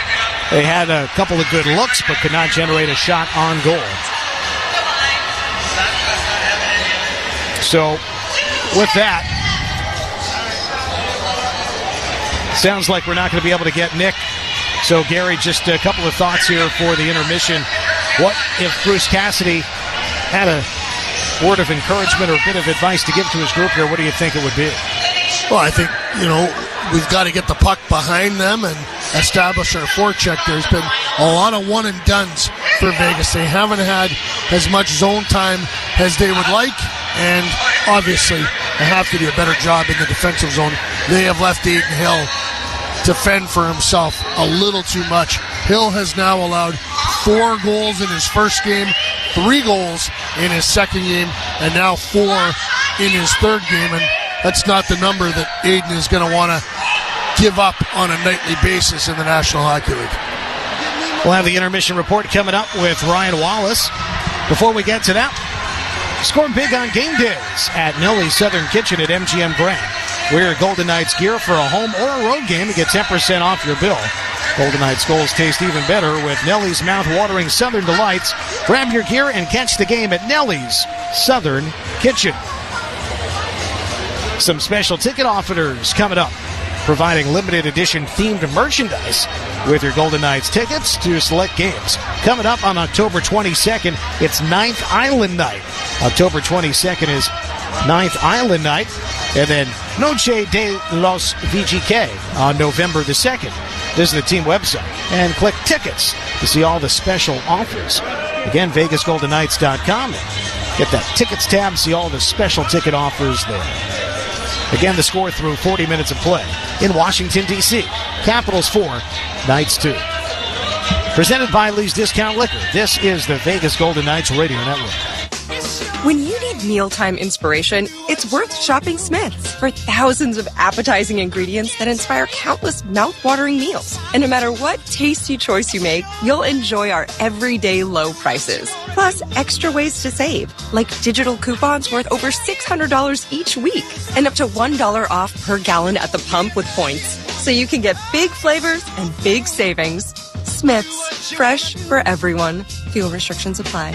they had a couple of good looks, but could not generate a shot on goal. So with that, sounds like we're not going to be able to get Nick. So, Gary, just a couple of thoughts here for the intermission. What if Bruce Cassidy had a word of encouragement or a bit of advice to give to his group here? What do you think it would be? Well, I think, we've got to get the puck behind them and establish our forecheck. There's been a lot of one and dones for Vegas. They haven't had as much zone time as they would like, and obviously they have to do a better job in the defensive zone. They have left Aiden Hill to fend for himself a little too much. Hill has now allowed 4 goals in his first game, 3 goals in his second game, and now 4 in his third game, and that's not the number that Aiden is going to want to give up on a nightly basis in the National Hockey League. We'll have the intermission report coming up with Ryan Wallace. Before we get to that, score big on game days at Nellie's Southern Kitchen at MGM Grand. Wear Golden Knights gear for a home or a road game and get 10% off your bill. Golden Knights goals taste even better with Nellie's mouth-watering Southern Delights. Grab your gear and catch the game at Nellie's Southern Kitchen. Some special ticket offers coming up, providing limited edition themed merchandise with your Golden Knights tickets to select games. Coming up on October 22nd, it's 9th Island Night. October 22nd is 9th Island Night. And then Noche de los VGK on November the 2nd. Visit the team website and click tickets to see all the special offers. Again, VegasGoldenKnights.com. Get that tickets tab, see all the special ticket offers there. Again, the score through 40 minutes of play in Washington, D.C. Capitals 4, Knights 2. Presented by Lee's Discount Liquor. This is the Vegas Golden Knights Radio Network. When you need mealtime inspiration, it's worth shopping Smith's for thousands of appetizing ingredients that inspire countless mouth-watering meals. And no matter what tasty choice you make, you'll enjoy our everyday low prices. Plus, extra ways to save, like digital coupons worth over $600 each week and up to $1 off per gallon at the pump with points. So you can get big flavors and big savings. Smith's, fresh for everyone. Fuel restrictions apply.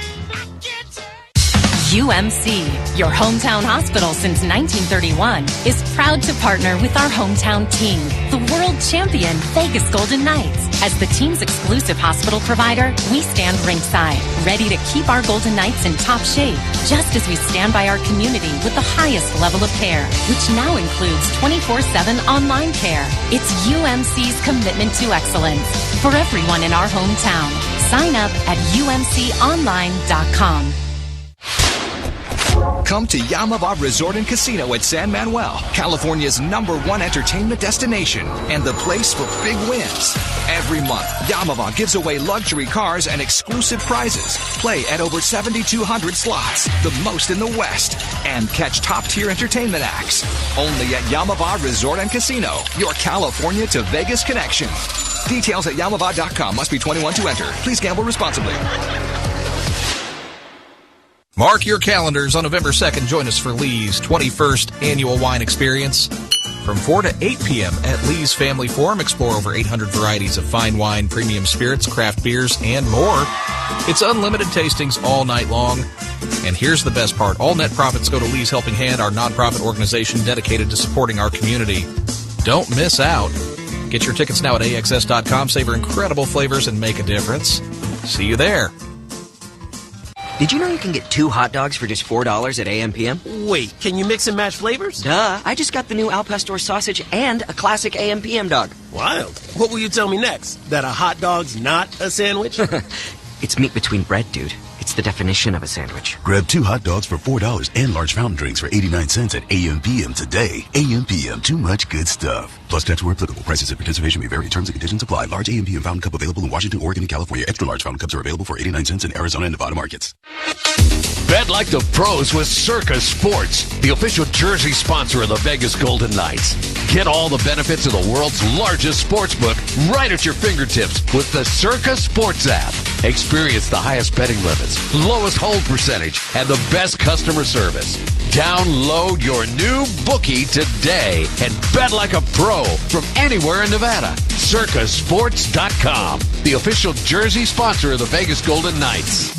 UMC, your hometown hospital since 1931, is proud to partner with our hometown team, the world champion Vegas Golden Knights. As the team's exclusive hospital provider, we stand ringside, ready to keep our Golden Knights in top shape, just as we stand by our community with the highest level of care, which now includes 24/7 online care. It's UMC's commitment to excellence for everyone in our hometown. Sign up at umconline.com. Come to Yamava Resort and Casino at San Manuel, California's #1 entertainment destination and the place for big wins. Every month, Yamava gives away luxury cars and exclusive prizes. Play at over 7,200 slots, the most in the West, and catch top-tier entertainment acts. Only at Yamava Resort and Casino, your California to Vegas connection. Details at Yamava.com. Must be 21 to enter. Please gamble responsibly. Mark your calendars on November 2nd. Join us for Lee's 21st Annual Wine Experience. From 4 to 8 p.m. at Lee's Family Forum, explore over 800 varieties of fine wine, premium spirits, craft beers, and more. It's unlimited tastings all night long. And here's the best part. All net profits go to Lee's Helping Hand, our nonprofit organization dedicated to supporting our community. Don't miss out. Get your tickets now at AXS.com. Savor incredible flavors and make a difference. See you there. Did you know you can get 2 hot dogs for just $4 at AM/PM? Wait, can you mix and match flavors? Duh, I just got the new Al Pastor sausage and a classic AM/PM dog. Wild. What will you tell me next? That a hot dog's not a sandwich? It's meat between bread, dude. It's the definition of a sandwich. Grab 2 hot dogs for $4 and large fountain drinks for 89 cents at AM/PM today. AM/PM, too much good stuff. Plus tax where applicable. Prices and participation may vary. Terms and conditions apply. Large AM/PM fountain cup available in Washington, Oregon, and California. Extra large fountain cups are available for 89 cents in Arizona and Nevada markets. Bet like the pros with Circa Sports, the official jersey sponsor of the Vegas Golden Knights. Get all the benefits of the world's largest sports book right at your fingertips with the Circa Sports app. Experience the highest betting limits, lowest hold percentage, and the best customer service. Download your new bookie today and bet like a pro from anywhere in Nevada. CircaSports.com, the official jersey sponsor of the Vegas Golden Knights.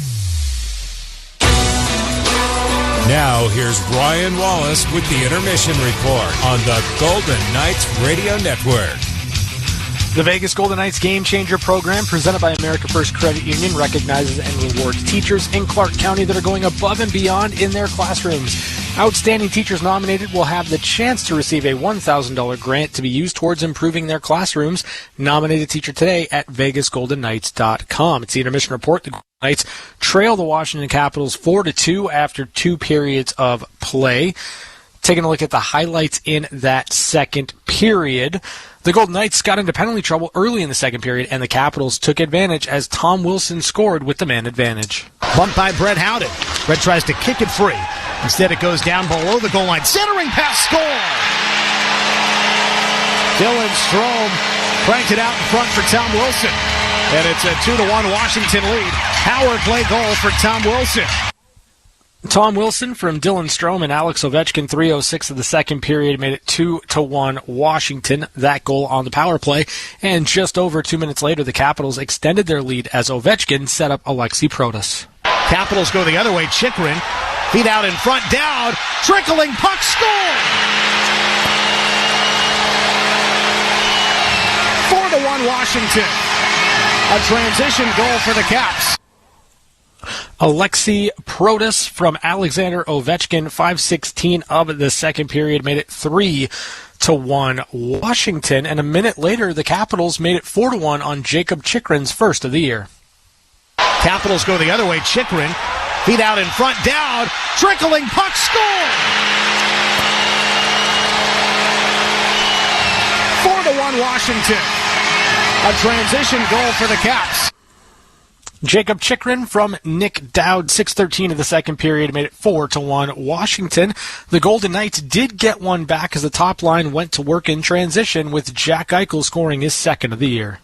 Now, here's Ryan Wallace with the Intermission Report on the Golden Knights Radio Network. The Vegas Golden Knights Game Changer program, presented by America First Credit Union, recognizes and rewards teachers in Clark County that are going above and beyond in their classrooms. Outstanding teachers nominated will have the chance to receive a $1,000 grant to be used towards improving their classrooms. Nominate a teacher today at VegasGoldenKnights.com. It's the Intermission Report. The Golden Knights trail the Washington Capitals 4-2 after 2 periods of play. Taking a look at the highlights in that second period. The Golden Knights got into penalty trouble early in the second period, and the Capitals took advantage as Tom Wilson scored with the man advantage. Bumped by Brett Howden. Brett tries to kick it free. Instead, it goes down below the goal line. Centering pass, score! Dylan Strome cranked it out in front for Tom Wilson. And it's a 2-1 Washington lead. Power play goal for Tom Wilson. Tom Wilson from Dylan Strome and Alex Ovechkin, 3:06 of the second period, made it 2-1 Washington. That goal on the power play. And just over 2 minutes later, the Capitals extended their lead as Ovechkin set up Alexi Protas. Capitals go the other way. Chikrin, feet out in front, down, trickling puck, score! 4-1 Washington. A transition goal for the Caps. Alexi Protas from Alexander Ovechkin, 5:16 of the second period, made it 3-1 Washington. And a minute later, the Capitals made it 4-1 on Jacob Chikrin's first of the year. Capitals go the other way. Chikrin, feet out in front, down, trickling puck, score! 4-1 Washington. A transition goal for the Caps. Jacob Chikrin from Nick Dowd, 6:13 of the second period, made it 4-1 Washington. The Golden Knights did get one back as the top line went to work in transition, with Jack Eichel scoring his second of the year.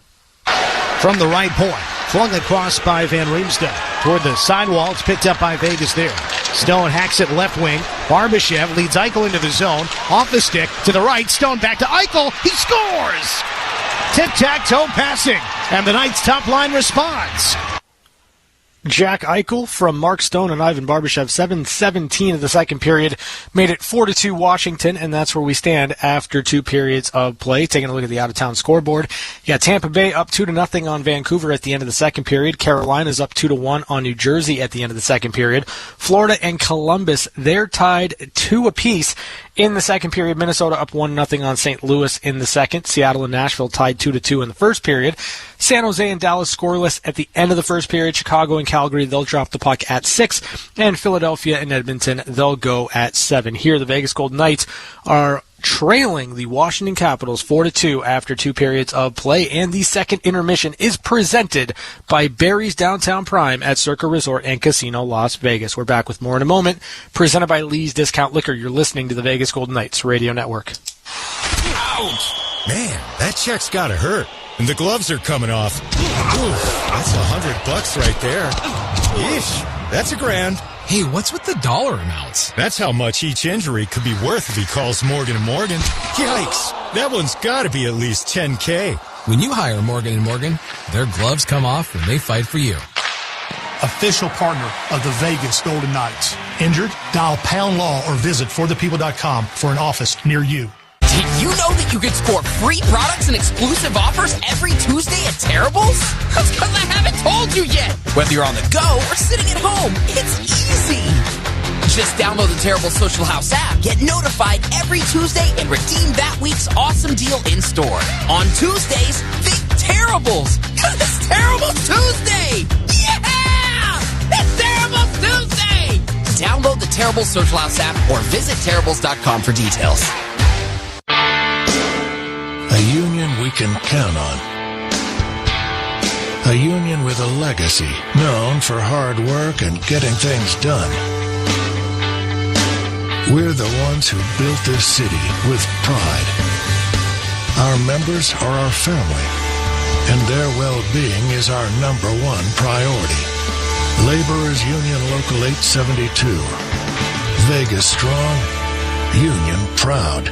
From the right point, flung across by Van Riemsdyk. Toward the sidewall, it's picked up by Vegas there. Stone hacks it left wing. Barbashev leads Eichel into the zone. Off the stick, to the right. Stone back to Eichel. He scores! Tic-tac-toe passing, and the Knights' top line responds. Jack Eichel from Mark Stone and Ivan Barbashev, 7:17 of the second period, made it 4-2 Washington, and that's where we stand after 2 periods of play. Taking a look at the out-of-town scoreboard, you got Tampa Bay up 2-0 on Vancouver at the end of the second period. Carolina's up 2-1 on New Jersey at the end of the second period. Florida and Columbus, they're tied 2 apiece in the second period. Minnesota up 1-0 on St. Louis in the second. Seattle and Nashville tied 2-2 in the first period. San Jose and Dallas scoreless at the end of the first period. Chicago and Calgary, they'll drop the puck at 6. And Philadelphia and Edmonton, they'll go at 7. Here, the Vegas Golden Knights are trailing the Washington Capitals 4-2 after 2 periods of play. And the second intermission is presented by Barry's Downtown Prime at Circa Resort and Casino, Las Vegas. We're back with more in a moment. Presented by Lee's Discount Liquor. You're listening to the Vegas Golden Knights Radio Network. Ouch! Man, that check's gotta hurt. And the gloves are coming off. Ooh, that's $100 right there. Yeesh, that's $1,000. Hey, what's with the dollar amounts? That's how much each injury could be worth if he calls Morgan & Morgan. Yikes, that one's gotta be at least $10K. When you hire Morgan & Morgan, their gloves come off and they fight for you. Official partner of the Vegas Golden Knights. Injured? Dial #law or visit forthepeople.com for an office near you. Did you know that you could score free products and exclusive offers every Tuesday at Terrible's? That's because I haven't told you yet. Whether you're on the go or sitting at home, it's easy. Just download the Terrible Social House app, get notified every Tuesday, and redeem that week's awesome deal in store. On Tuesdays, think Terribles, because it's Terrible Tuesday! Yeah! It's Terrible Tuesday! Download the Terrible Social House app or visit Terribles.com for details. A union we can count on. A union with a legacy, known for hard work and getting things done. We're the ones who built this city with pride. Our members are our family, and their well-being is our #1 priority. Laborers Union Local 872. Vegas strong, union proud.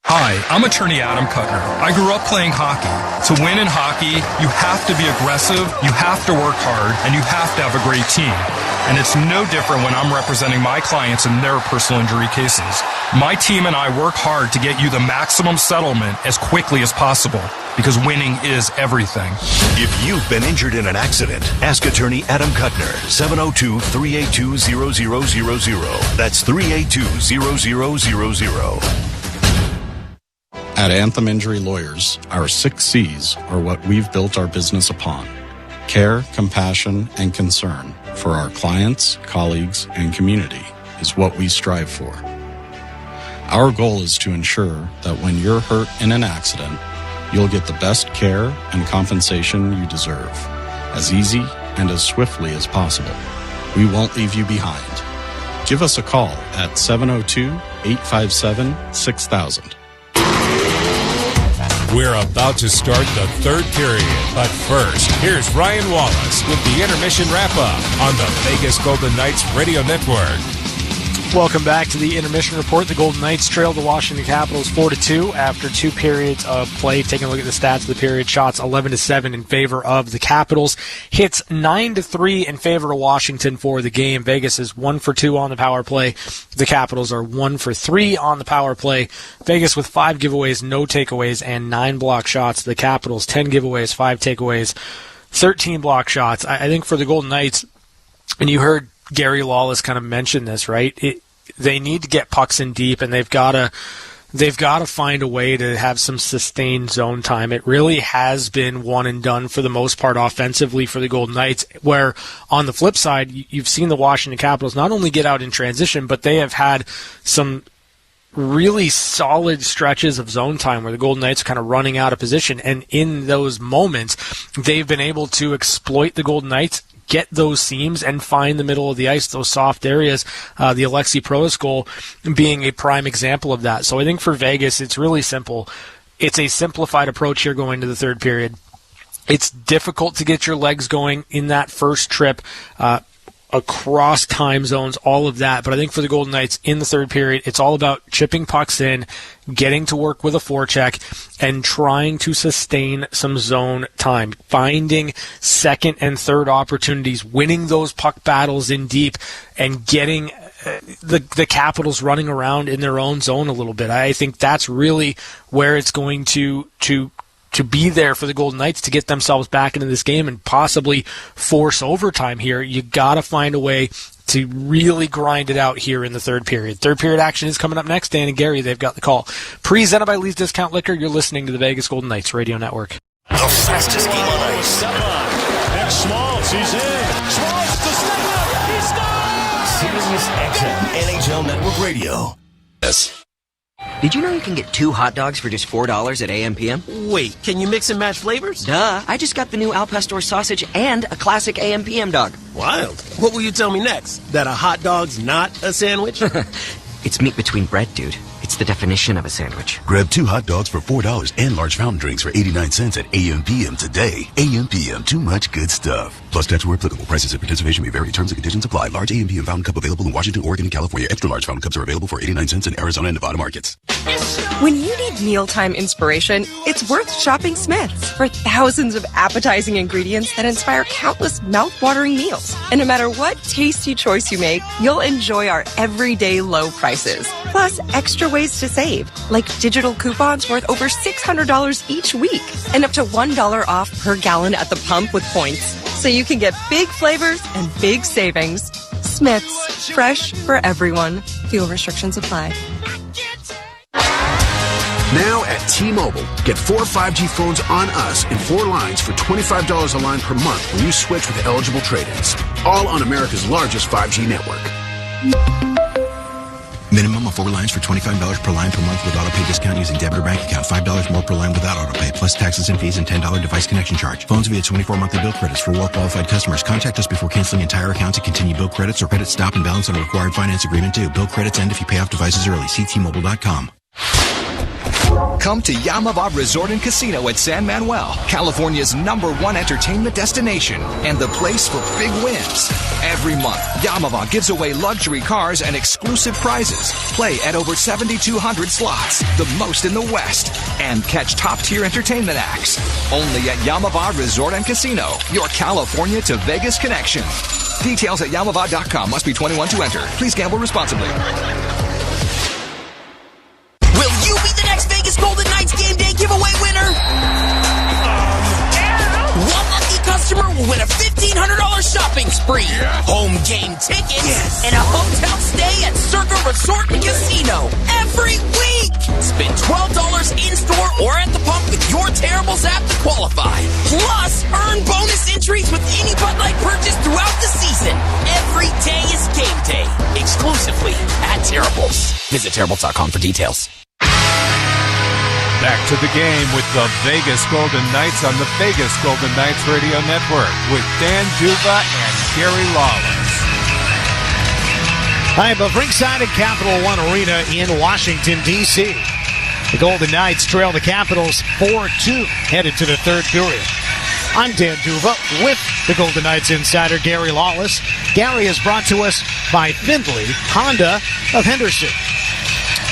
Hi, I'm attorney Adam Kuttner. I grew up playing hockey. To win in hockey, you have to be aggressive, you have to work hard, and you have to have a great team. And it's no different when I'm representing my clients in their personal injury cases. My team and I work hard to get you the maximum settlement as quickly as possible, because winning is everything. If you've been injured in an accident, ask attorney Adam Kuttner, 702-382-0000. That's 382-0000. At Anthem Injury Lawyers, our 6 C's are what we've built our business upon. Care, compassion, and concern for our clients, colleagues, and community is what we strive for. Our goal is to ensure that when you're hurt in an accident, you'll get the best care and compensation you deserve, as easy and as swiftly as possible. We won't leave you behind. Give us a call at 702-857-6000. We're about to start the third period, but first, here's Ryan Wallace with the intermission wrap-up on the Vegas Golden Knights Radio Network. Welcome back to the intermission report. The Golden Knights trailed the Washington Capitals 4-2 after 2 periods of play. Taking a look at the stats of the period, shots 11-7 in favor of the Capitals. Hits 9-3 in favor of Washington for the game. Vegas is 1 for 2 on the power play. The Capitals are 1 for 3 on the power play. Vegas with 5 giveaways, no takeaways, and 9 block shots. The Capitals 10 giveaways, 5 takeaways, 13 block shots. I think for the Golden Knights, and you heard Gary Lawless kind of mention this, right? They need to get pucks in deep, and they've got to find a way to have some sustained zone time. It really has been one and done for the most part offensively for the Golden Knights, where on the flip side, you've seen the Washington Capitals not only get out in transition, but they have had some really solid stretches of zone time where the Golden Knights are kind of running out of position, and in those moments, they've been able to exploit the Golden Knights, get those seams and find the middle of the ice, those soft areas. The Alexi Protas goal being a prime example of that. So I think for Vegas, it's really simple. It's a simplified approach here going to the third period. It's difficult to get your legs going in that first trip, across time zones, all of that. But I think for the Golden Knights in the third period, it's all about chipping pucks in, getting to work with a forecheck, and trying to sustain some zone time, finding second and third opportunities, winning those puck battles in deep, and getting the Capitals running around in their own zone a little bit. I think that's really where it's going to be there for the Golden Knights to get themselves back into this game and possibly force overtime here. You got to find a way to really grind it out here in the third period. Third period action is coming up next. Dan and Gary, they've got the call. Presented by Lee's Discount Liquor. You're listening to the Vegas Golden Knights Radio Network. The fastest game on ice. Step on. Next Schmaltz, he's in. Schmaltz to step up. He scores! Sirius XM NHL Network Radio. Yes. Did you know you can get 2 hot dogs for just $4 at AM/PM? Wait, can you mix and match flavors? Duh. I just got the new Al Pastor sausage and a classic AM/PM dog. Wild. What will you tell me next? That a hot dog's not a sandwich? It's meat between bread, dude. It's the definition of a sandwich. Grab 2 hot dogs for $4 and large fountain drinks for 89 cents at AM/PM today. AM/PM, too much good stuff. Plus tax where applicable. Prices and participation may vary. Terms and conditions apply. Large AM/PM fountain cup available in Washington, Oregon, and California. Extra large fountain cups are available for 89 cents in Arizona and Nevada markets. When you need mealtime inspiration, it's worth shopping Smith's for thousands of appetizing ingredients that inspire countless mouth-watering meals. And no matter what tasty choice you make, you'll enjoy our everyday low prices. Plus, extra ways to save, like digital coupons worth over $600 each week, and up to $1 off per gallon at the pump with points. So you can get big flavors and big savings. Smith's, fresh for everyone. Fuel restrictions apply. Now at T-Mobile, get 4 5G phones on us and 4 lines for $25 a line per month when you switch with eligible trade-ins. All on America's largest 5G network. Minimum of 4 lines for $25 per line per month with autopay discount using debit or bank account. $5 more per line without autopay, plus taxes and fees and $10 device connection charge. Phones via 24 monthly bill credits for well-qualified customers. Contact us before canceling entire accounts to continue bill credits or credit stop and balance on a required finance agreement due. Bill credits end if you pay off devices early. See T-Mobile.com. Come to Yamava Resort and Casino at San Manuel, California's #1 entertainment destination and the place for big wins. Every month, Yamava gives away luxury cars and exclusive prizes. Play at over 7,200 slots, the most in the West, and catch top-tier entertainment acts. Only at Yamava Resort and Casino, your California to Vegas connection. Details at Yamava.com. Must be 21 to enter. Please gamble responsibly. Will you be the next Vegas Golden Knights game day giveaway winner? One lucky customer will win a $1,500 shopping spree, home game tickets, and a hotel stay at Circa Resort and Casino every week. Spend $12 in-store or at the pump with your Terribles app to qualify. Plus, earn bonus entries with any Bud Light purchase throughout the season. Every day is game day, exclusively at Terribles. Visit Terribles.com for details. Back to the game with the Vegas Golden Knights on the Vegas Golden Knights Radio Network with Dan Duva and Gary Lawless. I'm at ringside at Capital One Arena in Washington, D.C. The Golden Knights trail the Capitals 4-2 headed to the third period. I'm Dan Duva with the Golden Knights insider Gary Lawless. Gary is brought to us by Findlay Honda of Henderson.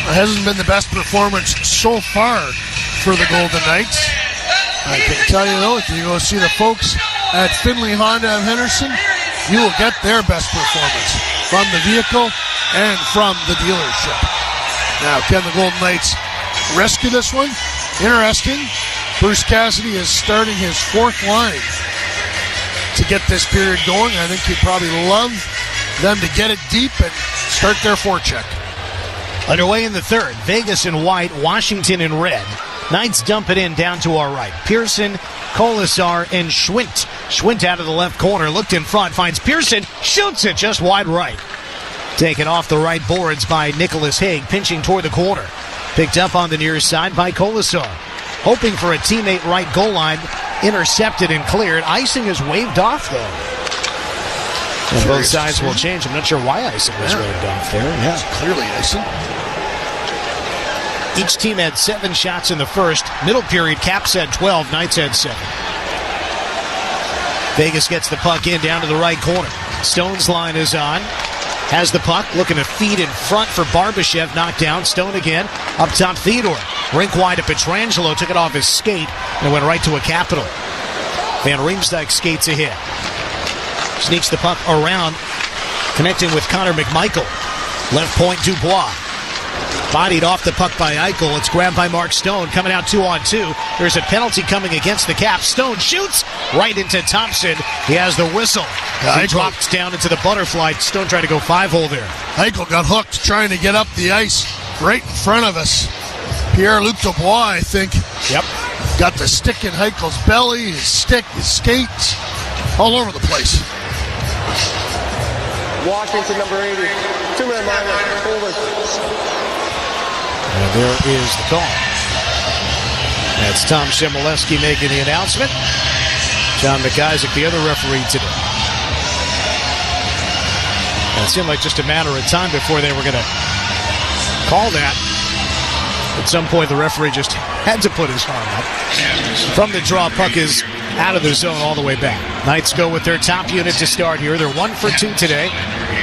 It hasn't been the best performance so far for the Golden Knights. I can tell you, though, if you go see the folks at Findlay Honda of Henderson, you will get their best performance from the vehicle and from the dealership. Now, can the Golden Knights rescue this one? Interesting. Bruce Cassidy is starting his fourth line to get this period going. I think he'd probably love them to get it deep and start their forecheck. Underway in the third, Vegas in white, Washington in red. Knights dump it in down to our right. Pearson, Colasar, and Schwint. Schwint out of the left corner, looked in front, finds Pearson, shoots it just wide right. Taken off the right boards by Nicholas Haig, pinching toward the corner. Picked up on the near side by Colasar. Hoping for a teammate right goal line, intercepted and cleared. Icing is waved off, though. And both sides will change. I'm not sure why icing was waved off there. Yeah, clearly icing. Each team had 7 shots in the first. Middle period, Caps had 12, Knights had 7. Vegas gets the puck in down to the right corner. Stone's line is on. Has the puck, looking to feed in front for Barbashev, knocked down. Stone again, up top Theodore. Rink wide to Pietrangelo, took it off his skate and went right to a Capital. Van Riemsdyk skates ahead. Sneaks the puck around, connecting with Connor McMichael. Left point, Dubois. Bodied off the puck by Eichel. It's grabbed by Mark Stone. Coming out 2-on-2. There's a penalty coming against the Caps. Stone shoots right into Thompson. He has the whistle. He drops down into the butterfly. Stone tried to go 5-hole there. Eichel got hooked trying to get up the ice right in front of us. Pierre-Luc Dubois, I think. Yep. Got the stick in Eichel's belly, his stick, his skates, all over the place. Washington, number 80. 2-minute minor. Over. And there is the call. That's Tom Shemolevsky making the announcement. John McIsaac, the other referee today. And it seemed like just a matter of time before they were going to call that. At some point, the referee just had to put his arm up. From the draw, puck is out of the zone all the way back. Knights go with their top unit to start here. They're 1 for 2 today.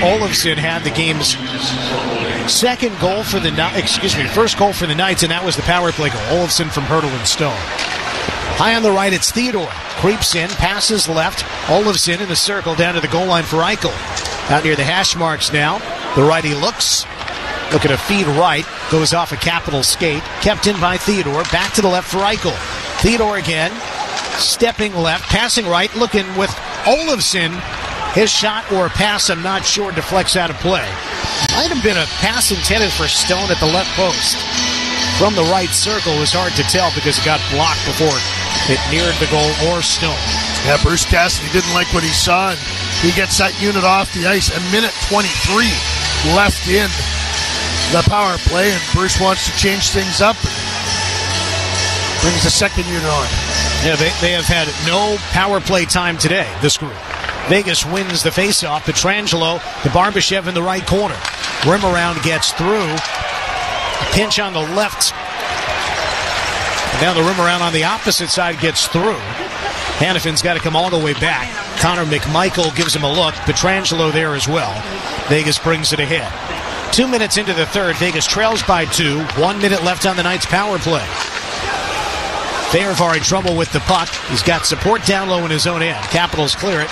Olofsson had the game's first goal for the Knights, and that was the power play goal. Olofsson from Hertl and Stone. High on the right, it's Theodore. Creeps in, passes left. Olofsson in the circle down to the goal line for Eichel. Out near the hash marks now. The righty looks. Looking to feed right. Goes off a Capital skate. Kept in by Theodore. Back to the left for Eichel. Theodore again. Stepping left. Passing right. Looking with Olofsson. His shot or a pass, I'm not sure, deflects out of play. Might have been a pass intended for Stone at the left post. From the right circle, it was hard to tell because it got blocked before it neared the goal or Stone. Yeah, Bruce Cassidy didn't like what he saw, and he gets that unit off the ice. A minute 23 left in the power play, and Bruce wants to change things up and brings the second unit on. Yeah, they have had no power play time today, this group. Vegas wins the faceoff. Pietrangelo to Barbashev in the right corner. Rim around gets through. Pinch on the left. And now the rim around on the opposite side gets through. Hannafin's got to come all the way back. Connor McMichael gives him a look. Pietrangelo there as well. Vegas brings it ahead. 2 minutes into the third. Vegas trails by 2. 1 minute left on the Knights' power play. Feyervar in trouble with the puck. He's got support down low in his own end. Capitals clear it.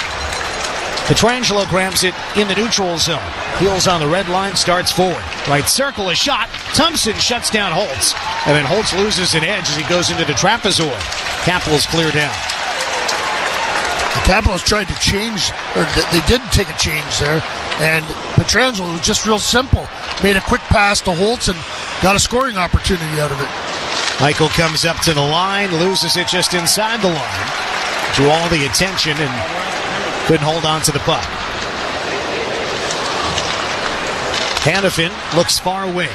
Pietrangelo grabs it in the neutral zone. Heels on the red line, starts forward. Right circle, a shot. Thompson shuts down Holtz. And then Holtz loses an edge as he goes into the trapezoid. Capitals clear down. The Capitals tried to change, or they did take a change there, and Pietrangelo was just real simple. Made a quick pass to Holtz and got a scoring opportunity out of it. Eichel comes up to the line, loses it just inside the line. Drew all the attention and couldn't hold on to the puck. Hanifin looks far away.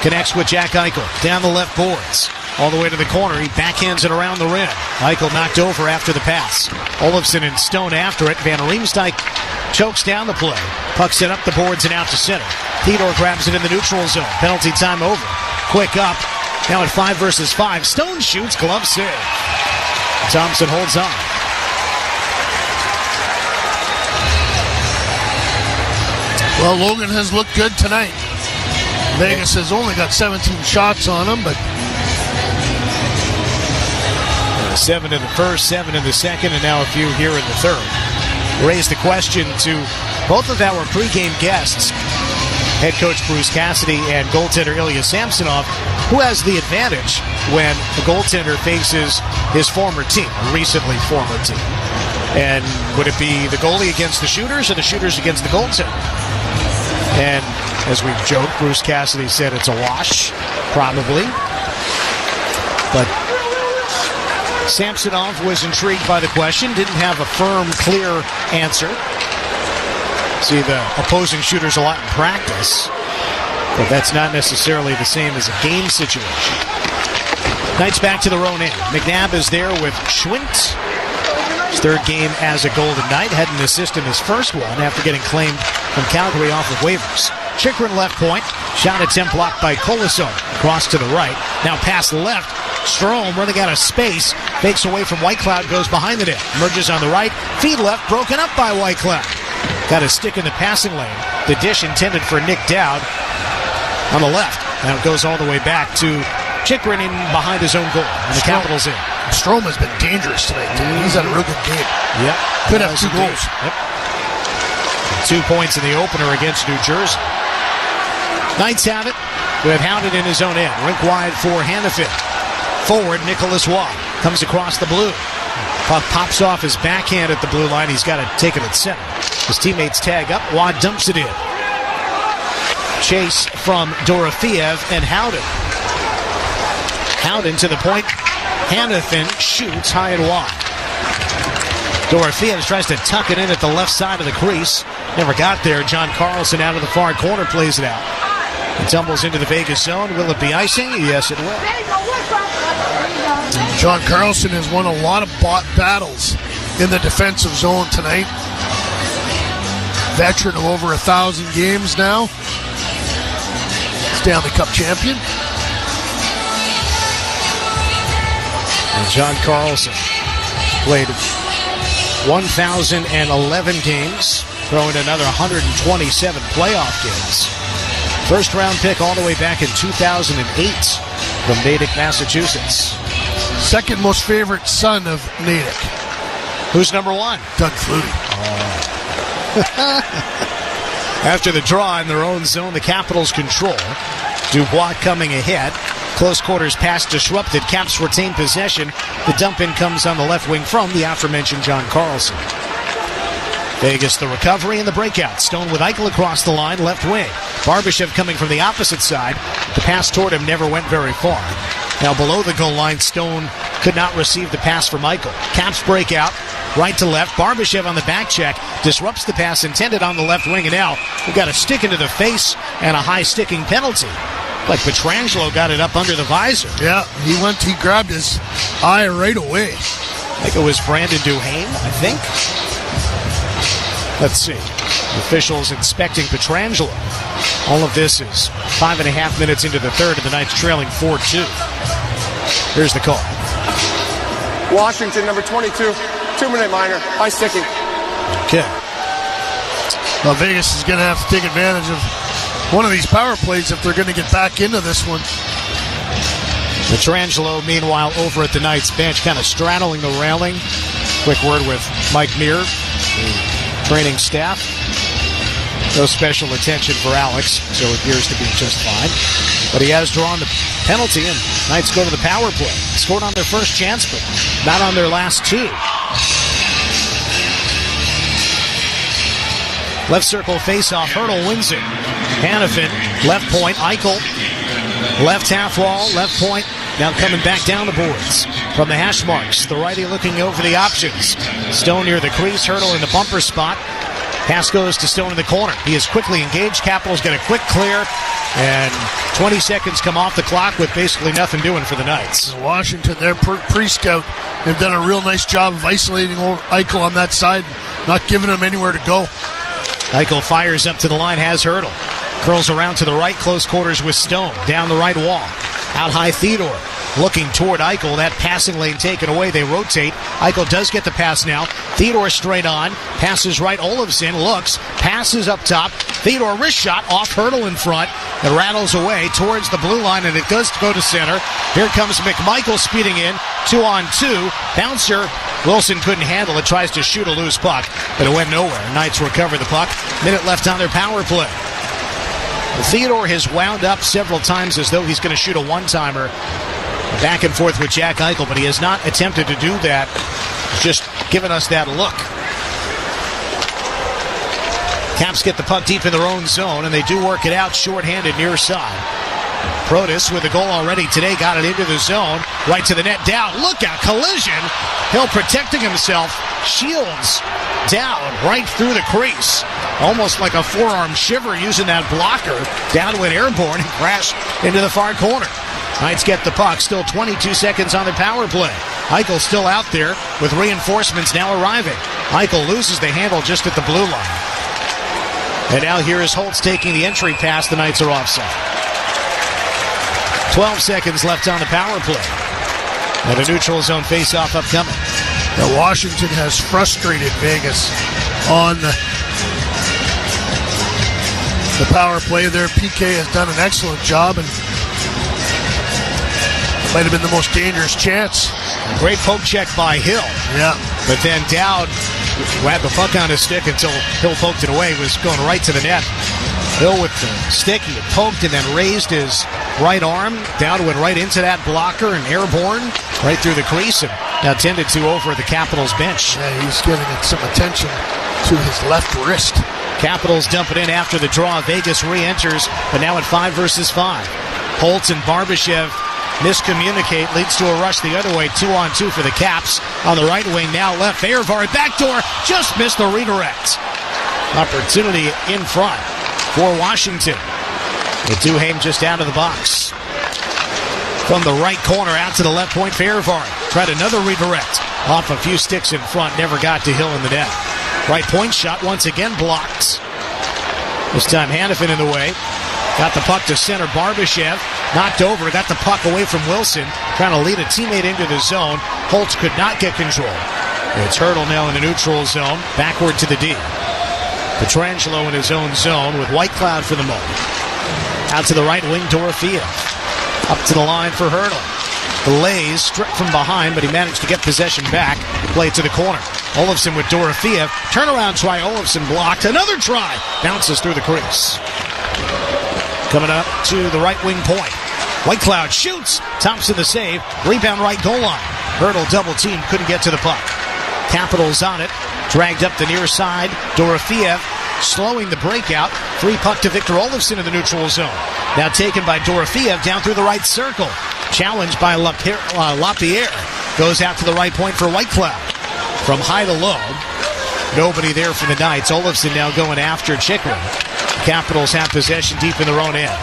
Connects with Jack Eichel. Down the left boards. All the way to the corner. He backhands it around the rim. Eichel knocked over after the pass. Olofsson and Stone after it. Van Riemsdyk chokes down the play. Puck sent up the boards and out to center. Theodore grabs it in the neutral zone. Penalty time over. Quick up. Now at 5 versus 5. Stone shoots. Glove save. Thompson holds on. Well, Logan has looked good tonight. Vegas has only got 17 shots on him, but 7 in the first, 7 in the second, and now a few here in the third. Raised the question to both of our pregame guests, head coach Bruce Cassidy and goaltender Ilya Samsonov, who has the advantage when the goaltender faces his former team, a recently former team. And would it be the goalie against the shooters or the shooters against the goaltender? And as we've joked, Bruce Cassidy said it's a wash, probably. But Samsonov was intrigued by the question, didn't have a firm, clear answer. See the opposing shooters a lot in practice, but that's not necessarily the same as a game situation. Knights back to their own end. McNabb is there with Schwint. His third game as a Golden Knight. Had an assist in his first one after getting claimed from Calgary off of waivers. Chychrun left point. Shot attempt blocked by Colason. Cross to the right. Now pass left. Strome running out of space. Fakes away from Whitecloud. Goes behind the net. Emerges on the right. Feed left. Broken up by Whitecloud. Got a stick in the passing lane. The dish intended for Nick Dowd on the left. Now it goes all the way back to Chychrun in behind his own goal. And the Capitals in. Strome has been dangerous tonight, too. He's had a real good game. Yep. Could have 2 goals. Yep. 2 points in the opener against New Jersey. Knights have it with Howden in his own end. Rink wide for Hanifin. Forward, Nicholas Waugh comes across the blue. Puck pops off his backhand at the blue line. He's got to take it at center. His teammates tag up. Waugh dumps it in. Chase from Dorofeev and Howden. Howden to the point. Hanifin shoots high and wide. Dorofeev tries to tuck it in at the left side of the crease. Never got there. John Carlson out of the far corner plays it out. It tumbles into the Vegas zone. Will it be icing? Yes, it will. John Carlson has won a lot of battles in the defensive zone tonight. Veteran of over 1,000 games now. Stanley Cup champion. And John Carlson played 1,011 games, throwing another 127 playoff games. First round pick all the way back in 2008 from Natick, Massachusetts. Second most favorite son of Natick. Who's number 1? Doug Flutie. After the draw in their own zone, the Capitals control. Dubois coming ahead. Close quarters pass disrupted. Caps retain possession. The dump in comes on the left wing from the aforementioned John Carlson. Vegas, the recovery and the breakout. Stone with Eichel across the line, left wing. Barbashev coming from the opposite side. The pass toward him never went very far. Now below the goal line, Stone could not receive the pass from Eichel. Caps breakout, right to left. Barbashev on the back check. Disrupts the pass intended on the left wing. And now we've got a stick into the face and a high sticking penalty. Like Pietrangelo got it up under the visor. Yeah, he grabbed his eye right away. I think it was Brandon Duhaime, I think. Let's see. Officials inspecting Pietrangelo. All of this is 5.5 minutes into the third, and the Knights trailing 4-2. Here's the call. Washington, number 22, 2-minute minor, high sticking. Okay. Well, Vegas is going to have to take advantage of one of these power plays if they're going to get back into this one. Pietrangelo, meanwhile, over at the Knights bench, kind of straddling the railing. Quick word with Mike Muir, training staff. No special attention for Alex, so it appears to be just fine. But he has drawn the penalty, and Knights go to the power play. Scored on their first chance, but not on their last two. Left circle face-off. Hertl wins it. Hanifin, left point. Eichel, left half wall, left point. Now coming back down the boards from the hash marks. The righty looking over the options. Stone near the crease. Hertl in the bumper spot. Pass goes to Stone in the corner. He is quickly engaged. Capitals get a quick clear, and 20 seconds come off the clock with basically nothing doing for the Knights. Washington, their pre-scout, they've done a real nice job of isolating Eichel on that side, not giving him anywhere to go. Eichel fires up to the line, has Hertl. Curls around to the right, close quarters with Stone. Down the right wall. Out high, Theodore. Looking toward Eichel. That passing lane taken away. They rotate. Eichel does get the pass now. Theodore straight on. Passes right. Olofsson looks. Passes up top. Theodore wrist shot off Hertl in front. It rattles away towards the blue line, and it does go to center. Here comes McMichael speeding in. 2-on-2. Bouncer. Wilson couldn't handle it. Tries to shoot a loose puck, but it went nowhere. Knights recover the puck. Minute left on their power play. Theodore has wound up several times as though he's going to shoot a one-timer back and forth with Jack Eichel, but he has not attempted to do that. He's just given us that look. Caps get the puck deep in their own zone, and they do work it out short-handed near side. Protas with a goal already today, got it into the zone, right to the net, down. Look out, collision. Hill protecting himself, shields down right through the crease. Almost like a forearm shiver using that blocker. Down went airborne and crashed into the far corner. Knights get the puck, still 22 seconds on their power play. Eichel still out there with reinforcements now arriving. Eichel loses the handle just at the blue line. And now here is Holtz taking the entry pass. The Knights are offside. 12 seconds left on the power play. And a neutral zone face-off upcoming. Now Washington has frustrated Vegas on the power play there. PK has done an excellent job, and might have been the most dangerous chance. Great poke check by Hill. Yeah. But then Dowd had the puck on his stick until Hill poked it away. Was going right to the net. Hill with the stick, he had poked and then raised his right arm. Dowd went right into that blocker and airborne right through the crease, and now tended to over the Capitals bench. Yeah, he's giving it some attention to his left wrist. Capitals dump it in after the draw. Vegas re-enters, but now at 5 versus 5. Holtz and Barbashev miscommunicate, leads to a rush the other way. 2-on-2 for the Caps. On the right wing, now left. Bayervard backdoor, just missed the redirect. Opportunity in front for Washington. With Duhaime just out of the box. From the right corner out to the left point, Bayervard tried another redirect. Off a few sticks in front, never got to Hill in the net. Right point shot once again blocked. This time Hanifin in the way. Got the puck to center. Barbashev knocked over. Got the puck away from Wilson. Trying to lead a teammate into the zone. Holtz could not get control. It's Hertl now in the neutral zone. Backward to the D. Pietrangelo in his own zone with Whitecloud for the moment. Out to the right wing, Dorofeev. Up to the line for Hertl. Blaze stripped from behind, but he managed to get possession back. Play to the corner. Olofsson with Dorofeev. Turnaround try. Olofsson blocked. Another try. Bounces through the crease. Coming up to the right wing point. Whitecloud shoots. Thompson the save. Rebound right goal line. Hertl double team. Couldn't get to the puck. Capitals on it. Dragged up the near side. Dorofeev slowing the breakout. Free puck to Victor Olofsson in the neutral zone. Now taken by Dorofeev down through the right circle. Challenged by Lapierre. Goes out to the right point for Whitecloud. From high to low. Nobody there for the Knights. Olofsson now going after Chikrin. Capitals have possession deep in their own end.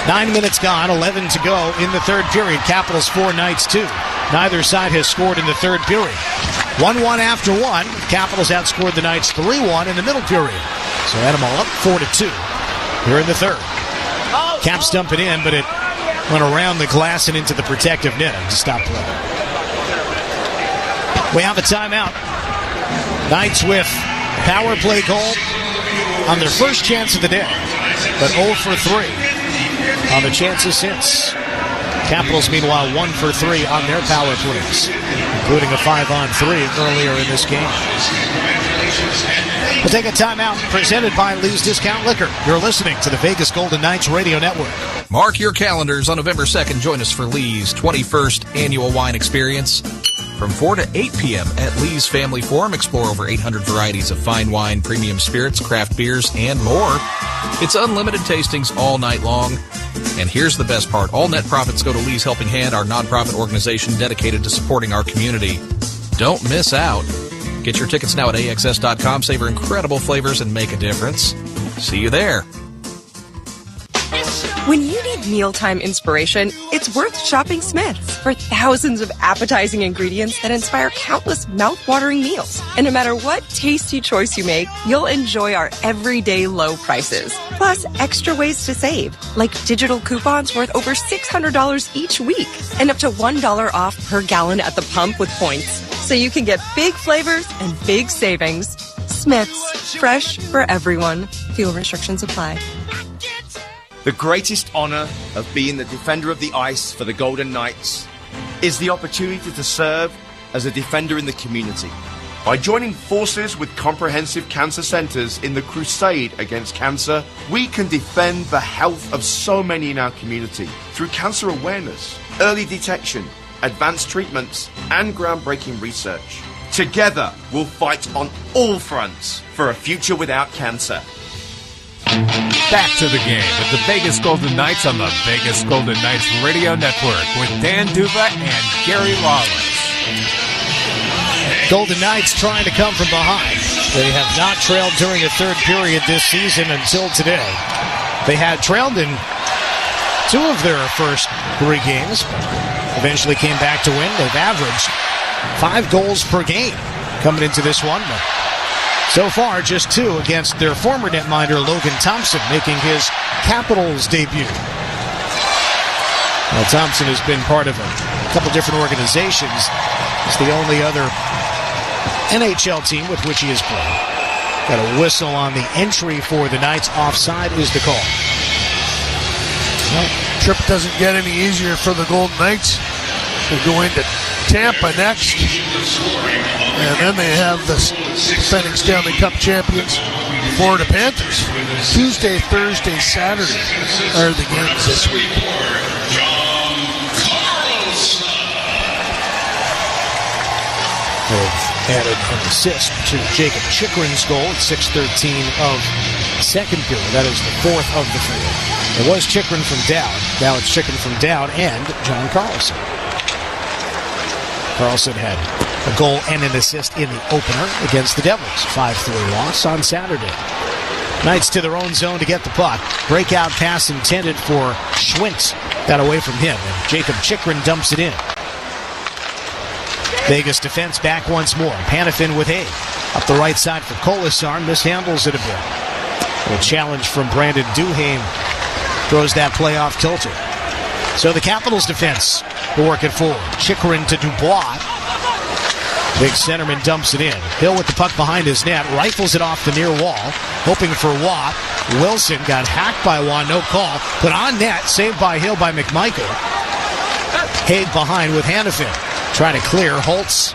9 minutes gone, 11 to go in the third period. Capitals 4, Knights 2. Neither side has scored in the third period. 1-1 after one. Capitals outscored the Knights 3-1 in the middle period. So Animal up 4-2 here in the third. Caps dump it in, but it went around the glass and into the protective net to stop play. We have a timeout. Knights with power play goal on their first chance of the day, but 0 for 3 on the chances since. Capitals, meanwhile, 1 for 3 on their power plays, including a 5-on-3 earlier in this game. We'll take a timeout presented by Lee's Discount Liquor. You're listening to the Vegas Golden Knights Radio Network. Mark your calendars on November 2nd. Join us for Lee's 21st Annual Wine Experience. From 4 to 8 p.m. at Lee's Family Forum, explore over 800 varieties of fine wine, premium spirits, craft beers, and more. It's unlimited tastings all night long. And here's the best part. All net profits go to Lee's Helping Hand, our nonprofit organization dedicated to supporting our community. Don't miss out. Get your tickets now at AXS.com. Savor incredible flavors and make a difference. See you there. When you need mealtime inspiration, it's worth shopping Smith's for thousands of appetizing ingredients that inspire countless mouth-watering meals. And no matter what tasty choice you make, you'll enjoy our everyday low prices. Plus, extra ways to save, like digital coupons worth over $600 each week and up to $1 off per gallon at the pump with points. So you can get big flavors and big savings. Smith's, fresh for everyone. Fuel restrictions apply. The greatest honor of being the defender of the ice for the Golden Knights is the opportunity to serve as a defender in the community. By joining forces with comprehensive cancer centers in the crusade against cancer, we can defend the health of so many in our community through cancer awareness, early detection, advanced treatments, and groundbreaking research. Together, we'll fight on all fronts for a future without cancer. Back to the game with the Vegas Golden Knights on the Vegas Golden Knights Radio Network with Dan Duva and Gary Lawless. Golden Knights trying to come from behind. They have not trailed during a third period this season until today. They had trailed in 2 of their first 3 games, but eventually came back to win. They've averaged 5 goals per game coming into this one, but so far, just 2 against their former netminder, Logan Thompson, making his Capitals debut. Well, Thompson has been part of a couple different organizations. It's the only other NHL team with which he has played. Got a whistle on the entry for the Knights. Offside is the call. Well, trip doesn't get any easier for the Golden Knights. They go into Tampa next, and then they have the defending Stanley Cup champions, Florida Panthers. Tuesday, Thursday, Saturday are the games this week. They've added an assist to Jacob Chikrin's goal at 6:13 of second period. That is the 4th of the 4. It was Chikrin from Dowd. Now it's Chikrin from Dowd and John Carlson. Carlson had a goal and an assist in the opener against the Devils. 5-3 loss on Saturday. Knights to their own zone to get the puck. Breakout pass intended for Schwintz. Got away from him, and Jacob Chikrin dumps it in. Vegas defense back once more. Panafin with Hay. Up the right side for Kolasar. Mishandles it a bit. A challenge from Brandon Duhaime throws that play off kilter. So the Capitals defense will work it forward. Chikrin to Dubois. Big centerman dumps it in. Hill with the puck behind his net. Rifles it off the near wall. Hoping for Watt. Wilson got hacked by Watt. No call. Put on net. Saved by Hill by McMichael. Haig behind with Hanifin. Trying to clear. Holtz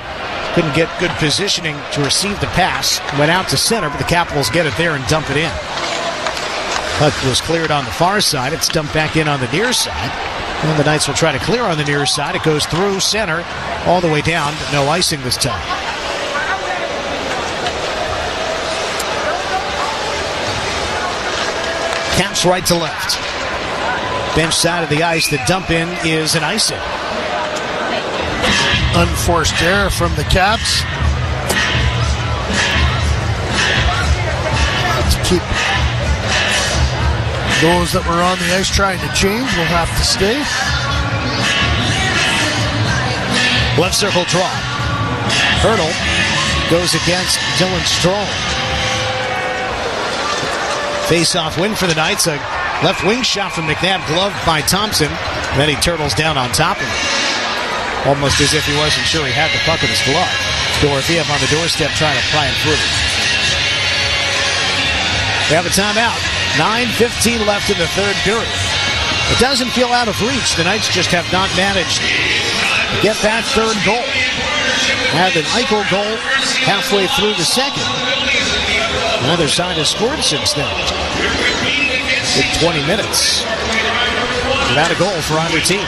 couldn't get good positioning to receive the pass. Went out to center, but the Capitals get it there and dump it in. Puck was cleared on the far side. It's dumped back in on the near side. And the Knights will try to clear on the near side. It goes through center all the way down, but no icing this time. Caps right to left. Bench side of the ice. The dump in is an icing. Unforced error from the Caps. To keep those that were on the ice trying to change will have to stay. Left circle draw. Hertl goes against Dylan Strome. Face-off win for the Knights. A left wing shot from McNabb, gloved by Thompson. And then he turtles down on top of him. Almost as if he wasn't sure he had the puck in his glove. Dorofeev on the doorstep trying to pry him through. We have a timeout. 9:15 left in the third period. It doesn't feel out of reach. The Knights just have not managed to get that third goal. Had an Eichel goal halfway through the second. Neither side has scored since then. With 20 minutes. Without a goal for either team.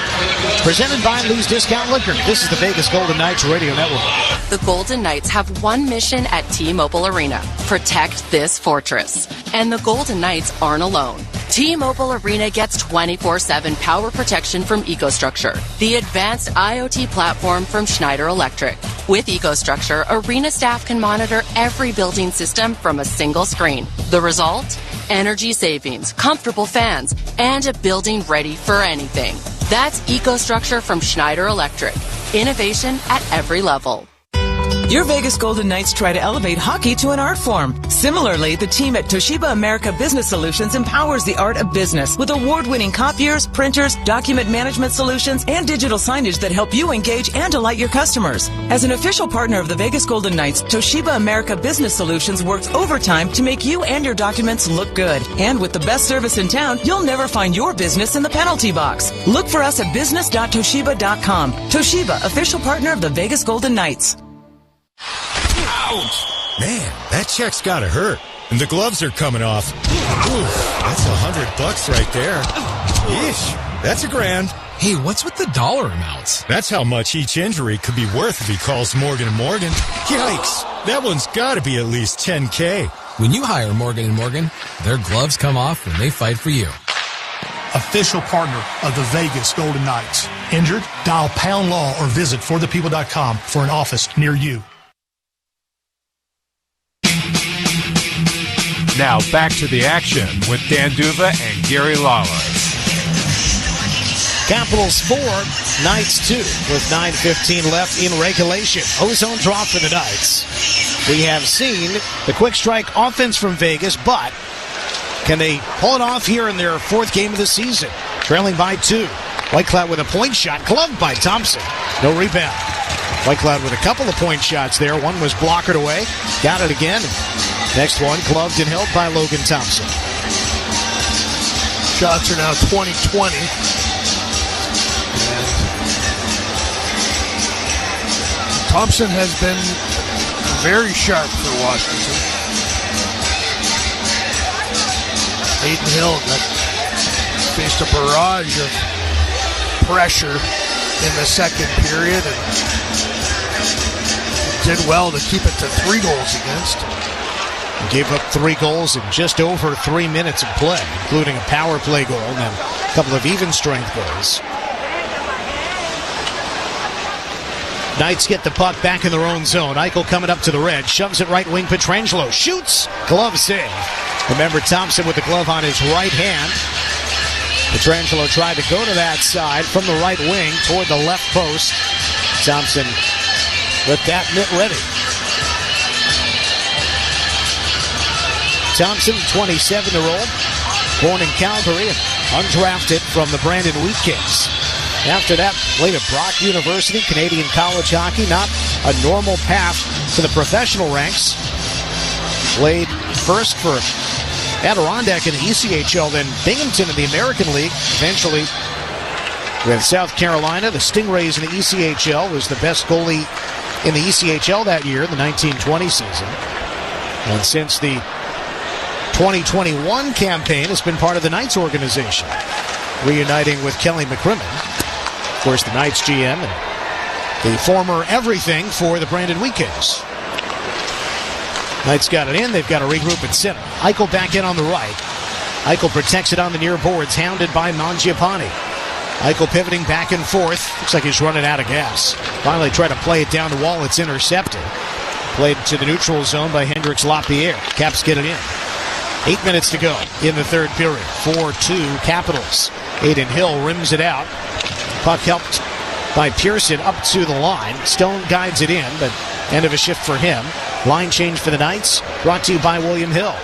Presented by Lee's Discount Liquor. This is the Vegas Golden Knights Radio Network. The Golden Knights have one mission at T-Mobile Arena. Protect this fortress. And the Golden Knights aren't alone. T-Mobile Arena gets 24/7 power protection from EcoStruxure, the advanced IoT platform from Schneider Electric. With EcoStruxure, Arena staff can monitor every building system from a single screen. The result? Energy savings, comfortable fans, and a building ready for anything. That's EcoStruxure from Schneider Electric. Innovation at every level. Your Vegas Golden Knights try to elevate hockey to an art form. Similarly, the team at Toshiba America Business Solutions empowers the art of business with award-winning copiers, printers, document management solutions, and digital signage that help you engage and delight your customers. As an official partner of the Vegas Golden Knights, Toshiba America Business Solutions works overtime to make you and your documents look good. And with the best service in town, you'll never find your business in the penalty box. Look for us at business.toshiba.com. Toshiba, official partner of the Vegas Golden Knights. Ouch! Man, that check's gotta hurt. And the gloves are coming off. Oof, that's $100 right there. Yeesh, that's $1,000. Hey, what's with the dollar amounts? That's how much each injury could be worth if he calls Morgan & Morgan. Yikes, that one's gotta be at least $10K. When you hire Morgan & Morgan, their gloves come off when they fight for you. Official partner of the Vegas Golden Knights. Injured? Dial pound law or visit forthepeople.com for an office near you. Now back to the action with Dan Duva and Gary Lawler. Capitals 4, Knights 2 with 9:15 left in regulation. Ozone draw for the Knights. We have seen the quick strike offense from Vegas, but can they pull it off here in their fourth game of the season? Trailing by 2. Whitecloud with a point shot, gloved by Thompson. No rebound. Whitecloud with a couple of point shots there. One was blockered away. Got it again. Next one, gloved and held by Logan Thompson. Shots are now 20-20. Thompson has been very sharp for Washington. Hayden Hill faced a barrage of pressure in the second period and did well to keep it to 3 goals against. Gave up 3 goals in just over 3 minutes of play, including a power play goal and then a couple of even strength goals. Knights get the puck back in their own zone. Eichel coming up to the red, shoves it right wing. Pietrangelo shoots, glove save. Remember Thompson with the glove on his right hand. Pietrangelo tried to go to that side from the right wing toward the left post. Thompson with that mitt ready. Thompson, 27-year-old, born in Calgary and undrafted from the Brandon Wheat Kings. After that, played at Brock University, Canadian college hockey, not a normal path to the professional ranks. Played first for Adirondack in the ECHL, then Binghamton in the American League. Eventually, with South Carolina, the Stingrays in the ECHL, was the best goalie in the ECHL that year, the 1920 season. And since the 2021 campaign has been part of the Knights organization, reuniting with Kelly McCrimmon, of course the Knights GM and the former everything for the Brandon Wheat Kings. Knights got it in, they've got to regroup at center. Eichel back in on the right. Eichel protects it on the near boards, hounded by Mangiapane. Eichel pivoting back and forth, looks like he's running out of gas. Finally tried to play it down the wall, it's intercepted. Played to the neutral zone by Hendrix Lapierre. Caps get it in. 8 minutes to go in the third period. 4-2 Capitals. Hayden Hill rims it out. Puck helped by Pearson up to the line. Stone guides it in, but end of a shift for him. Line change for the Knights, brought to you by William Hill.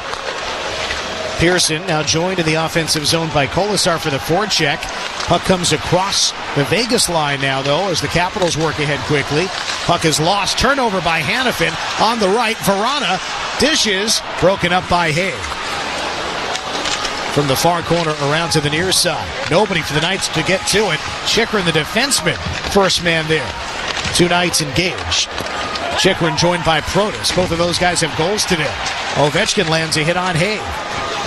Pearson now joined in the offensive zone by Kolasar for the forecheck. Puck comes across the Vegas line now, though, as the Capitals work ahead quickly. Puck is lost. Turnover by Hannafin on the right. Verana dishes, broken up by Hay. From the far corner around to the near side. Nobody for the Knights to get to it. Chikrin, the defenseman, first man there. 2 Knights engaged. Chychrun joined by Protas. Both of those guys have goals today. Ovechkin lands a hit on Haig.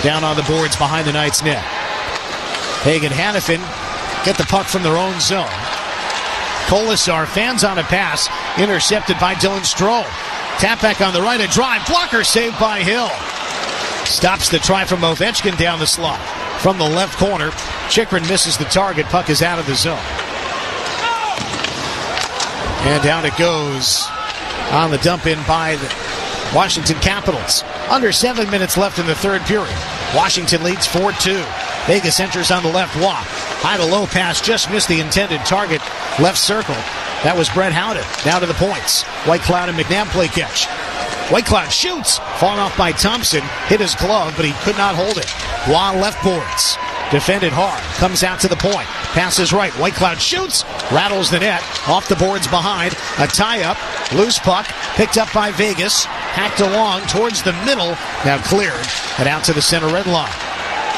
Down on the boards behind the Knights' net. Haig and Hanifin get the puck from their own zone. Kolasar fans on a pass, intercepted by Dylan Strome. Tap back on the right, a drive, blocker saved by Hill. Stops the try from Ovechkin down the slot. From the left corner, Chychrun misses the target, puck is out of the zone. And down it goes on the dump in by the Washington Capitals. Under 7 minutes left in the third period. Washington leads 4-2. Vegas enters on the left walk. High to low pass, just missed the intended target. Left circle. That was Brett Howden. Now to the points. Whitecloud and McNabb play catch. Whitecloud shoots. Fallen off by Thompson. Hit his glove, but he could not hold it. Waugh left boards. Defended hard. Comes out to the point. Passes right. Whitecloud shoots. Rattles the net. Off the boards behind. A tie-up. Loose puck. Picked up by Vegas. Hacked along towards the middle. Now cleared. And out to the center red line.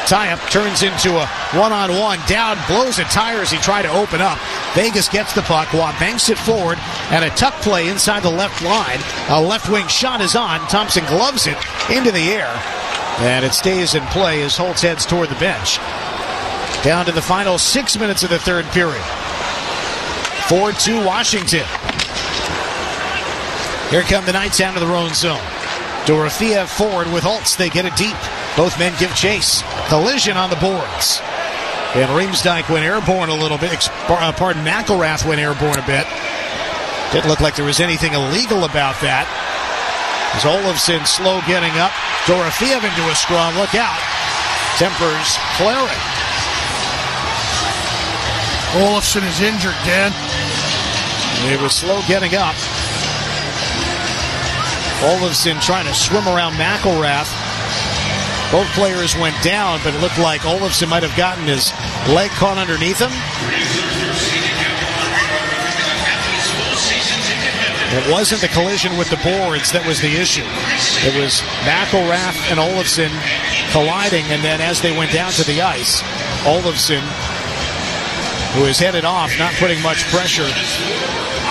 Tie-up turns into a one-on-one. Dowd blows a tire as he tried to open up. Vegas gets the puck. Waugh banks it forward. And a tuck play inside the left line. A left wing shot is on. Thompson gloves it into the air. And it stays in play as Holtz heads toward the bench. Down to the final 6 minutes of the third period. 4-2 Washington. Here come the Knights out of their own zone. Dorofeev forward with Holtz. They get it deep. Both men give chase. Collision on the boards. And Riemsdyk went airborne a little bit. McElrath went airborne a bit. Didn't look like there was anything illegal about that. As Olofsson slow getting up. Dorofeev into a scrum. Look out. Tempers flaring. Olofsson is injured, Dan. It was slow getting up. Olofsson trying to swim around McElrath. Both players went down, but it looked like Olofsson might have gotten his leg caught underneath him. It wasn't the collision with the boards that was the issue. It was McElrath and Olofsson colliding, and then as they went down to the ice, Olofsson, who is headed off, not putting much pressure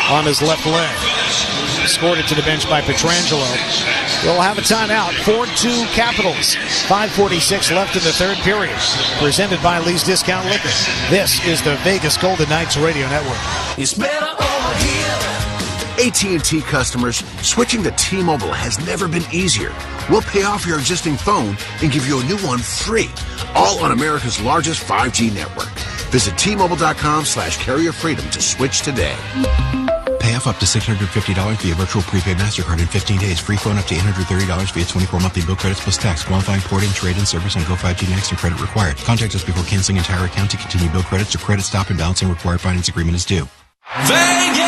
on his left leg. Scored it to the bench by Pietrangelo. We'll have a timeout. 4-2 Capitals. 5:46 left in the third period. Presented by Lee's Discount Liquor. This is the Vegas Golden Knights Radio Network. It's better over here. AT&T customers, switching to T-Mobile has never been easier. We'll pay off your existing phone and give you a new one free. All on America's largest 5G network. Visit T-Mobile.com/carrier freedom to switch today. Pay off up to $650 via virtual prepaid MasterCard in 15 days. Free phone up to $830 via 24 monthly bill credits plus tax. Qualifying port-in, trade-in service on Go 5G Next and credit required. Contact us before canceling entire account to continue bill credits or credit stop and balancing required finance agreement is due. Vegas!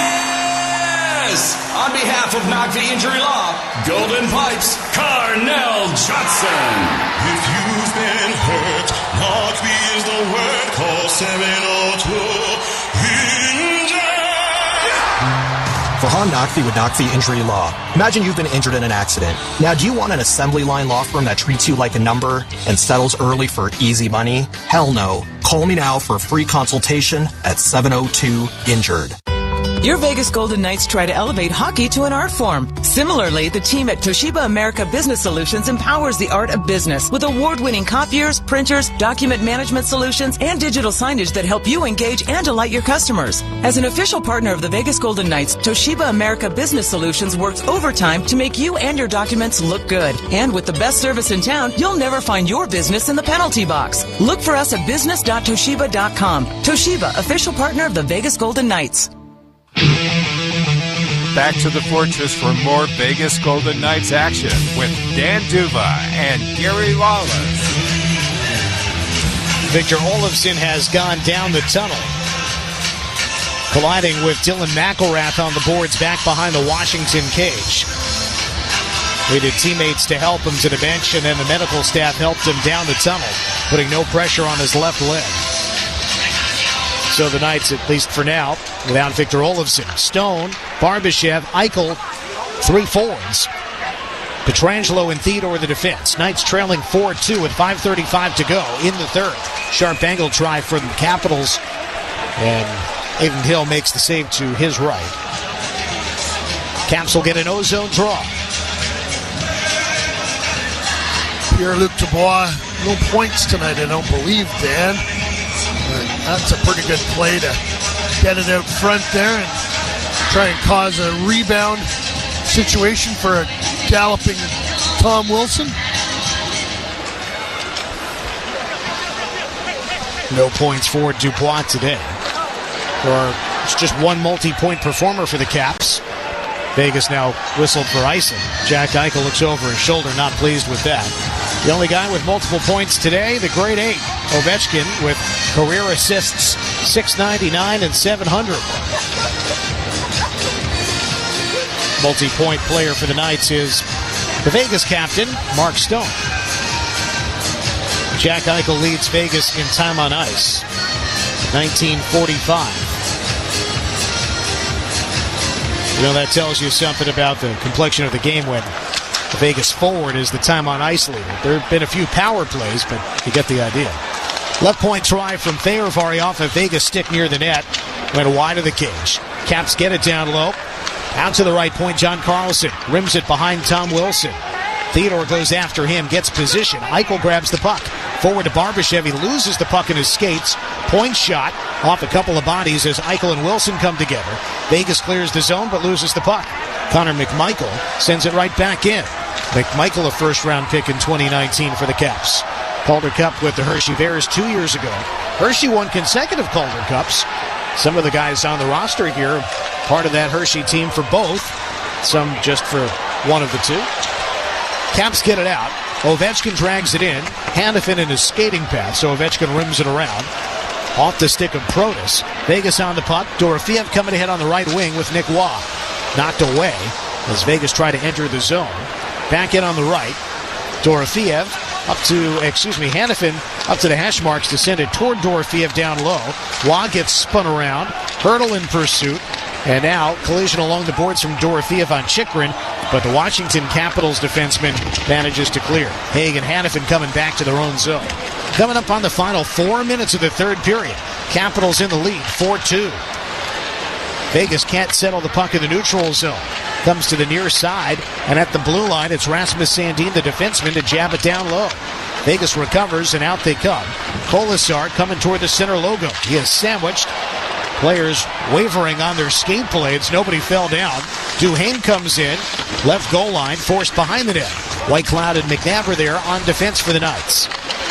On behalf of Knock the Injury Law, Golden Pipes, Carnell Johnson. If you've been hurt, Knock the is the word. Call 702-INJURED. Vahan Naqvi with Naqvi Injury Law. Imagine you've been injured in an accident. Now, do you want an assembly line law firm that treats you like a number and settles early for easy money? Hell no. Call me now for a free consultation at 702-INJURED. Your Vegas Golden Knights try to elevate hockey to an art form. Similarly, the team at Toshiba America Business Solutions empowers the art of business with award-winning copiers, printers, document management solutions, and digital signage that help you engage and delight your customers. As an official partner of the Vegas Golden Knights, Toshiba America Business Solutions works overtime to make you and your documents look good. And with the best service in town, you'll never find your business in the penalty box. Look for us at business.toshiba.com. Toshiba, official partner of the Vegas Golden Knights. Back to the Fortress for more Vegas Golden Knights action with Dan Duva and Gary Lawless. Victor Olofsson has gone down the tunnel, colliding with Dylan McElrath on the boards back behind the Washington cage. Needed teammates to help him to the bench, and then the medical staff helped him down the tunnel, putting no pressure on his left leg. So the Knights, at least for now, without Victor Olofsson. Stone, Barbashev, Eichel, three forwards. Pietrangelo and Theodore the defense. Knights trailing 4-2 with 5:35 to go in the third. Sharp angle try for the Capitals. And Aiden Hill makes the save to his right. Caps will get an ozone draw. Pierre-Luc Dubois, no points tonight, I don't believe, Dan. But that's a pretty good play to get it out front there and try and cause a rebound situation for a galloping Tom Wilson. No points for Dubois today. It's just one multi-point performer for the Caps. Vegas now whistled for icing. Jack Eichel looks over his shoulder, not pleased with that. The only guy with multiple points today, the grade 8, Ovechkin, with career assists 699 and 700. Multi-point player for the Knights is the Vegas captain, Mark Stone. Jack Eichel leads Vegas in time on ice, 1945. You know, that tells you something about the complexion of the game when the Vegas forward is the time on ice leader. There have been a few power plays, but you get the idea. Left point try from Fehervari off a Vegas stick near the net. Went wide of the cage. Caps get it down low. Out to the right point, John Carlson rims it behind Tom Wilson. Theodore goes after him, gets position. Eichel grabs the puck. Forward to Barbashev. He loses the puck in his skates. Point shot off a couple of bodies as Eichel and Wilson come together. Vegas clears the zone but loses the puck. Connor McMichael sends it right back in. McMichael, a first-round pick in 2019 for the Caps. Calder Cup with the Hershey Bears 2 years ago. Hershey won consecutive Calder Cups. Some of the guys on the roster here, part of that Hershey team for both. Some just for one of the two. Caps get it out. Ovechkin drags it in. Hanifin in his skating path, so Ovechkin rims it around. Off the stick of Protas. Vegas on the puck. Dorofeev coming ahead on the right wing with Nick Waugh. Knocked away as Vegas try to enter the zone. Back in on the right. Dorofeev Hanifin up to the hash marks to send it toward Dorofeev down low. Waugh gets spun around. Hertl in pursuit. And now, collision along the boards from Dorofeev on Chychrun, but the Washington Capitals defenseman manages to clear. Haig and Hanifin coming back to their own zone. Coming up on the final 4 minutes of the third period. Capitals in the lead, 4-2. Vegas can't settle the puck in the neutral zone. Comes to the near side, and at the blue line, it's Rasmus Sandin, the defenseman, to jab it down low. Vegas recovers, and out they come. Kolasar coming toward the center logo. He is sandwiched. Players wavering on their skate blades. Nobody fell down. Duhaime comes in. Left goal line, forced behind the net. Whitecloud and McNabb are there on defense for the Knights.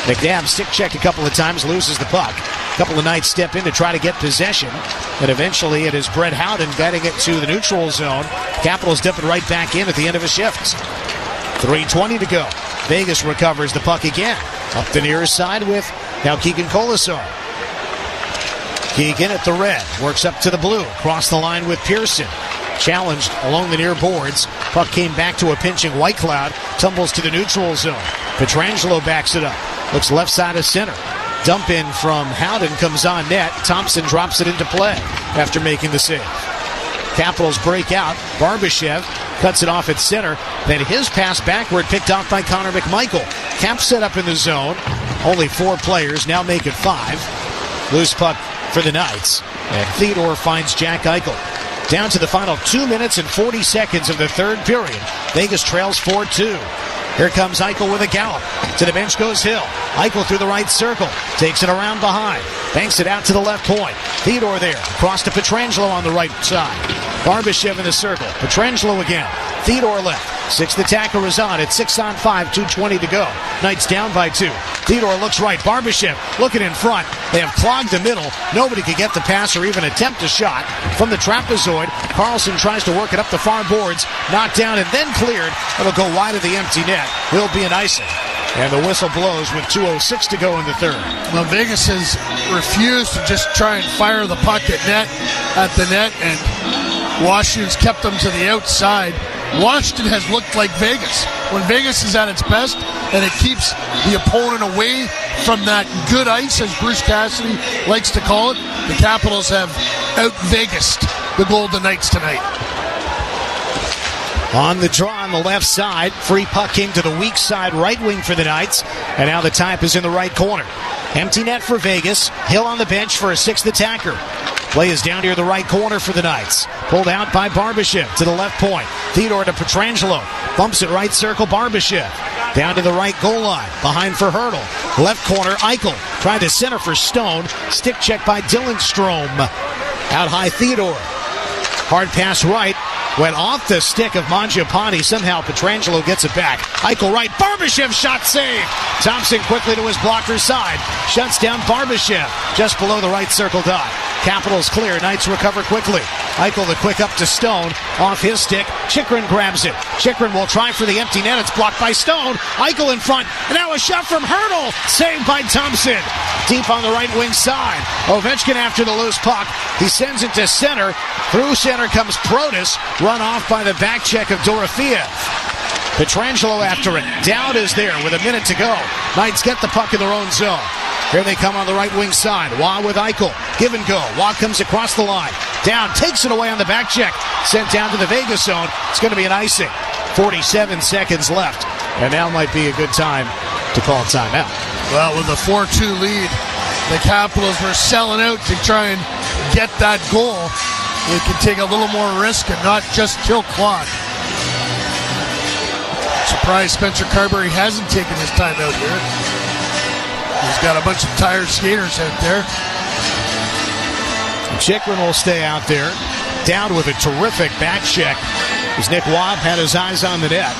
McNabb stick checked a couple of times, loses the puck. A couple of Knights step in to try to get possession. And eventually it is Brett Howden getting it to the neutral zone. Capitals dump it right back in at the end of a shift. 3:20 to go. Vegas recovers the puck again. Up the near side with now Keegan Kolasar. Keegan at the red, works up to the blue, cross the line with Pearson. Challenged along the near boards. Puck came back to a pinching Whitecloud, tumbles to the neutral zone. Pietrangelo backs it up, looks left side of center. Dump in from Howden comes on net. Thompson drops it into play after making the save. Capitals break out. Barbashev cuts it off at center. Then his pass backward picked off by Connor McMichael. Caps set up in the zone. Only 4 players, now make it 5. Loose puck for the Knights. And Theodore finds Jack Eichel. Down to the final 2 minutes and 40 seconds of the third period. Vegas trails 4-2. Here comes Eichel with a gallop. To the bench goes Hill. Eichel through the right circle. Takes it around behind. Banks it out to the left point. Theodore there. Across to Pietrangelo on the right side. Barbashev in the circle. Pietrangelo again. Theodore left. 6th attacker is on at 6-on-5, 2:20 to go. Knights down by 2. Theodore looks right. Barbashev looking in front. They have clogged the middle. Nobody could get the pass or even attempt a shot from the trapezoid. Carlson tries to work it up the far boards. Knocked down and then cleared. It'll go wide of the empty net. Will be an icing. And the whistle blows with 2:06 to go in the third. Well, Vegas has refused to just try and fire the puck at the net, and Washington's kept them to the outside. Washington has looked like Vegas. When Vegas is at its best and it keeps the opponent away from that good ice, as Bruce Cassidy likes to call it, the Capitals have out-Vegased the Golden Knights tonight. On the draw on the left side, free puck came to the weak side right wing for the Knights, and now the type is in the right corner. Empty net for Vegas. Hill on the bench for a 6th attacker. Play is down near the right corner for the Knights. Pulled out by Barbashev to the left point. Theodore to Pietrangelo. Bumps it right circle, Barbashev. Down to the right goal line. Behind for Hertl. Left corner, Eichel. Tried to center for Stone. Stick check by Dillenstrom. Out high, Theodore. Hard pass right. Went off the stick of Mangiapane. Somehow Pietrangelo gets it back. Eichel right. Barbashev shot save. Thompson quickly to his blocker's side. Shuts down Barbashev just below the right circle dot. Capitals clear. Knights recover quickly. Eichel the quick up to Stone. Off his stick. Chychrun grabs it. Chychrun will try for the empty net. It's blocked by Stone. Eichel in front. And now a shot from Hertl. Saved by Thompson. Deep on the right wing side. Ovechkin after the loose puck. He sends it to center. Through center comes Protas. Run off by the back check of Dorofeev. Pietrangelo after it. Dowd is there with a minute to go. Knights get the puck in their own zone. Here they come on the right wing side. Waugh with Eichel. Give and go. Waugh comes across the line. Dowd takes it away on the back check. Sent down to the Vegas zone. It's going to be an icing. 47 seconds left. And now might be a good time to call timeout. Well, with a 4-2 lead, the Capitals were selling out to try and get that goal. They can take a little more risk and not just kill clock. Surprised Spencer Carberry hasn't taken his time out here. He's got a bunch of tired skaters out there. Chychrun will stay out there. Dowd with a terrific back check as Nick Waugh had his eyes on the net.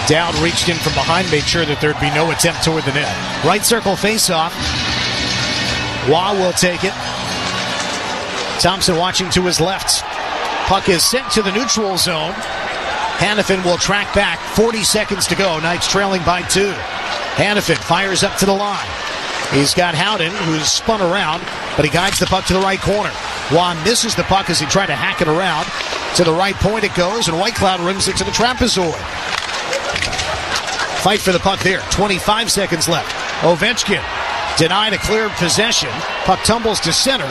Dowd reached in from behind, made sure that there'd be no attempt toward the net. Right circle faceoff. Waugh will take it. Thompson watching to his left. Puck is sent to the neutral zone. Hanifin will track back. 40 seconds to go. Knights trailing by 2. Hanifin fires up to the line. He's got Howden, who's spun around, but he guides the puck to the right corner. Waugh misses the puck as he tried to hack it around. To the right point it goes, and Whitecloud rings it to the trapezoid. Fight for the puck there. 25 seconds left. Ovechkin denied a clear possession. Puck tumbles to center.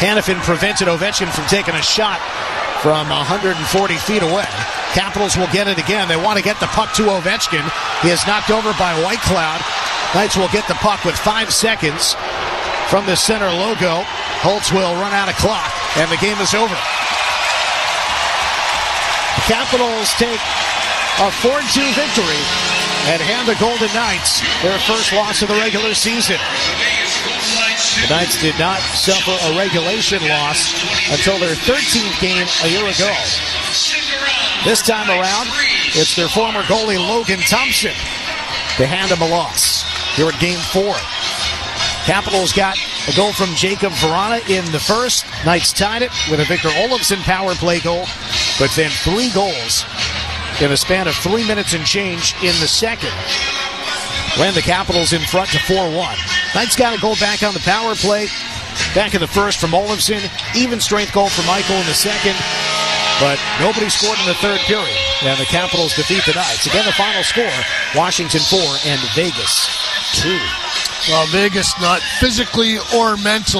Hanifin prevented Ovechkin from taking a shot from 140 feet away. Capitals will get it again. They want to get the puck to Ovechkin. He is knocked over by Whitecloud. Knights will get the puck with 5 seconds from the center logo. Holtz will run out of clock, and the game is over. The Capitals take a 4-2 victory and hand the Golden Knights their first loss of the regular season. The Knights did not suffer a regulation loss until their 13th game a year ago. This time around, it's their former goalie Logan Thompson to hand them a loss here at Game 4. Capitals got a goal from Jacob Vrana in the first. Knights tied it with a Victor Olofsson power play goal, but then 3 goals in a span of 3 minutes and change in the second. Ran the Capitals in front to 4-1. Knights got a goal back on the power play. Back in the first from Olofsson. Even strength goal from Eichel in the second. But nobody scored in the third period. And the Capitals defeat the Knights. Again, the final score, Washington 4 and Vegas 2. Well, Vegas not physically or mentally